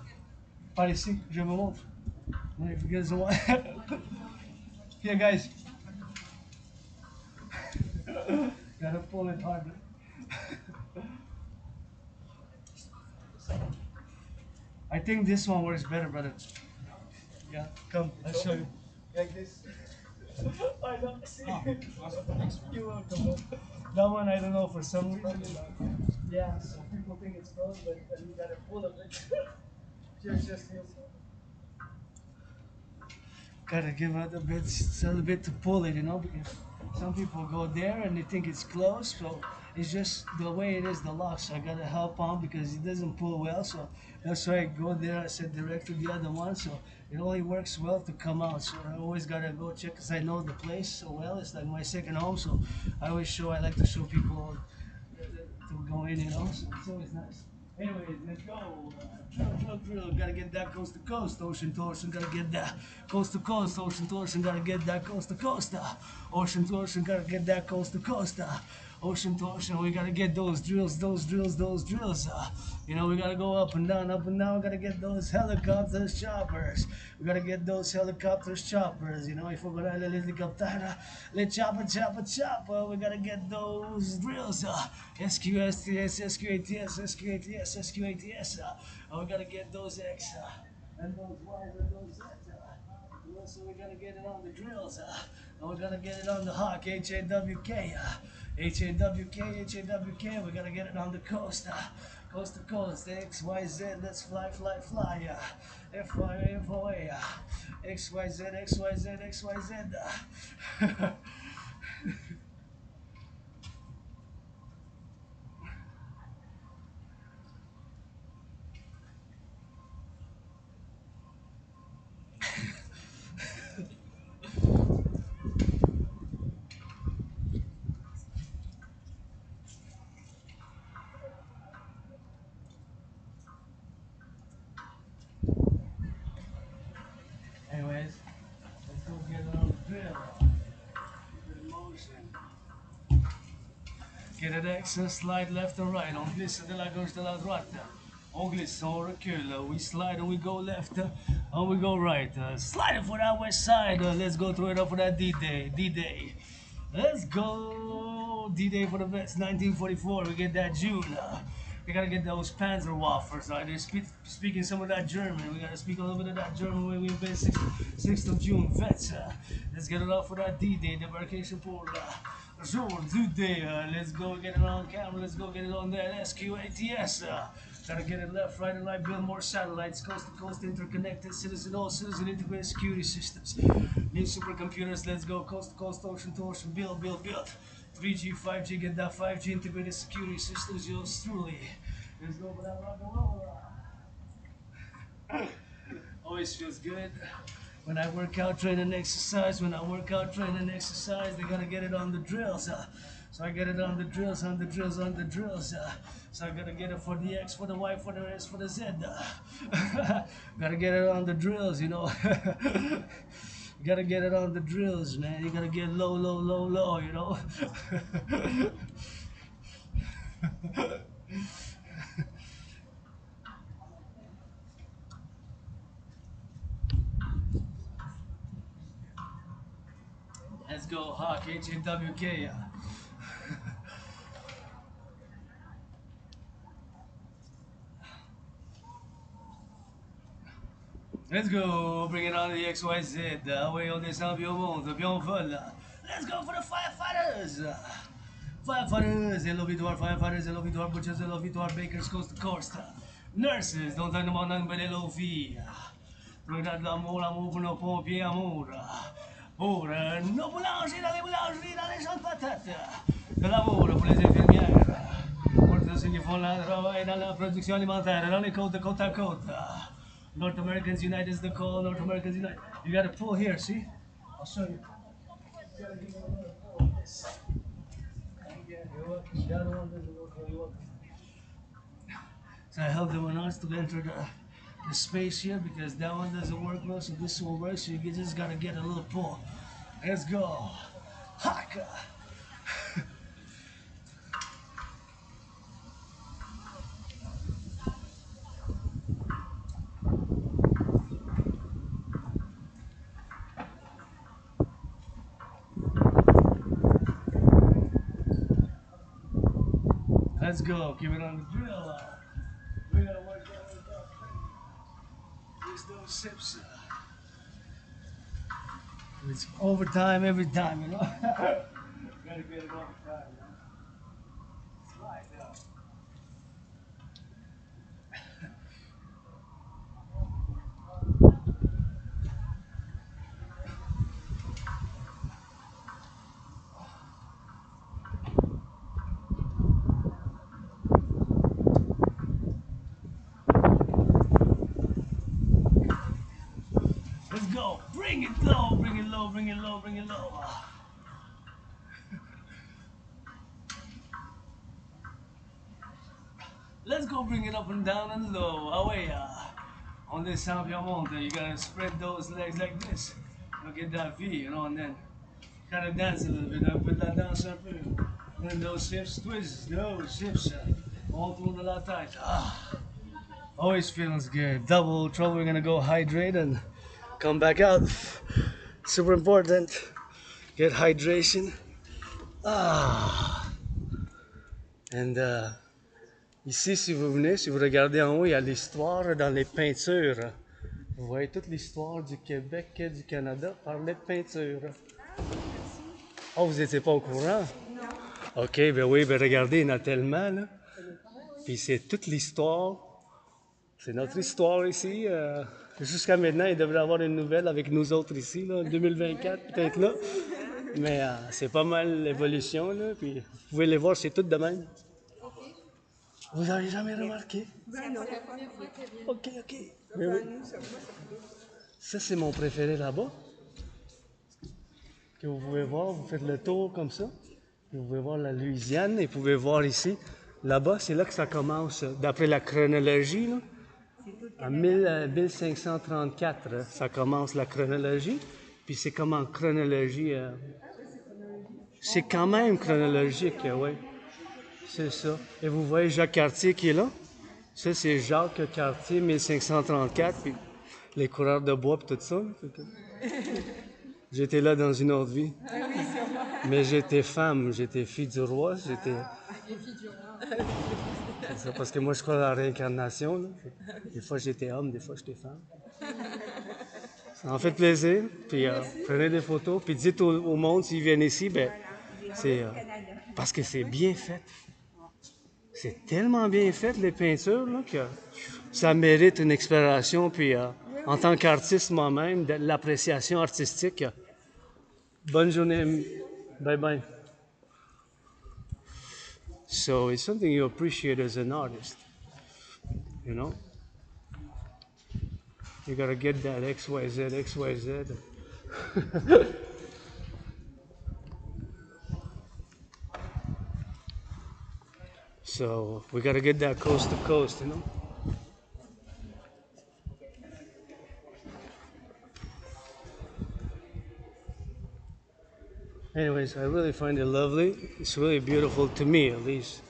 Speaker 1: Par ici. Je vous montre. If you guys want. Here, guys. Gotta pull it hard. I think this one works better, brother. Yeah, come, I'll show you. Like this. I don't see. You're welcome. That one, I don't know, for some reason. Yeah, so people think it's closed, but then you gotta pull a bit. just gotta give it a little bit to pull it, because some people go there and they think it's closed, so it's just the way it is, the lock. So I gotta help on because it doesn't pull well, so that's why I go there. I said direct to the other one, so it only works well to come out. So I always gotta go check because I know the place so well. It's like my second home, so I like to show people to go in, so it's always nice. Anyways, let's go. Drill. Gotta get that coast to coast. Ocean to ocean, gotta get that coast to coast. Ocean to ocean, gotta get that coast to coast. Ocean to ocean, gotta get that coast to coast. Ocean to ocean, we gotta get those drills. We gotta go up and down. We gotta get those helicopters, choppers. We gotta get those helicopters, choppers. If we're gonna helicopter, let chopper. We gotta get those drills. SQSTS, SQATS. We gotta get those X and those Y's and those Z. So we're gonna get it on the drills, and we're gonna get it on the hawk, H-A-W-K, H-A-W-K, H-A-W-K, we're gonna get it on the coast, coast to coast, X-Y-Z, let's fly, fly, fly, F-Y, F-O-A, X-Y-Z, X-Y-Z, X-Y-Z, Anyways, let's go get it on the drill. Good motion. Get it access, slide left and right. On glisse de la gauche de la droite. On glisse, on recule. We slide and we go left and we go right. Slide it for that west side. Let's go through it up for that D-Day. D-Day. Let's go. D-Day for the vets, 1944. We get that June. We gotta get those Panzer Waffers. They're speaking some of that German. We gotta speak a little bit of that German when we've been 6th of June. Vets. Let's get it off for that D-Day. Debarcation pour jour du day. Let's go get it on camera. Let's go get it on that SQATS. Gotta get it left, right, and right. Build more satellites, coast to coast, interconnected, all citizen integrated security systems. New supercomputers. Let's go coast to coast, ocean to ocean. Build, build, build. 3G, 5G, get that 5G integrated security systems. Yours truly. Let's go for that rock and roll. Always feels good. When I work out, train and exercise, they gotta get it on the drills. So I get it on the drills, on the drills, on the drills. So I gotta get it for the X, for the Y, for the S, for the Z. Gotta get it on the drills, you know. You gotta get it on the drills, man. You gotta get low, low, low, low, you know. Let's go, Hawk, H-A-W-K. Let's go, bring it on to the XYZ. Oui, on descend, puis on monte, puis on vole. Let's go for the firefighters. Firefighters, hello victoire, firefighters, hello victoire, butchers, hello victoire, bakers, coast to coast. Nurses, don't talk about nothing but hello filles. Regarde l'amour, l'amour pour nos pompiers, amour. Pour nos boulangers dans les boulangeries, dans les champs de patates. De l'amour pour les infirmières. Pour tous ceux qui font le travail dans la production alimentaire, dans les côtes de côte à côte. North Americans United is the call. North Americans United. You got to pull here, see? I'll show you. So I helped them on us to enter the space here because that one doesn't work well, so this one works. So you just gotta get a little pull. Let's go. Haka. Let's go. Keep it on the drill. We gotta work that. There's those sips. It's overtime every time, you know. Gotta get it all the time, man. Slide up. Let's go. Bring it low, bring it low, bring it low, bring it low. Let's go bring it up and down and low. Away. On this champion monte, you gotta spread those legs like this. You'll get that V, you know, and then kind of dance a little bit. Put that dance up here. And then those hips, twists, those hips. All through the la tête. Always feels good. Double trouble. We're gonna go hydrate and come back out. Super important. Get hydration. And ici, si vous venez, si vous regardez en haut, il y a l'histoire dans les peintures Vous voyez toute l'histoire du Québec et du Canada parlait de peinture. Oh, vous n'étiez pas au courant? Non. OK, ben oui, ben regardez, il y en a tellement, là. Puis c'est toute l'histoire. C'est notre histoire ici. Jusqu'à maintenant, il devrait y avoir une nouvelle avec nous autres ici, là, en 2024, peut-être là. Mais c'est pas mal l'évolution, là. Puis vous pouvez les voir, c'est tout de même. Vous n'avez jamais remarqué?
Speaker 3: C'est la première fois qu'elle vient.
Speaker 1: OK, OK. Mais oui. Ça, c'est mon préféré là-bas. Que vous pouvez voir, vous faites le tour comme ça. Vous pouvez voir la Louisiane et vous pouvez voir ici. Là-bas, c'est là que ça commence, d'après la chronologie. Là. En 1534, ça commence la chronologie. Puis c'est comme en chronologie. C'est quand même chronologique, oui. C'est ça. Et vous voyez Jacques Cartier qui est là. Ça, c'est Jacques Cartier, 1534. Puis les coureurs de bois et tout ça. J'étais là dans une autre vie. Mais j'étais femme, j'étais fille du roi, j'étais... C'est ça, parce que moi je crois à la réincarnation. Là. Des fois j'étais homme, des fois j'étais femme. Ça en fait plaisir, puis prenez des photos, puis dites au monde s'ils viennent ici, ben c'est parce que c'est bien fait. C'est tellement bien fait les peintures là, que ça mérite une exploration, puis en tant qu'artiste moi-même, de l'appréciation artistique. Bonne journée, bye bye. So it's something you appreciate as an artist, you know? You gotta get that XYZ, XYZ. So we gotta get that coast to coast, you know? Anyways, I really find it lovely. It's really beautiful to me, at least.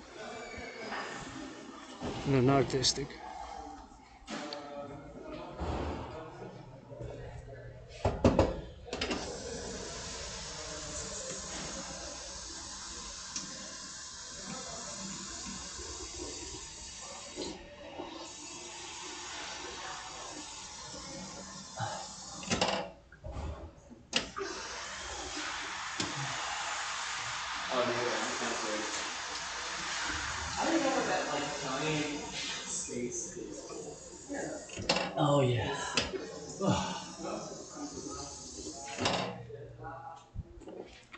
Speaker 1: And an artistic. Oh yeah.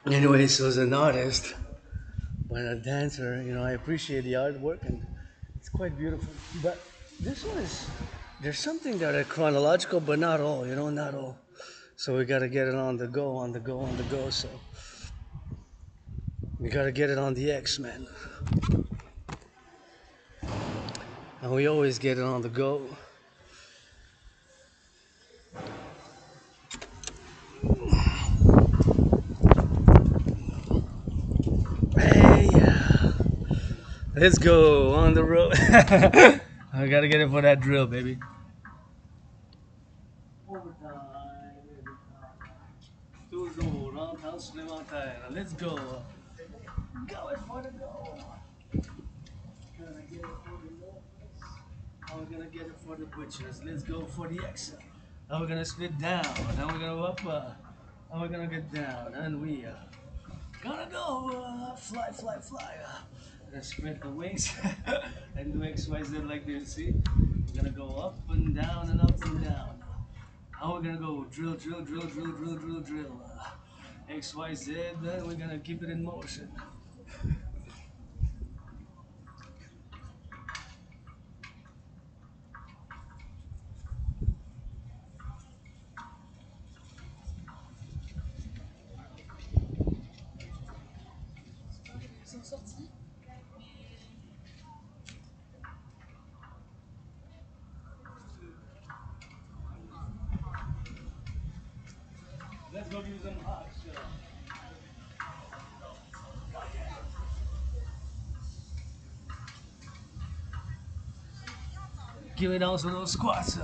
Speaker 1: Anyways, as an artist, but a dancer, you know, I appreciate the artwork and it's quite beautiful. But this one is, there's something that are chronological, but not all, you know, not all. So we gotta get it on the go, on the go, on the go. So we gotta get it on the X, man. And we always get it on the go. Hey, let's go on the road. I gotta get it for that drill, baby. Toujours en temps supplémentaire. Let's go. Go it for the goal. Gonna get it for the locals. Now we're gonna get it for the butchers. Let's go for the exit. Now we're gonna split down. Now we're gonna go up. Now we're gonna get down. And we gonna go fly, fly, fly. Gonna spread the wings and do XYZ like this. See? We're gonna go up and down and up and down. Now we're gonna go drill, drill, drill, drill, drill, drill, drill. XYZ, then we're gonna keep it in motion.
Speaker 3: Ils sont sortis.
Speaker 1: Let's go do some hot stuff. Give it also those squats.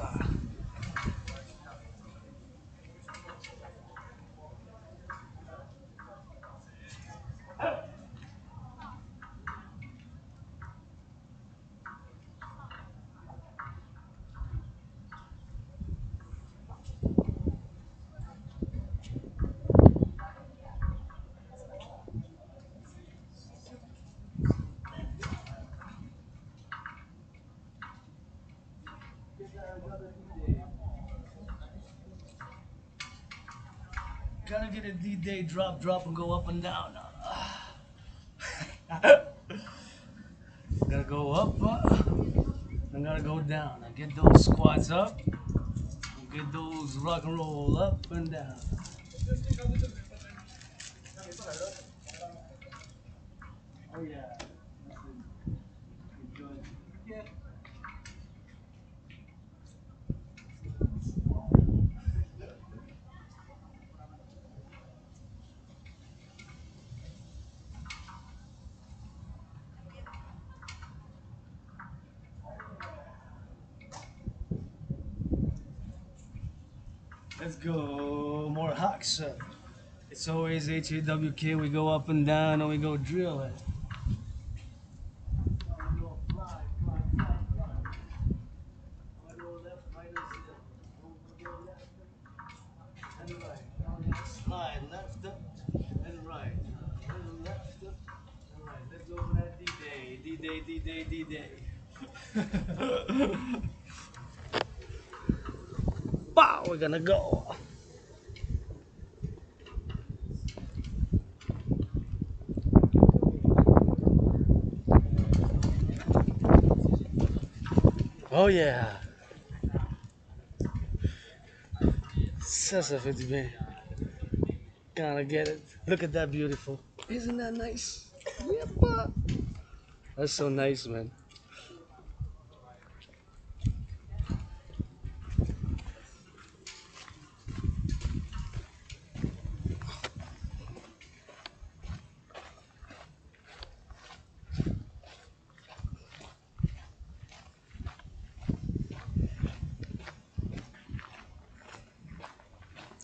Speaker 1: Gotta get a D-Day drop, and go up and down. Gotta go up, and gotta go down. And get those squats up, and get those rock and roll up and down. Oh yeah. Yeah. Let's go. More hacks. It's always HAWK. We go up and down and we go drill it. Slide left up and right. Left up and right. Let's go for that D-Day. D-Day, D-Day, D-Day. Wow, we're gonna go. Oh yeah. Ça fait du bien. Gotta get it. Look at that beautiful. Isn't that nice? Yep. That's so nice, man.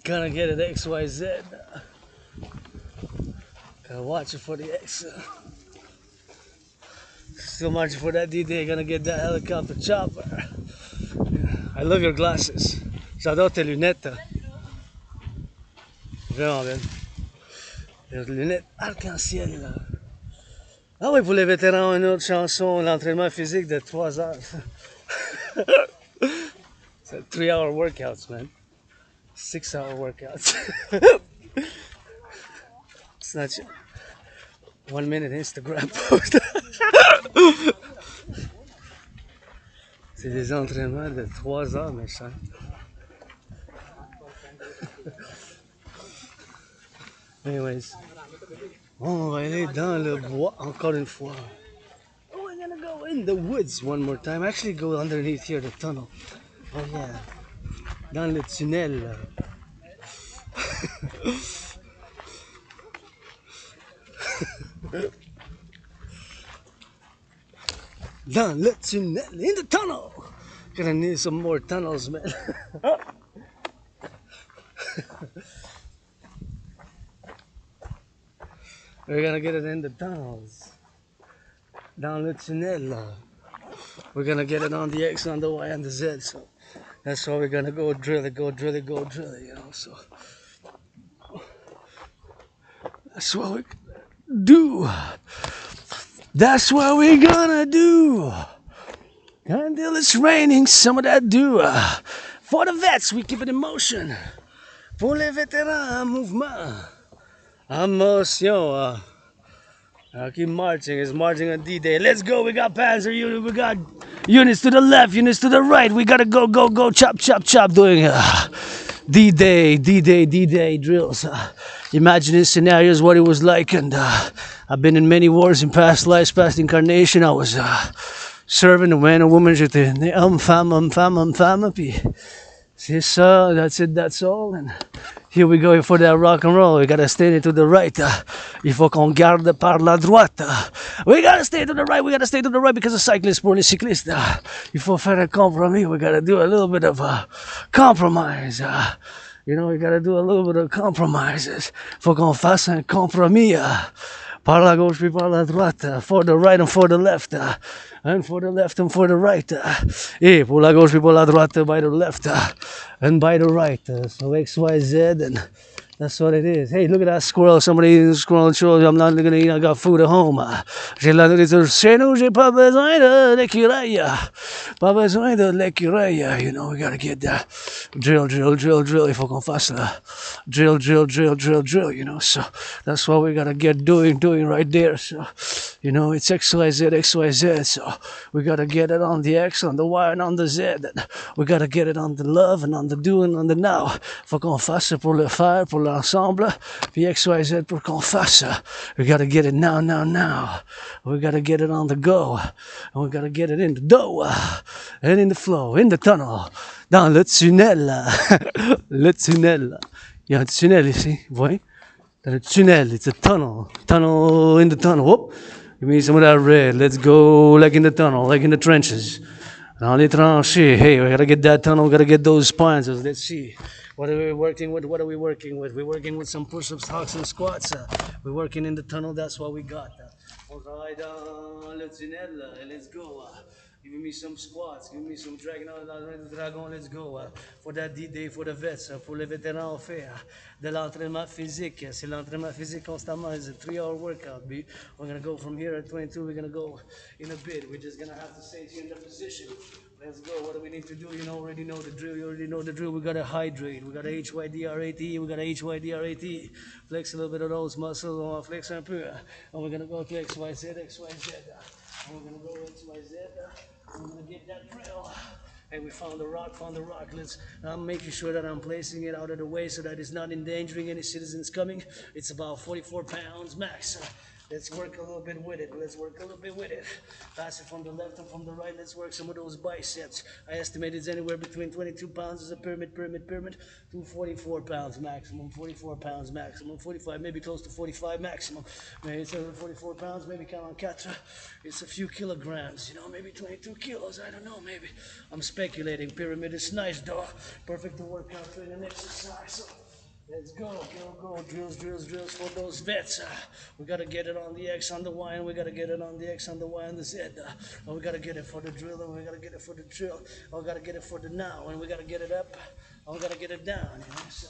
Speaker 1: Gonna get it XYZ. Gotta watch it for the X. Still marching for that D-Day. Gonna get that helicopter chopper. I love your glasses. J'adore tes lunettes. Vraiment belle. Les lunettes arc-en-ciel. Là. Ah oui, pour les vétérans, une autre chanson, l'entraînement physique de 3 heures. C'est 3-hour workouts, man. 6-hour workouts. It's not 1 minute Instagram post. C'est des entraînements de 3 heures, mes chers. Anyways, on va aller dans le bois encore une fois. Oh, we're gonna go in the woods one more time. Actually, go underneath here, the tunnel. Oh yeah, dans le tunnel. Dans le tunnel, in the tunnel. Gonna need some more tunnels, man. We're gonna get it in the tunnels. Dans le tunnel. We're gonna get it on the X, on the Y, and the Z. So that's why we're gonna go drill it, go drill it, go drill it, you know. So that's what we do. That's what we're gonna do. Until it's raining, some of that do. For the vets, we keep it in motion. Pour les vétérans en mouvement. Emotion. Keep marching. It's marching on D-Day. Let's go. We got Panzer unit. We got units to the left, units to the right. We gotta go, go, go. Chop, chop, chop. Doing D-Day, D-Day, D-Day drills. Imagining scenarios, what it was like. And I've been in many wars in past lives, past incarnation. I was serving a man and woman. J'étais homme, femme. Puis c'est ça. That's it. That's all. And here we go for that rock and roll. We gotta stay to the right. Il faut qu'on garde par la droite. We gotta stay to the right. We gotta stay to the right because the cyclists pour les cyclistes. Il faut faire un compromis. We gotta do a little bit of compromise. You know, we gotta do a little bit of compromises. Faut qu'on fasse un compromis. Par la gauche puis par la droite. For the right and for the left. And for the left and for the right. Et pour la gauche puis pour la droite, by the left and by the right. So X, Y, Z and That's what it is. Hey, look at that squirrel. Somebody eating a squirrel. Sure, I'm not gonna eat. I got food at home. J'ai la nourriture chez nous. J'ai pas besoin de l'écureuil. Pas besoin de l'écureuil. You know, we gotta get that drill, drill, drill, drill. Il faut qu'on fasse la drill, drill, drill, drill, drill. You know, so that's what we gotta get doing right there. So, you know, it's XYZ, XYZ. So we gotta get it on the X, on the Y, and on the Z. We gotta get it on the love and on the do and on the now. Faut qu'on fasse pour le faire, pour l'ensemble. Puis XYZ pour qu'on fasse. We gotta get it now, now, now. We gotta get it on the go. And we gotta get it in the dough. And in the flow, in the tunnel. Dans le tunnel. Le tunnel. Il y a un tunnel ici, vous voyez? Dans le tunnel, it's a tunnel. Tunnel in the tunnel. Whoop. Give me some of that red. Let's go like in the tunnel, like in the trenches. Dans les tranchées. Hey, we gotta get that tunnel, we gotta get those spines. Let's see. What are we working with? What are we working with? We're working with some push-ups, hawks, and squats. We're working in the tunnel, that's what we got. On travaille dans le tunnel, let's go. Give me some squats, give me some dragon, let's go. For that D-Day, for the vets, pour les vétérans, on fait de l'entraînement physique. C'est l'entraînement physique constamment. It's a 3-hour workout, B. We're gonna go from here at 22, we're gonna go in a bit. We're just gonna have to stay here in the position. Let's go. What do we need to do? You already know the drill. You already know the drill. We gotta hydrate. We gotta HYDRAT. We gotta HYDRAT. Flex a little bit of those muscles. On va flex un peu. And we're gonna go to XYZ, XYZ. And we're gonna go XYZ. And we're gonna get that drill. Hey, we found the rock, I'm making sure that I'm placing it out of the way so that it's not endangering any citizens coming. It's about 44 pounds max. Let's work a little bit with it. Let's work a little bit with it. Pass it from the left and from the right. Let's work some of those biceps. I estimate it's anywhere between 22 pounds as a pyramid, to 44 pounds maximum, 44 pounds maximum, 45, maybe close to 45 maximum. Maybe it's over 44 pounds, maybe 44. It's a few kilograms, you know, maybe 22 kilos, I don't know, maybe. I'm speculating. Pyramid is nice, though. Perfect to work out during an exercise. So let's go, go, drills for those vets. We gotta get it on the X, on the Y, and we gotta get it on the X, on the Y, and the Z. And we gotta get it for the drill, and we gotta get it for the drill. And we gotta get it for the now, and we gotta get it up, and we gotta get it down, you know. So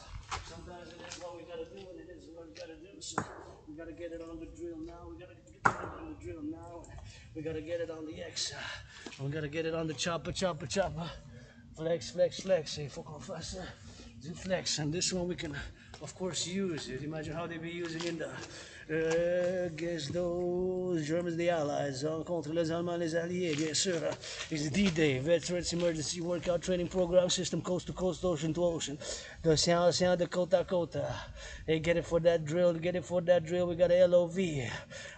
Speaker 1: sometimes it is what we gotta do, and it is what we gotta do. So we gotta get it on the drill now, we gotta get it on the drill now. We gotta get it on the X, and we gotta get it on the chopper. Flex. Il faut qu'on fasse du flex. And this one we can, of course, use it. Imagine how they be using in the against those Germans, the Allies, contre les Allemands, les Alliés, bien sûr. It's D-Day, Veterans Emergency Workout Training Program System, coast to coast, ocean to ocean. D'océan de côte à côte. Hey, get it for that drill. We got a LOV.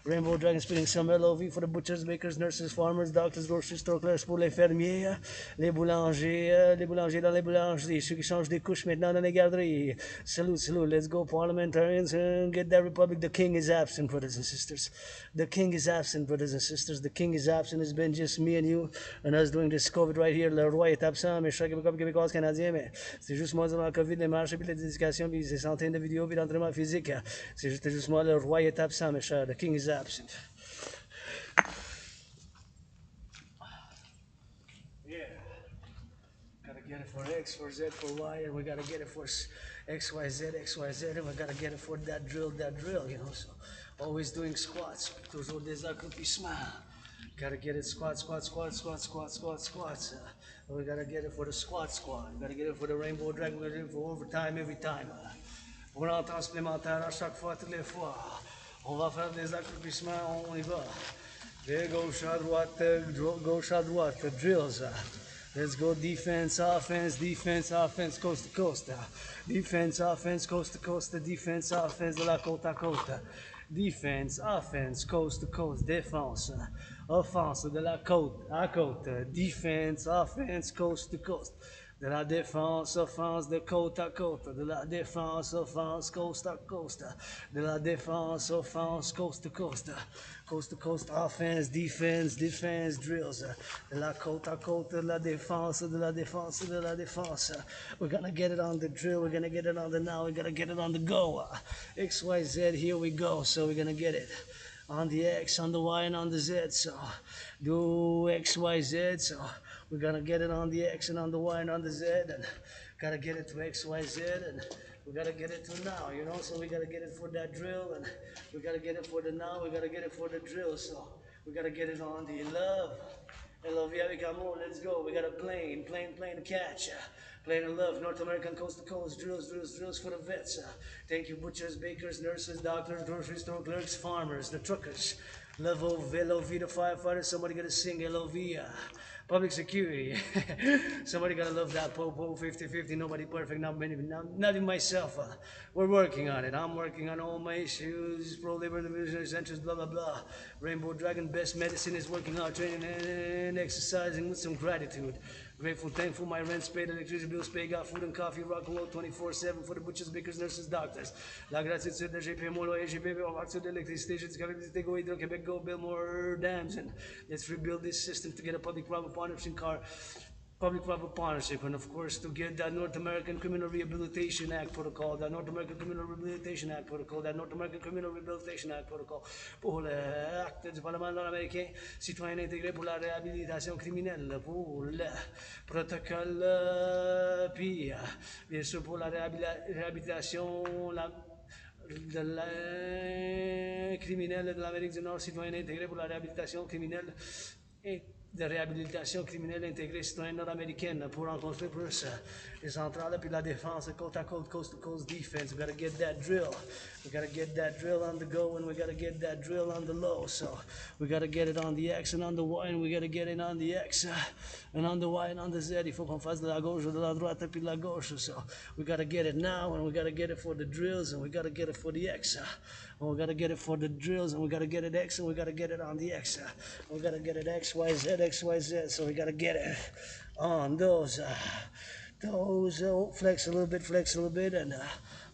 Speaker 1: Rainbow Dragon spitting some LOV for the butchers, bakers, nurses, farmers, doctors, grocery store clerks, pour les fermiers, les boulangers dans les boulangeries, ceux qui changent des couches maintenant dans les garderies. Salute, let's go parliamentarians and get that republic. The king is absent, brothers and sisters. The king is absent. It's been just me and you and us doing this COVID right here. Le roi est absent, mais chaque Québécois canadien, mais c'est juste moi durant la COVID, les marches, puis les dédications, puis les santé individuelles, puis l'entraînement physique. C'est juste moi, le roi est absent, mes chers. The king is absent. Yeah. Gotta get it for X, for Z, for Y, and we gotta get it for XYZ, and we gotta get it for that drill, you know. So always doing squats. Toujours des accomplissements. Gotta get it squats. We gotta get it for the squat. We gotta get it for the rainbow drag. We gotta get it for overtime every time. On a un temps supplémentaire à chaque fois, toutes les fois. On va faire des accomplissements, on y va. De gauche à droite, drills. Let's go defense, offense, coast to coast. Defense, offense, coast to coast. Defense, offense de la côte à côte. Defense, offense, coast to coast. Défense, offense de la côte à côte. Defense, offense, coast to coast. De la défense, offense de côte à côte. De la défense, offense, coast à coast. De la défense, offense, coast to coast. Coast to coast, offense, defense, drills. De la côte à côte, de la défense. We're gonna get it on the drill, we're gonna get it on the now, we're gonna get it on the go. XYZ, here we go. So we're gonna get it on the X, on the Y, and on the Z. So do XYZ. So we're gonna get it on the X and on the Y and on the Z. And Gotta get it to X, Y, Z, and we gotta get it to now, you know. So we gotta get it for that drill, and we gotta get it for the now. We gotta get it for the drill. So we gotta get it on the love. Love, avec amour, let's go. We got a plane to catch. Plane of love, North American coast to coast, drills for the vets. Thank you, butchers, bakers, nurses, doctors, grocery store clerks, farmers, the truckers. Love of LOV, the firefighters, somebody gotta sing LOV. Public security. Somebody gotta love that po 50-50, nobody perfect, not even myself. We're working on it. I'm working on all my issues, pro labor division, centers, blah blah blah. Rainbow Dragon, best medicine is working out, training and exercising with some gratitude. Grateful, thankful, my rent's paid, electricity bills paid, got food and coffee, Rock&Roll 24/7 for the butchers, bakers, nurses, doctors. La gratitude de GP, mon loyer, GP, on va de l'électricité, j'ai dit go Hydro-Québec, go build more dams, and let's rebuild this system to get a public-private partnership public-private partnership, and of course to get that North American Criminal Rehabilitation Act protocol, that North American Criminal Rehabilitation Act protocol, that North American Criminal Rehabilitation Act protocol, pour l'acte du Parlement américain, Citoyen intégré pour la réhabilitation criminelle, pour le protocole, puis bien sûr pour la réhabilitation, de la criminelle de l'Amérique du Nord, Citoyen intégré pour la réhabilitation criminelle et de réhabilitation criminelle intégrée citoyenne nord-américaine pour rencontrer plus les centrales puis la défense, côte à côte, coast to coast defense. We gotta get that drill. We gotta get that drill on the go, and we gotta get that drill on the low. So we gotta get it on the X and on the Y, and we gotta get it on the X and on the Y and on the Z. Il faut qu'on fasse de la gauche, de la droite, puis de la gauche. So we gotta get it now, and we gotta get it for the drills, and we gotta get it for the X. And we gotta get it for the drills, and we gotta get it X, and we gotta get it on the X. We gotta get it X, Y, Z, X, Y, Z. So we gotta get it on those flex a little bit, and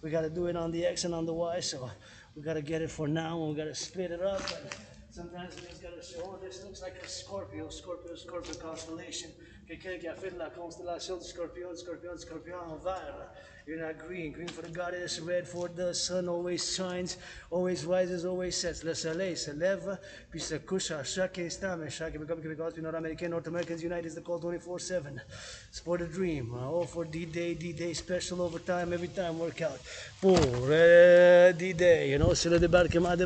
Speaker 1: we gotta do it on the X and on the Y. So we gotta get it for now, and we gotta split it up. And sometimes we just gotta show, oh, this looks like a Scorpio constellation. Quelqu'un qui a fait de la constellation du Scorpion en vert. You're not green for the goddess, red for the sun always shines, always rises, always sets. Le soleil se lève, puis se couche à chaque instant, mais chaque comme Québécois, puis Nord-Américain, North Americans United is the call 24/7. It's for the dream, all for D-Day special overtime, every time workout. Pour D-Day, you know, c'est le débarquement.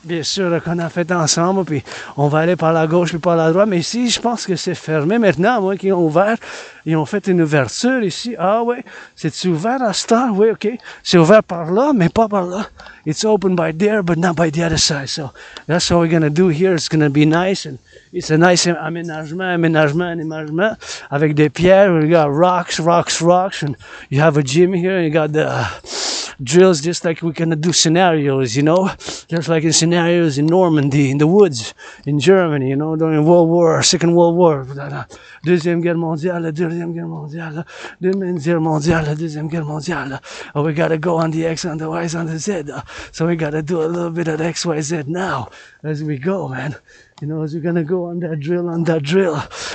Speaker 1: Bien sûr qu'on a fait ensemble, puis on va aller par la gauche puis par la droite, mais ici, je pense que c'est fermé maintenant, à moins qu'ils ont ouvert. Ils ont fait une ouverture ici. Ah ouais, c'est ouvert à cette heure? Oui, ok. C'est ouvert par là, mais pas par là. It's open by there, but not by the other side. So that's what we're gonna do here. It's gonna be nice, and it's a nice aménagement avec des pierres. We got rocks, and you have a gym here, and you got the drills just like we're gonna do scenarios, you know, just like in scenarios in Normandy, in the woods, in Germany, you know, during Second World War, Deuxième Guerre mondiale, Deuxième Guerre mondiale. Oh, we gotta go on the X, on the Y, on the Z. So we gotta do a little bit of X, Y, Z now as we go, man. You know, as we're gonna go on that drill.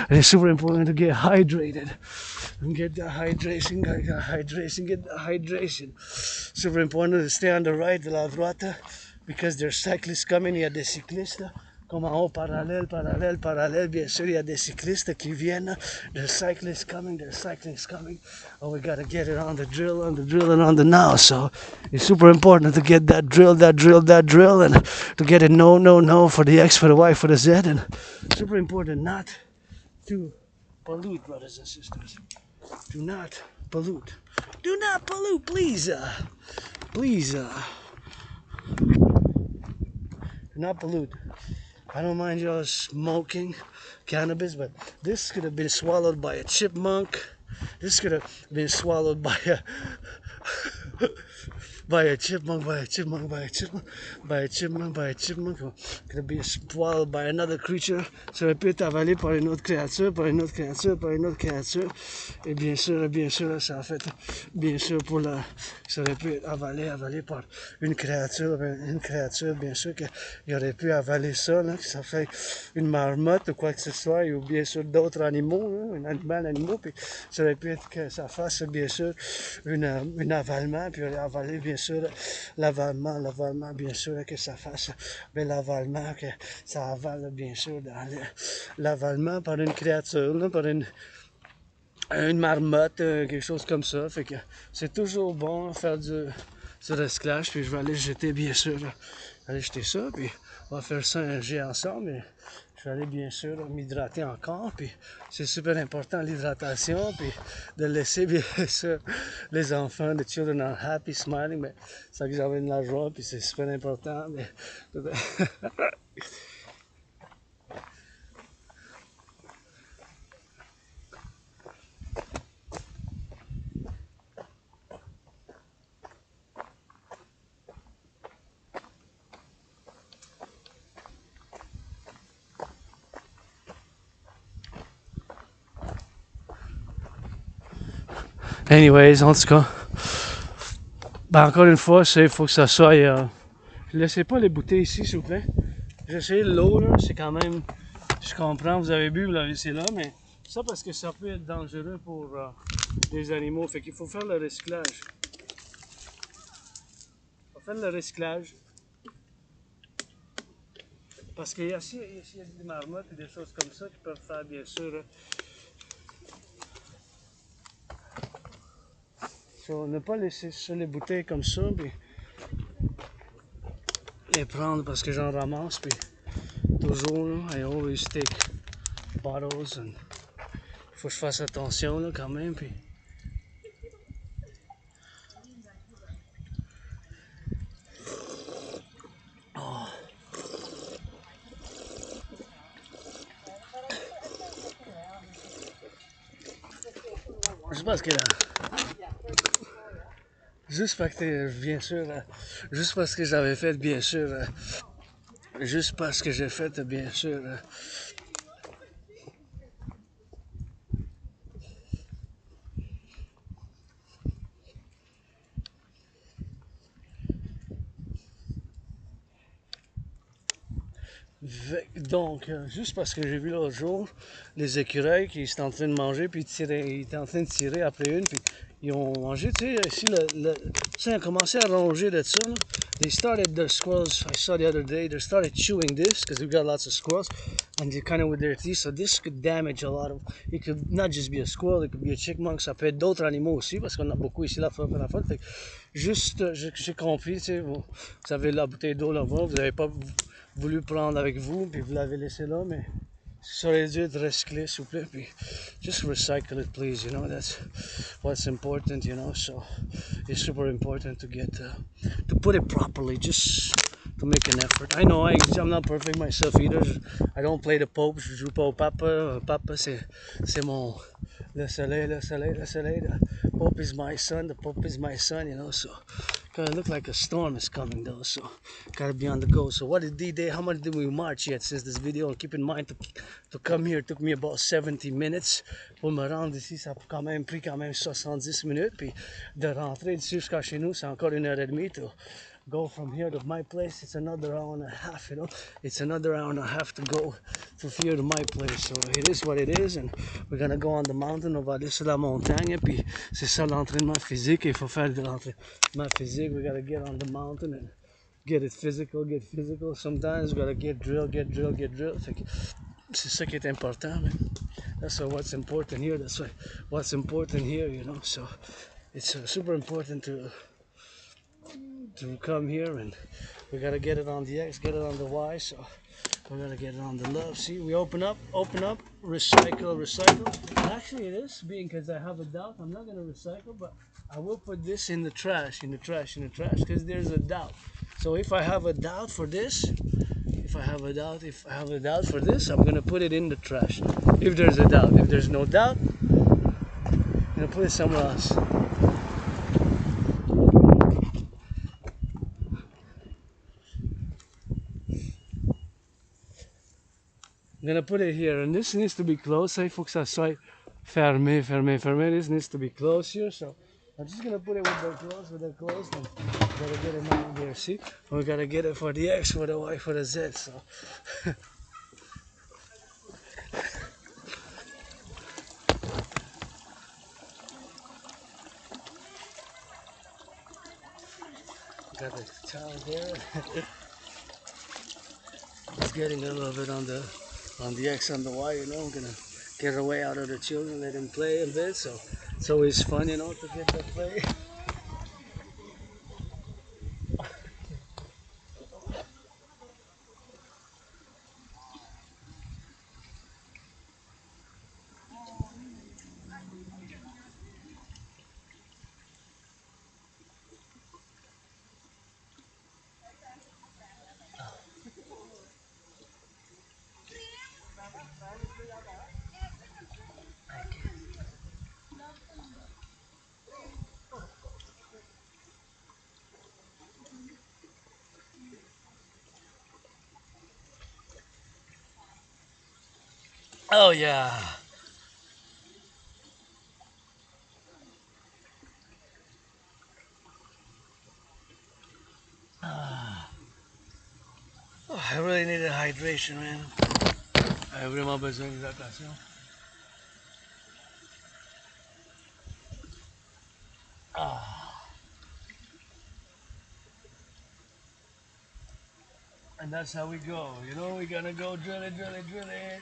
Speaker 1: It's super important to get hydrated. And get the hydration. Super important to stay on the right, de la droite, because there's cyclists coming. Il y a des cyclistes. Comme en haut, parallèle. Bien sûr, il y a des cyclistes qui viennent. There's cyclists coming. Oh, we gotta get it on the drill, and on the now. So it's super important to get that drill, and to get it no for the X, for the Y, for the Z. And super important not to pollute, brothers and sisters. Do not pollute, please. Do not pollute. I don't mind y'all smoking cannabis, but this could have been swallowed by a chipmunk. This could have been swallowed by a chipmunk. Could have been swallowed by another creature. Ça aurait pu être avalé par une autre créature. Et bien sûr, ça a fait, bien sûr, ça aurait pu être avalé par une créature, bien sûr, qu'il aurait pu avaler ça, là, que ça fait une marmotte ou quoi que ce soit, ou bien sûr d'autres animaux, animaux, puis ça aurait pu être que ça fasse, bien sûr, un avalement, puis avaler, bien sûr, l'avalement, bien sûr, que ça fasse, mais l'avalement, que ça avale, bien sûr, dans l'avalement par une créature, là, par une une marmotte, quelque chose comme ça. Fait que c'est toujours bon faire du recyclage. Puis je vais aller jeter, bien sûr, aller jeter ça. Puis on va faire ça un jet ensemble. Et je vais aller, bien sûr, m'hydrater encore. Puis c'est super important l'hydratation. Puis de laisser, bien sûr, les enfants, the children are happy, smiling. Mais ça que j'avais de la joie. Puis c'est super important. Mais... Anyways, en tout cas, ben encore une fois, il faut que ça soit... laissez pas les bouteilles ici, s'il vous plaît. J'ai essayé l'eau, là, c'est quand même... Je comprends, vous avez bu, vous l'avez laissé là, mais ça parce que ça peut être dangereux pour les animaux. Fait qu'il faut faire le recyclage. Il faut faire le recyclage. Parce qu'il y a des marmottes et des choses comme ça qui peuvent faire, bien sûr... ne pas laisser sur les bouteilles comme ça, puis les prendre parce que j'en ramasse, puis toujours, I always take bottles, and faut que je fasse attention là, quand même, puis... Oh. Juste parce que juste parce que, bien sûr, juste parce que j'avais fait, bien sûr, juste parce que j'ai fait, bien sûr, donc, juste parce que j'ai vu l'autre jour les écureuils qui étaient en train de manger, puis ils étaient en train de tirer après une, puis ils ont mangé, tu sais, ici, ils ont commencé à ronger de ça, là. They started, the squirrels, I saw the other day, they started chewing this, because we've got lots of squirrels, and they kind of with their teeth, so this could damage a lot of, it could not just be a squirrel, it could be a chipmunk, ça peut être d'autres animaux aussi, parce qu'on a beaucoup ici, la fois, fait juste, j'ai compris, tu sais, vous avez la bouteille d'eau là-bas, vous n'avez pas voulu prendre avec vous, puis vous l'avez laissé là, mais ça aurait dû être recyclé, s'il vous plaît, puis just recycle it, please, you know, that's what's important, you know, so it's super important to get, to put it properly, just to make an effort. I know I'm not perfect myself either, I don't play the Pope, je joue pas au Papa, Papa c'est mon, le soleil, the Pope is my son, the Pope is my son, you know, so kind of look like a storm is coming though, so gotta be on the go. So what is D-Day? How much did we march yet since this video? And keep in mind to come here, it took me about 70 minutes. Pour me rendre ici, ça a quand même pris quand même 70 minutes. Puis de rentrer d'ici jusqu'à chez nous, c'est encore 1 heure et demie. To go from here to my place, it's another hour and a half, you know. It's another hour and a half to go from here to my place. So it is what it is, and we're gonna go on the mountain. On va aller sur la montagne, puis c'est ça l'entraînement physique. Il faut faire de l'entraînement physique. We gotta get on the mountain and get it physical, get physical. Sometimes we gotta get drill. C'est ça qui est important, man. That's what's important here. That's what's important here, you know. So it's super important to come here, and we gotta get it on the X, get it on the Y, so we're gonna get it on the left. See, we open up, recycle. Actually, it is being because I have a doubt. I'm not gonna recycle, but I will put this in the trash, because there's a doubt. So if I have a doubt for this, I'm gonna put it in the trash. If there's a doubt, if there's no doubt, I'm gonna put it somewhere else. I'm gonna put it here, and this needs to be closed. Il faut que ça soit fermé. This needs to be closed here, so I'm just gonna put it with the closed, and gotta get it on there, see? We gotta get it for the X, for the Y, for the Z, so. Got the towel there. It's getting a little bit on the X and the Y, you know. I'm gonna get away out of the children, let them play a bit. So it's always fun, you know, to get to play. Oh yeah. Oh, I really needed hydration, man. J'ai vraiment besoin d'hydratation. And that's how we go. You know, we're gonna go drill it, drill it, drill it.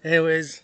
Speaker 1: Anyways,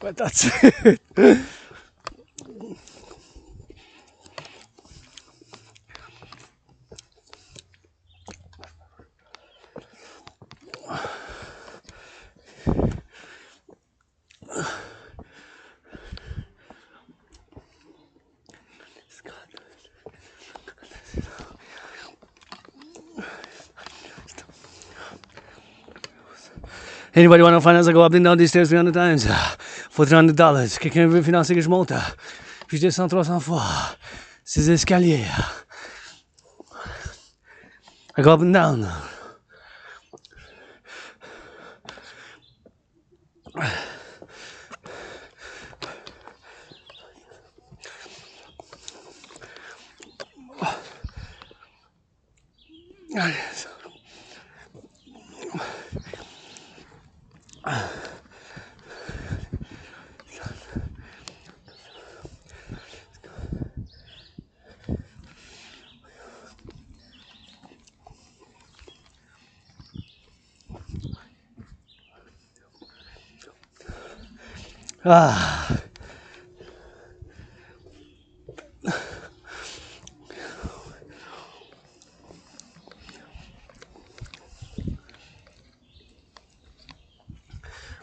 Speaker 1: but that's it. Anybody want to finance? I go up and down these stairs 300 times for $300. Quelqu'un veut financer que je monte? Puis je descends 300 fois. Ces escaliers. I go up and down. Ah.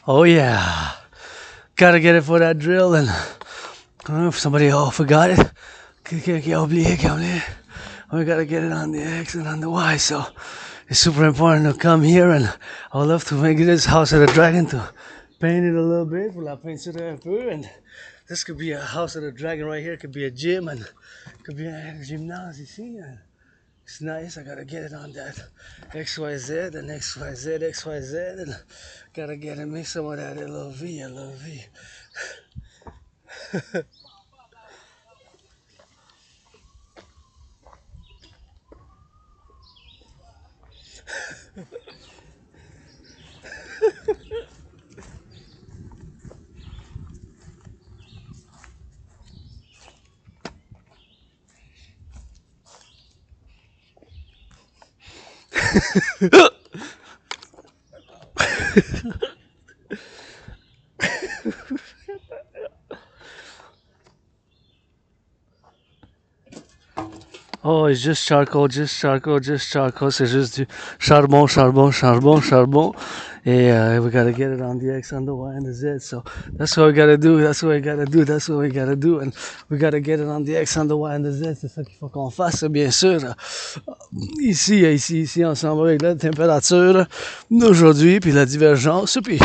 Speaker 1: Oh yeah. Gotta get it for that drill, and I don't know if somebody forgot it. We gotta get it on the X and on the Y, so it's super important to come here, and I would love to make this House of the Dragon to paint it a little bit pour la peinture un peu, and this could be a House of the Dragon right here. It could be a gym, and it could be a gymnase ici. And it's nice. I gotta get it on that XYZ and XYZ, XYZ, and gotta get it, make some of that LOV, LOV. Oh, it's just charcoal, just charcoal, just charcoal. C'est juste du charbon, charbon, charbon, charbon. Et we gotta get it on the X, on the Y, and the Z. So that's what we gotta do. That's what we gotta do. That's what we gotta do. And we gotta get it on the X, on the Y, and the Z. C'est ça qu'il faut qu'on fasse, bien sûr. Ici, ensemble avec la température d'aujourd'hui, puis la divergence, puis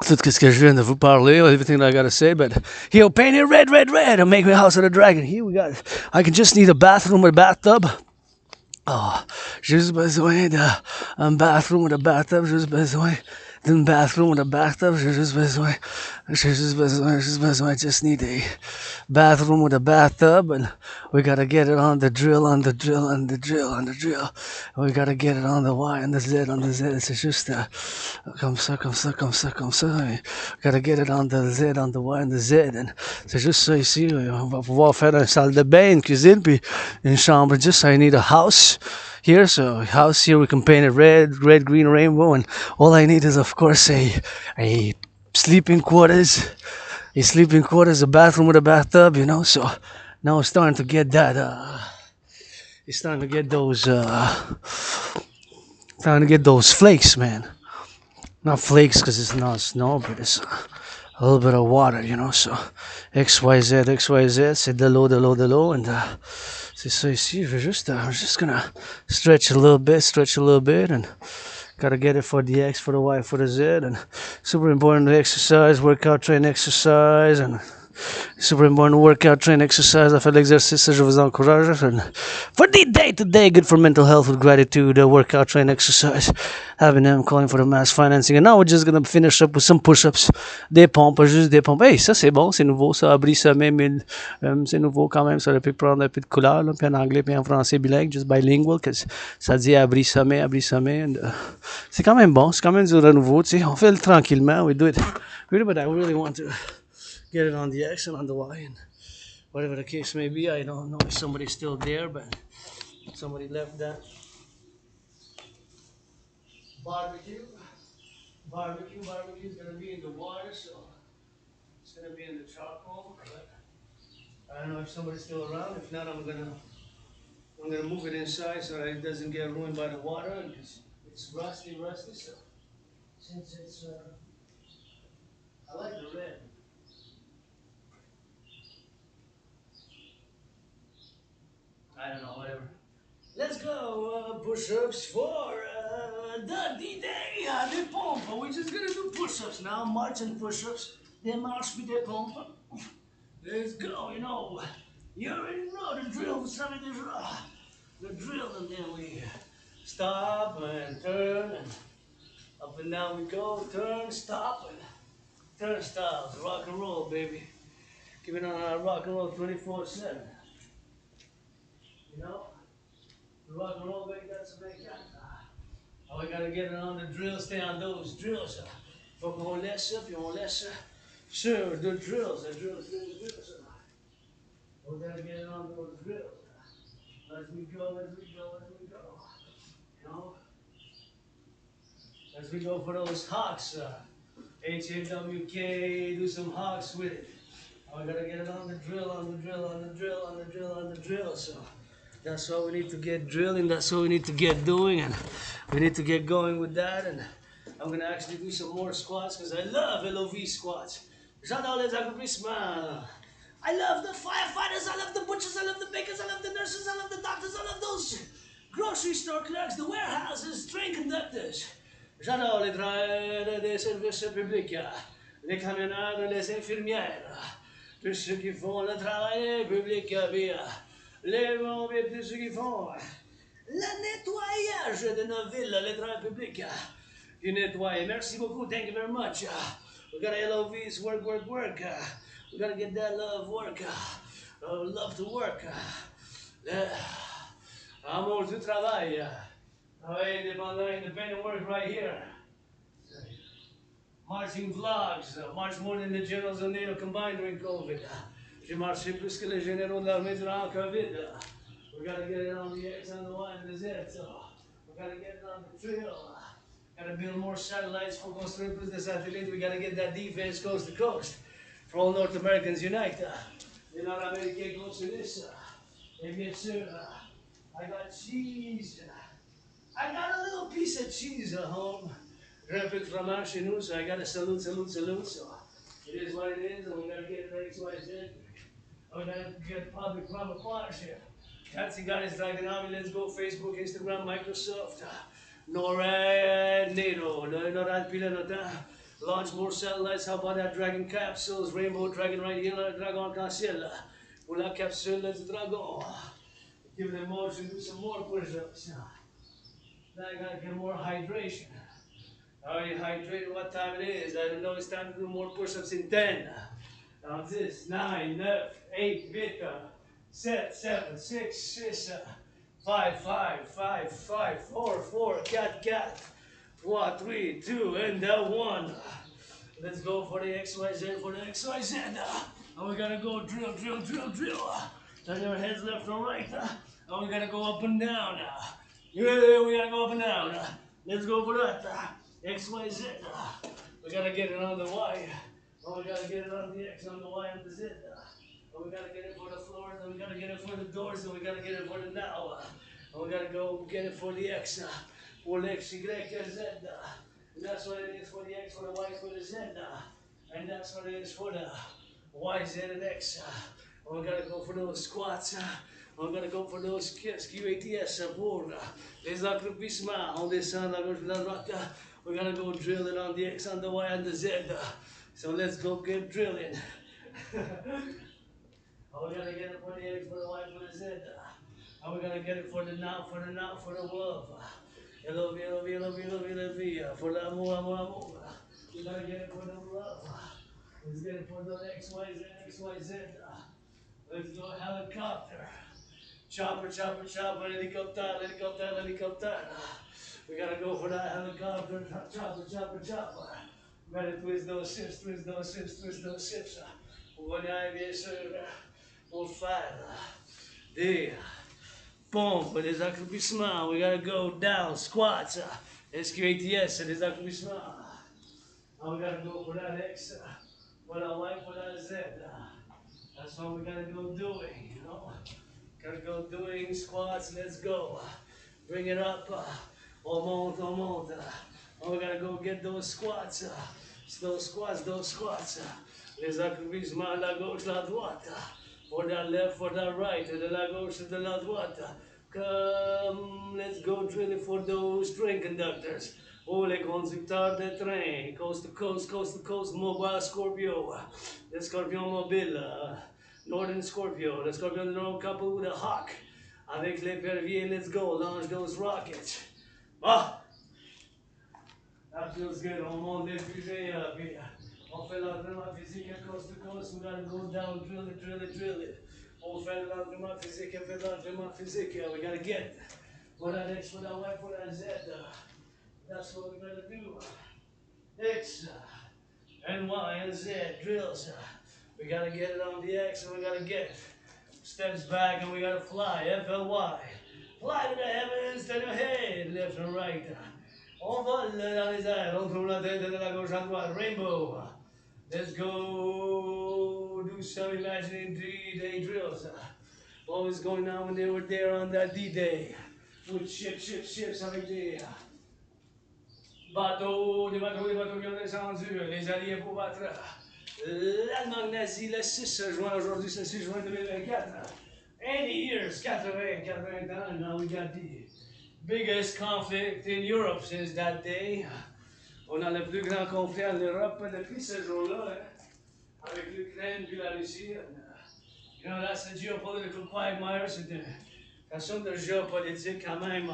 Speaker 1: tout ce que je viens de vous parler, everything that I gotta say, but he'll paint it red, red, red, and make me House of the Dragon. Here we got, I can just need a bathroom with a bathtub. Oh, juste besoin d'un bathroom with a bathtub, juste besoin d'une bathroom with a bathtub, j'ai juste besoin, just need a bathroom with a bathtub, and we gotta get it on the drill, on the drill, on the drill, on the drill. We gotta get it on the Y, on the Z, on the Z. C'est juste comme ça. We gotta get it on the Z, on the Y, on the Z. And c'est juste ça ici. On va pouvoir faire une salle de bain, une cuisine, puis une chambre. Just I need a house here. So house here we can paint it red, green, rainbow, and all I need is of course a sleeping quarters, a bathroom with a bathtub, you know. So now it's starting to get that. It's starting to get those. Starting to get those flakes, man. Not flakes because it's not snow, but it's a little bit of water, you know. So XYZ, c'est de l'eau, and c'est ça ici. I'm just gonna stretch a little bit, and gotta get it for the X, for the Y, for the Z, and super important to exercise, workout, train, exercise, and super important workout, train, exercise. À faire de l'exercice, je vous encourage. And for the day-to-day, good for mental health with gratitude, workout, train, exercise. Having them calling for the mass financing. And now we're just gonna finish up with some push-ups. Des pompes, juste des pompes. Hey, ça c'est bon, c'est nouveau, ça. Abri sommet, c'est nouveau quand même. Ça aurait pu prendre un peu de couleur, là, puis en anglais, puis en français bilingue, just bilingual, parce que ça dit abri sommet. And, c'est quand même bon, c'est quand même du renouveau, tu sais. On fait le tranquillement, we do it. But I really want to get it on the X and on the Y, and whatever the case may be. I don't know if somebody's still there, but somebody left that barbecue. Barbecue's gonna be in the water, so it's gonna be in the charcoal. But I don't know if somebody's still around. If not, I'm gonna move it inside so that it doesn't get ruined by the water. It's rusty. So since it's I like the red. I don't know, whatever. Let's go, push-ups for the D-Day, des pompes. We're just gonna do push-ups now, march and push-ups. Des marches puis des pompes. Let's go, you know. You already know the drill, vous savez déjà. The drill, and then we stop and turn, and up and down we go, turn, stop, and turnstiles, rock and roll, baby. Keeping on our rock and roll 24/7. You know? Rock and roll, baby, that's Americain. Oh, we gotta get it on the drill, stay on those drills. Faut qu'on laisse, puis on laisse sur the drills. We gotta get it on those drills. As we go. You know? As we go for those hawks. HAWK, do some hawks with it. Oh, we gotta get it on the drill. So that's what we need to get drilling, that's what we need to get doing, and we need to get going with that. And I'm gonna actually do some more squats because I love LOV squats. J'adore les accomplissements. I love the firefighters, I love the butchers, I love the bakers, I love the nurses, I love the doctors, I love those grocery store clerks, the warehouses, train conductors. J'adore les travailleurs des services publics, les camionneurs, les infirmières, tous ceux qui font le travail public, les bombiers, tous ceux qui font le nettoyage de nos villes, les travailleurs publics, qui nettoient. Merci beaucoup, thank you very much. We got LOVs, work. We gotta get that love work, love to work. Amour du travail. Independent work right here. marching vlogs, marche more than the generals of NATO combined during COVID. J'ai marché plus que les généraux de l'armée durant COVID. We gotta get it on the X, on the Y, and the Z. We gotta get it on the trail. Gotta build more satellites for construire plus de satellites. We gotta get that defense coast to coast. For all North Americans unite. Les Nord-Américains s'unissent. Et bien sûr, I got cheese. I got a little piece of cheese at home. J'ai un peu de fromage chez nous, so I gotta salute. So it is what it is, and we gotta get it X, Y, Z. And we gotta get public camouflage here. Fancy guys dragging on me, let's go Facebook, Instagram, Microsoft. NORAD, NATO, NORAD pile notre launch more satellites, how about that dragon capsules, rainbow dragon right here, le dragon arc-en-ciel. Pour la capsule du dragon. Give them more to do some more push-ups. Now I gotta get more hydration. Are you hydrated? What time it is? I don't know, it's time to do more push-ups in 10. Now this, 9, 9, 8, 8, 7, 6, 6, 5, 4, 4, 4, 3, 2, and 1. Let's go for the XYZ, And we gotta go drill. Turn your heads left and right. And we gotta go up and down. Yeah, we gotta go up and down. Let's go for that. XYZ. We gotta get it on the Y. And we gotta get it on the X, on the Y, and the Z. And we gotta get it for the floors, and we gotta get it for the doors, and we gotta get it for the now. And we gotta go get it for the X, for the X, Y, Z. And that's what it is for the X, for the Y, for the Z. And that's what it is for the Y, Z, and X. And we gotta go for those squats. On va go for those QATS pour les accroupissements. On descend à gauche de la droite. We're gonna go drill it on the X, on the Y, and the Z. So let's go get drilling. Oh, we gotta get it for the X, for the Y, for the Z. And we're gonna get it for the now, for the love. Love, for the amour. We gotta get it for the love. Let's get it for the XYZ. Let's go helicopter. Chopper, helicopter. We gotta go for that helicopter. Chopper. We gotta twist those ships. On va y arriver sur, pour faire des pompes, des accroupissements. We gotta go down, squats, SQATS, des accroupissements. And we gotta go for that X, for that Y, for that Z. That's what we gotta go doing, you know. Gotta go doing squats, let's go. Bring it up, on monte. And we gotta go get those squats, those squats. Les accroupissements, la gauche, la droite. For that left, for that right, de la gauche, de la droite. Come, let's go drilling for those train conductors. Oh, les conducteurs de train, coast to coast, mobile Scorpio. Le Scorpion mobile, Northern Scorpio, le Scorpion de Nord coupled with a hawk. Avec l'épervier, let's go, launch those rockets. Ah! That feels good, on monte les fusées, puis on fait l'entraînement physique à coast to coast, we gotta go down, drill it. On fait l'entraînement physique, we gotta get for that X, for that Y, for that Z. That's what we gotta do. X and Y and Z drills. We gotta get it on the X and we gotta get steps back and we gotta fly. FLY. Fly to the heavens, turn your head left and right. On vole dans les airs, on tourne la tête de la gauche à droite. Rainbow. Let's go do some imagining D-Day drills. What was going on when they were there on that D-Day? With ships avec des bateaux qui ont descendu, les alliés pour battre l'Allemagne nazie le 6 juin, aujourd'hui c'est 6 juin 2024. 80 years, 80 ans, now we got the biggest conflict in Europe since that day. On a le plus grand conflit en Europe depuis ce jour-là, avec l'Ukraine puis la Russie. You know, that's a geopolitical quagmire, c'est une question de géopolitique quand même.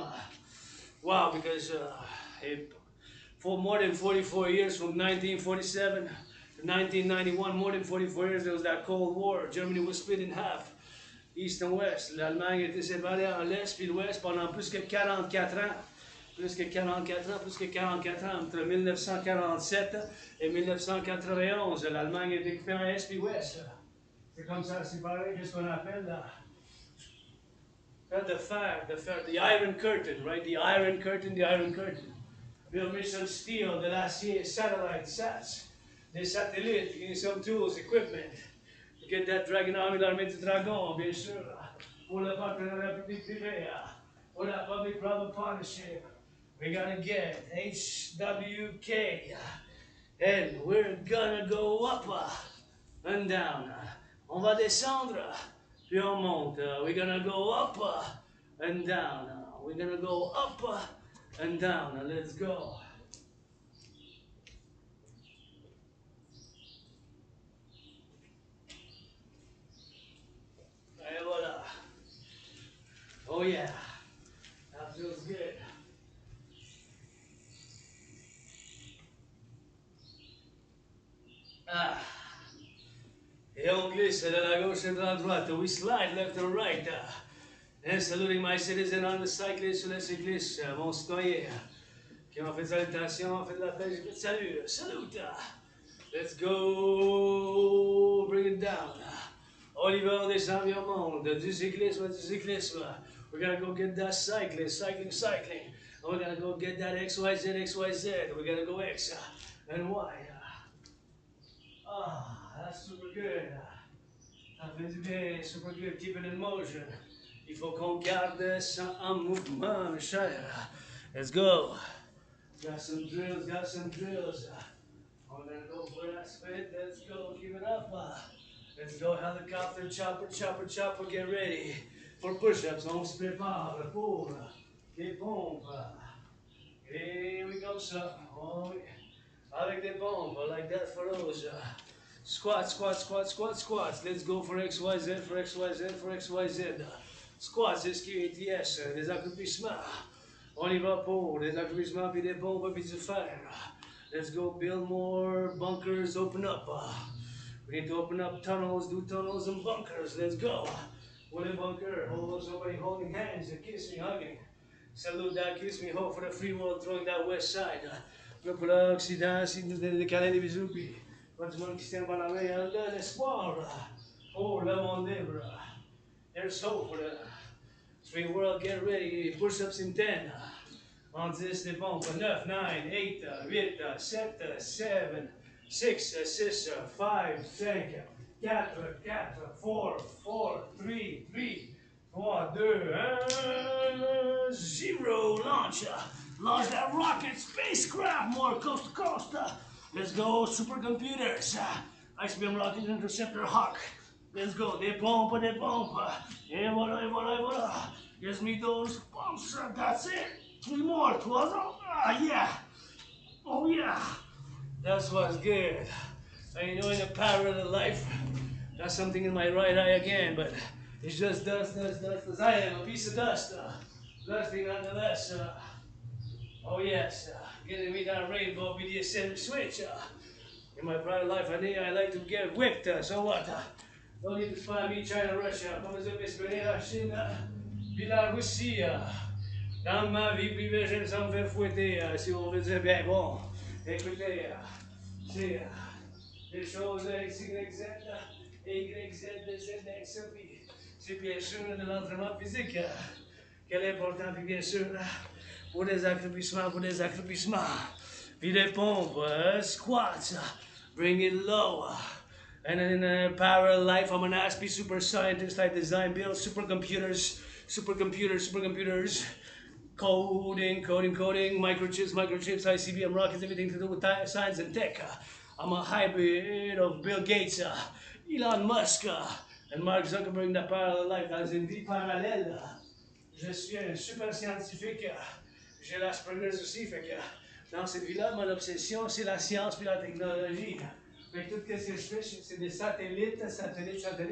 Speaker 1: Wow, because for more than 44 years, from 1947 to 1991, more than 44 years, there was that Cold War. Germany was split in half, east and west. L'Allemagne était séparée en l'est puis l'ouest pendant plus que 44 ans. plus que 44 ans, plus que 44 ans, entre 1947 et 1991, l'Allemagne est découpée en Est puis Ouest. C'est comme ça, c'est pareil que ce qu'on appelle the fer, the Iron Curtain, right? The Iron Curtain, the Iron Curtain. Build mission steel, de l'acier, satellite, sats, des satellites, some tools, equipment. To get that Dragon Army, l'armée du dragon, bien sûr, pour le partenariat public-privé, for that public-private partnership. We gotta get HWK, and we're gonna go up and down. On va descendre, puis on monte. We're gonna go up and down. We're gonna go up and down. Let's go. Et voilà. Oh yeah. That feels good. Ah. Et on glisse de la gauche et de la droite. We slide left and right. And saluting my citizen on the cyclist sur les cyclistes, mon citoyen. Qui ont fait salutation, fait de la paix, j'ai fait salut. Salute. Let's go. Bring it down. On y va, on descend bien au monde. Du cyclisme, du cyclisme. We're gonna go get that cyclist, cycling. And we're gonna go get that XYZ, XYZ. We're gonna go X and Y. Ah, that's super good. Ça fait du bien, super good. Keep it in motion. Il faut qu'on garde ça en mouvement, mes chers. Let's go. Got some drills, got some drills. I'm gonna go for that split. Let's go, keep it up. Let's go, helicopter, chopper, chopper, chopper. Get ready for push-ups. On se prépare pour les pompes. Here we go, ça. Oh, oui. Avec des pompes, like that for those. Squats, squats, squats, squats, squats. Let's go for XYZ, for XYZ, for XYZ. Squats, SQATS, des accomplissements. On y va pour des accomplissements, puis des pompes, puis du fer. Let's go build more bunkers, open up. We need to open up tunnels, do tunnels and bunkers. Let's go. What a bunker. Hold somebody holding hands and kissing, hugging. Salute that, kiss me, hope for the free world, throwing that west side. Le pour l'Occident, si nous décaler les bisous, puis pas du monde qui se tient par la main, de l'espoir pour le monde libre. There's hope for the free world, get ready, push-ups in 10. En 10, des pompes, 9, 9, 8, 8, 7, 7, 6, 6, 5, 5, 4, 4, 4, 4, 3, 3, 3, 2, 1, 0, launch. Launch that rocket spacecraft more coast to coast. Let's go, supercomputers. ICBM rocket interceptor Hawk. Let's go, des pompes, des pompes. Et voilà, et voilà, et voilà. Gives me those pumps, that's it. 3 more, 12. Ah, yeah. Oh, yeah. That's what's good. And you know, in a parallel life, got something in my right eye again, but it's just dust, dust, dust, as I am, a piece of dust. Dusting nonetheless. Oh, yes. Getting me that rainbow BDSM switch. In my private life, I like to get whipped, so what? Don't need to find me China, Russia. Comme je m'espérais la Chine, puis la Russie. Dans ma vie privée, j'aime ça me faire fouetter, si on veut dire bien bon. Écoutez, c'est des choses X, Y, Z, Y, Z, Z, X, puis c'est bien sûr de l'entraînement physique. Quel est important, puis bien sûr, pour des accomplissements, puis des pompes, squats, bring it low. And in a parallel life, I'm an aspie super scientist. I design, build supercomputers, coding, microchips, ICBM rockets, everything to do with science and tech. I'm a hybrid of Bill Gates, Elon Musk, and Mark Zuckerberg in a parallel life. Dans une vie parallèle, je suis un super scientifique. J'ai l'Asperger's aussi, fait que dans cette vie-là, mon obsession, c'est la science puis la technologie. Fait que tout ce que je fais, c'est des satellites,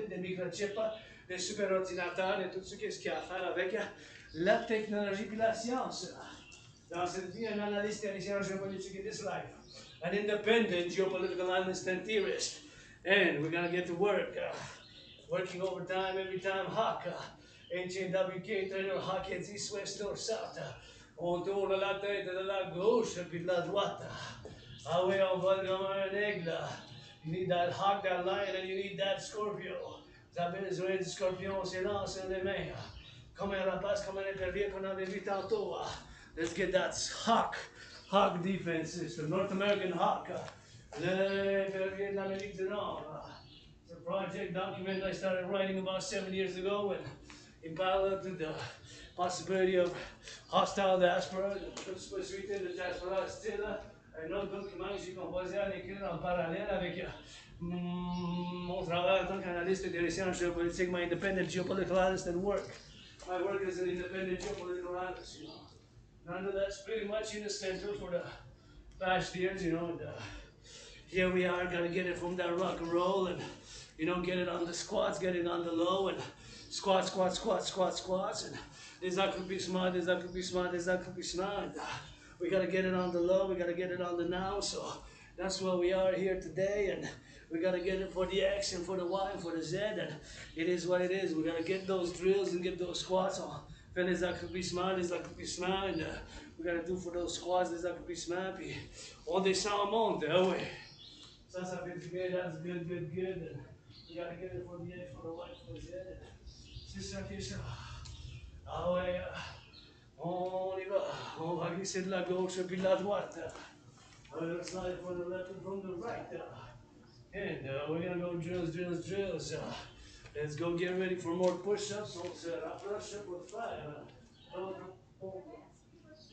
Speaker 1: des microchips, des superordinateurs et tout ce qu'il y a à faire avec la technologie puis la science. Dans cette vie, un analyste théoricien en géopolitique in this life. An independent geopolitical analyst and theorist. And we're gonna get to work. Working overtime every time, Hawk. HAWK, Internal Hawk, East, West, North, South. On tourne la tête de la gauche puis de la droite. Ah oui, on vole comme un aigle. You need that hawk, that lion, and you need that scorpio. Vous avez besoin du scorpion, c'est là, c'est les mains. Comme un rapace, comme un épervier qu'on avait vu tantôt. Let's get that hawk defense system, North American hawk. L'épervier de l'Amérique du Nord. It's a project document I started writing about 7 years ago when in parallel to the possibility of hostile diaspora, toute possibilité de diaspora hostile, un autre document que j'ai composé à l'écrire en parallèle avec mon travail en tant qu'analyste de recherche géopolitique, my independent geopolitical analyst at work. My work as an independent geopolitical analyst, you know. Nonetheless, pretty much in the center for the past years, you know. And, here we are, gotta get it from that rock and roll and, you know, get it on the squats, get it on the low and squats. And this could be smart, this could be smart. We gotta get it on the low, we gotta get it on the now. So that's why we are here today. And we gotta get it for the X and for the Y and for the Z. And it is what it is. We gotta get those drills and get those squats on. Fellas, that could be smart, this could be smart. And we gotta do for those squats, this could be smart. Puis on descend, on monte, ah ouais. Ça fait du bien, that's good. And we gotta get it for the X, for the Y, for the Z. C'est ça qui est ça. Ah ouais, on y va. On va glisser de la gauche puis de la droite. Let's slide from the left and from the right. And we're gonna go drills. Let's go get ready for more push-ups. On se rapproche pour faire.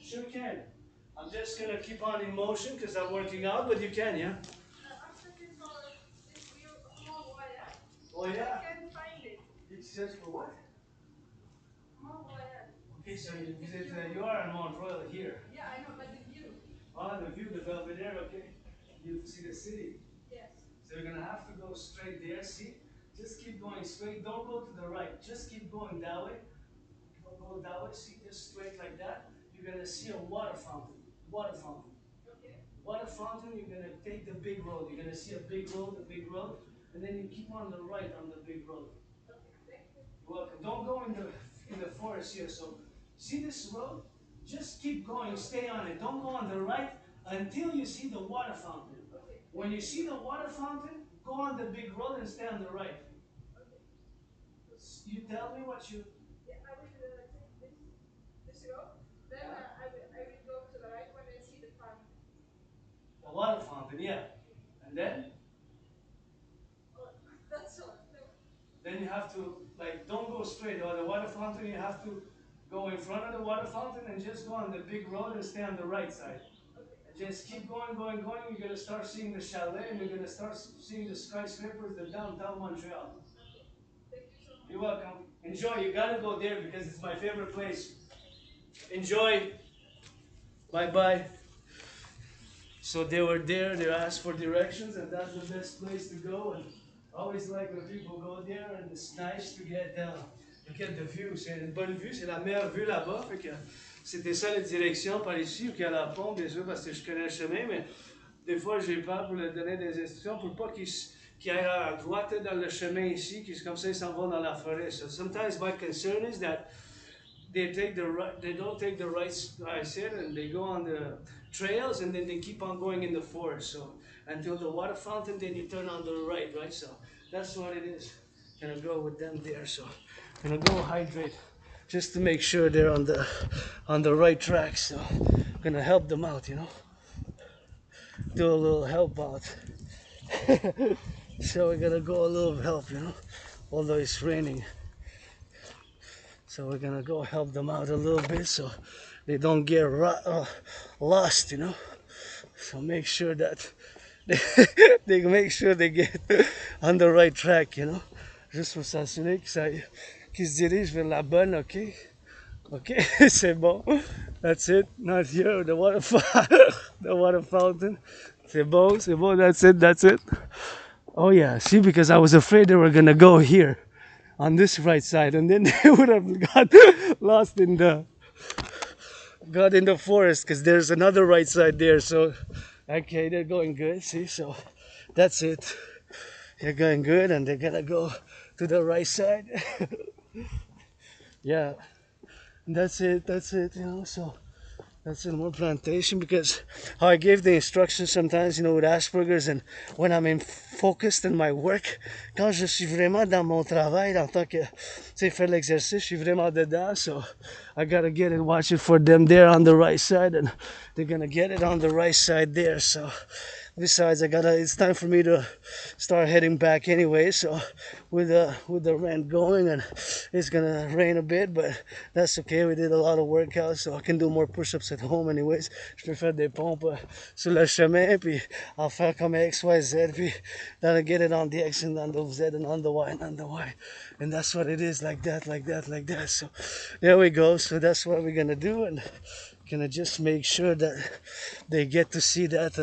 Speaker 1: Sure can. I'm just gonna keep on in motion because I'm working out, but you can, yeah? Oh yeah?
Speaker 3: I can't find it.
Speaker 1: It says for what? Okay, so you are in Montreal here.
Speaker 3: Yeah, I know, but the view.
Speaker 1: Oh, the view, the Belvedere, okay. You see the city.
Speaker 3: Yes.
Speaker 1: So you're gonna have to go straight there, see? Just keep going straight, don't go to the right. Just keep going that way. Go that way, see, just straight like that. You're gonna see a water fountain.
Speaker 3: Okay.
Speaker 1: Water fountain, you're gonna take the big road. You're gonna see a big road, and then you keep on the right on the big road.
Speaker 3: Okay, thank you.
Speaker 1: You're welcome. Don't go in the forest here. So see this road? Just keep going, stay on it. Don't go on the right until you see the water fountain.
Speaker 3: Okay.
Speaker 1: When you see the water fountain, go on the big road and stay on the right.
Speaker 3: Okay.
Speaker 1: You tell me what you.
Speaker 3: Yeah, I will take this road. Then I will go to the right when I see the farm.
Speaker 1: The water fountain, yeah. And then?
Speaker 3: Oh, that's all.
Speaker 1: Then you have to, like, don't go straight. Or the water fountain, you have to go in front of the water fountain and just go on the big road and stay on the right side. And just keep going. You're going to start seeing the chalet and you're going to start seeing the skyscrapers, the downtown Montreal.
Speaker 3: Thank you so much.
Speaker 1: You're welcome. Enjoy. You got to go there because it's my favorite place. Enjoy. Bye-bye. So they were there, they asked for directions, and that's the best place to go. And I always like when people go there, and it's nice to get the view. C'est une bonne vue, c'est la meilleure vue là-bas. Fait que c'était ça la direction par ici, ou qu'il y a la pompe, bien sûr, parce que je connais le chemin, mais des fois j'ai peur pour leur donner des instructions pour pas qu'ils aillent à droite dans le chemin ici, comme ça ils s'en vont dans la forêt. So sometimes my concern is that they don't take the right side, and they go on the trails, and then they keep on going in the forest. So until the water fountain, then you turn on the right. So that's what it is. Gonna go with them there. So gonna go hydrate just to make sure they're on the right track. So gonna help them out, you know. Do a little help out. So we're gonna go a little help, you know, although it's raining. So we're gonna go help them out a little bit so they don't get lost, you know. So make sure that they make sure they get on the right track, you know. Juste pour s'assurer qu'ils se dirigent vers la bonne, ok? Ok, c'est bon. That's it. Not here, the water fountain. C'est bon, that's it. Oh yeah, see, because I was afraid they were gonna go here on this right side, and then they would have got lost in the forest, because there's another right side there. So okay, they're going good, see, so that's it. They're going good, and they're gonna go to the right side. Yeah, that's it, you know. So That's in more plantation because how I gave the instructions sometimes, you know, with Asperger's and when I'm in focused in my work, quand je suis vraiment dans mon travail, en tant que, tu sais, faire l'exercice, je suis vraiment dedans, so I gotta get it, watch it for them there on the right side, and they're gonna get it on the right side there, so besides, it's time for me to start heading back anyway. So with the rent going and it's gonna rain a bit, but that's okay. We did a lot of workouts, so I can do more push-ups at home anyways. Je peux faire des pompes sur le chemin, puis I'll faire comme X, Y, Z, puis then I get it on the X and on the Z and on the Y and on the Y. And that's what it is, like that, like that, like that. So there we go. So that's what we're gonna do, and gonna just make sure that they get to see that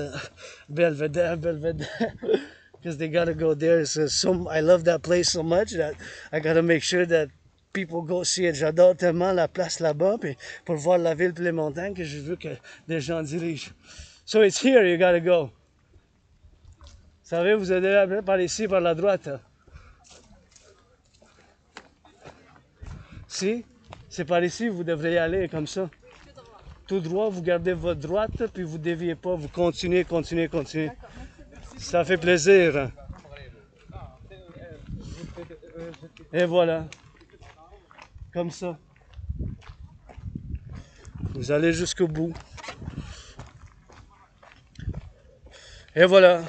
Speaker 1: Belvedere, because they gotta go there. So I love that place so much that I gotta make sure that people go see it. J'adore tellement la place là-bas, puis pour voir la ville et les montagnes que je veux que des gens dirigent. So it's here, you gotta go. Vous savez, vous allez par ici, par la droite. Si, c'est par ici, vous devriez aller comme ça. Tout droit, vous gardez votre droite, puis vous déviez pas, vous continuez, continuez, continuez. Ça fait plaisir. Et voilà. Comme ça. Vous allez jusqu'au bout. Et voilà.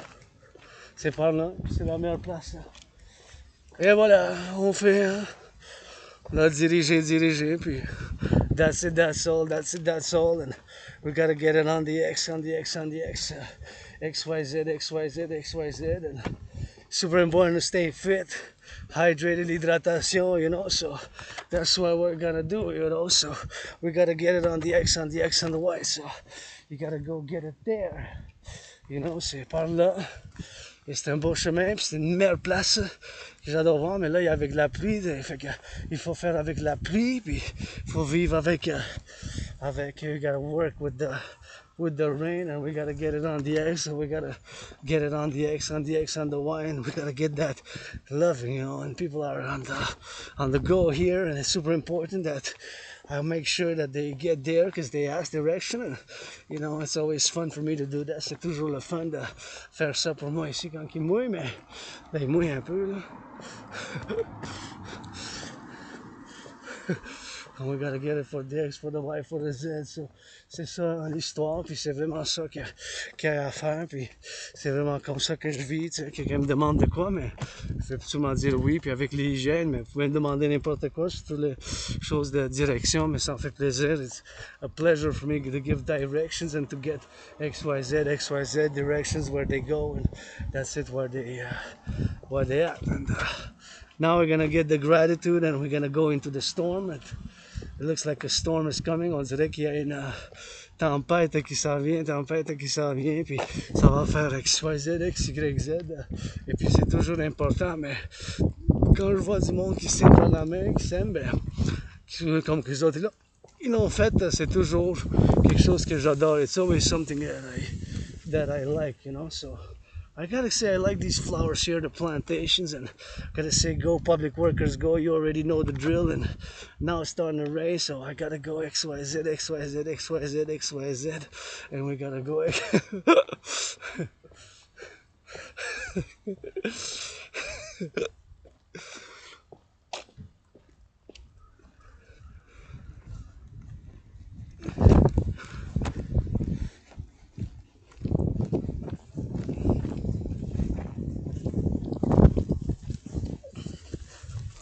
Speaker 1: C'est par là, c'est la meilleure place. Et voilà, on fait. On a dirigé, puis that's it, that's all, that's it, that's all. And we gotta get it on the X, on the X, on the X. XYZ, XYZ, XYZ. And super important to stay fit, hydrated, hydratation, you know. So that's what we're gonna do, you know. So we gotta get it on the X, on the X, on the Y. So you gotta go get it there. You know, c'est par là. Et c'est un beau chemin, puis c'est une meilleure place que j'adore voir, mais là, il y a avec la pluie, fait que il faut faire avec la pluie, puis il faut vivre avec, you gotta work with the rain, and we gotta get it on the X, so we gotta get it on the X, on the X, on the Y, and we gotta get that loving, you know, and people are on the go here, and it's super important that I make sure that they get there because they ask direction. And, you know, it's always fun for me to do that. C'est toujours le fun de faire ça pour moi ici quand il mouille, mais ben, il mouille un peu, là. And we gotta get it for the X, for the Y, for the Z. So, c'est ça l'histoire, puis c'est vraiment ça qu'il y a à faire, puis c'est vraiment comme ça que je vis. Tu sais, quelqu'un me demande de quoi, mais je vais absolument dire oui, puis avec l'hygiène, mais vous pouvez me demander n'importe quoi sur toutes les choses de direction, mais ça me fait plaisir. It's a pleasure for me to give directions and to get XYZ directions where they go, and that's it, where they at. And now we're gonna get the gratitude, and we're gonna go into the storm. And it looks like a storm is coming. On dirait qu'il y a une tempête qui s'en vient, puis ça va faire XYZ, XYZ. Et puis c'est toujours important, mais quand je vois du monde qui s'aime dans la main, qui s'aime, ben, comme que les autres là, ils l'ont fait, c'est toujours quelque chose que j'adore. It's always something that I like, you know, so. I gotta say I like these flowers here, the plantations, and gotta say go public workers go, you already know the drill, and now it's starting to rain, so I gotta go XYZ, XYZ, XYZ, XYZ, and we gotta go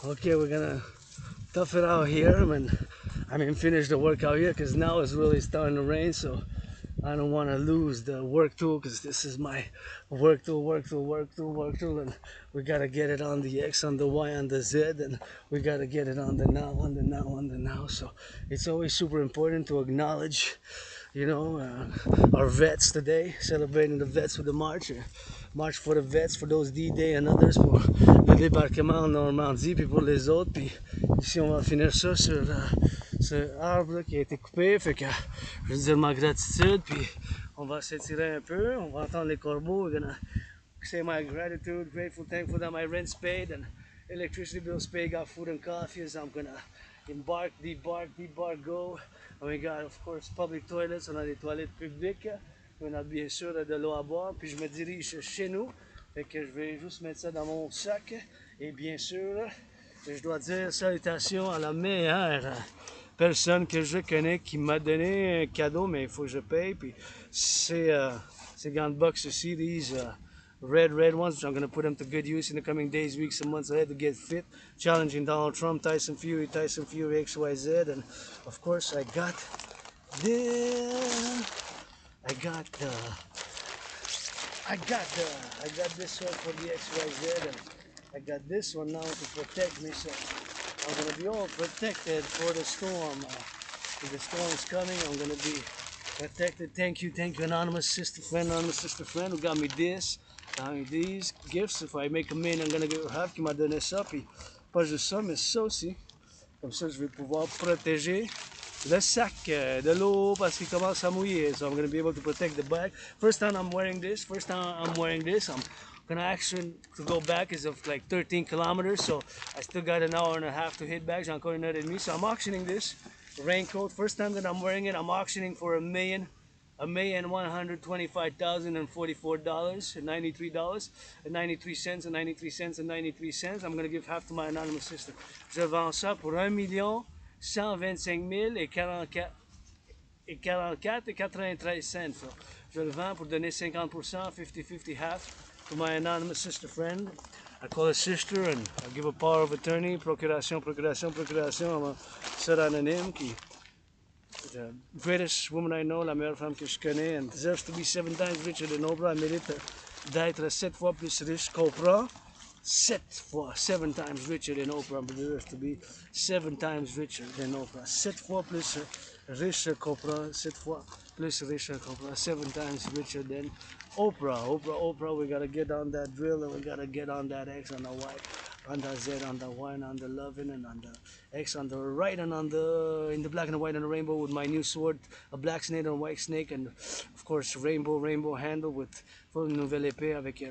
Speaker 1: Okay, we're gonna tough it out here. I mean finish the workout here because now it's really starting to rain, so I don't want to lose the work tool because this is my work tool, and we gotta get it on the X, on the Y, on the Z, and we gotta get it on the now. So it's always super important to acknowledge, you know, our vets today, celebrating the vets with the march. March for the vets, for those D-Day and others, pour le débarquement en Normandie, puis pour les autres. Puis ici, on va finir ça sur ce arbre qui a été coupé. Fait que je veux dire ma gratitude, puis on va s'étirer un peu, on va entendre les corbeaux. We're gonna say my gratitude, grateful, thankful that my rent's paid and electricity bill's paid, got food and coffee, as I'm gonna embark, debark, go. And we got, of course, public toilets. On a des toilettes publiques. On a bien sûr de l'eau à boire. Puis je me dirige chez nous. Fait que je vais juste mettre ça dans mon sac. Et bien sûr, je dois dire salutations à la meilleure personne que je connais qui m'a donné un cadeau, mais il faut que je paye. Puis ces gants de boxe ici, these red ones, which I'm going to put them to good use in the coming days, weeks, and months ahead to get fit. Challenging Donald Trump, Tyson Fury, XYZ, and of course I got this. I got this one for the XYZ, and I got this one now to protect me, so I'm gonna be all protected for the storm. If the storm's coming, I'm gonna be protected. Thank you, anonymous sister friend, who got me this, these gifts. If I make a million, I'm gonna give half qui m'a donné ça, puis pas juste ça, mais ça aussi. Comme ça, je vais pouvoir protéger le sac de l'eau parce qu'il commence à mouiller. So I'm going to be able to protect the bag. First time I'm wearing this, I'm going to actually to go back is of like 13 kilometers. So I still got an hour and a half to hit back. J'ai encore une heure et demie. So I'm auctioning this raincoat. First time that I'm wearing it, I'm auctioning for $1,125,044 and $93 and 93 cents and 93 cents and 93 cents. I'm gonna give half to my anonymous sister. Je vends ça pour 1,125,000 et 44 et 93 cents. So, je le vends pour donner 50%, 50-50 half to my anonymous sister friend. I call her sister and I give a power of attorney, procuration à ma soeur anonyme qui the greatest woman I know, la meilleure femme que je connais, and deserves to be 7 times richer than Oprah. Elle mérite d'être 7 fois plus riche qu'Oprah. 7 times richer than Oprah, but deserves to be 7 times richer than Oprah. 7 fois plus riche qu'Oprah, 7 fois plus riche qu'Oprah, 7 times richer than Oprah, we gotta get on that drill and we gotta get on that X, on the Y, on the Z, on the Y, and on the loving, and on the X on the right, and on the in the black and the white and the rainbow with my new sword, a black snake and a white snake, and of course rainbow handle with full nouvelle épée avec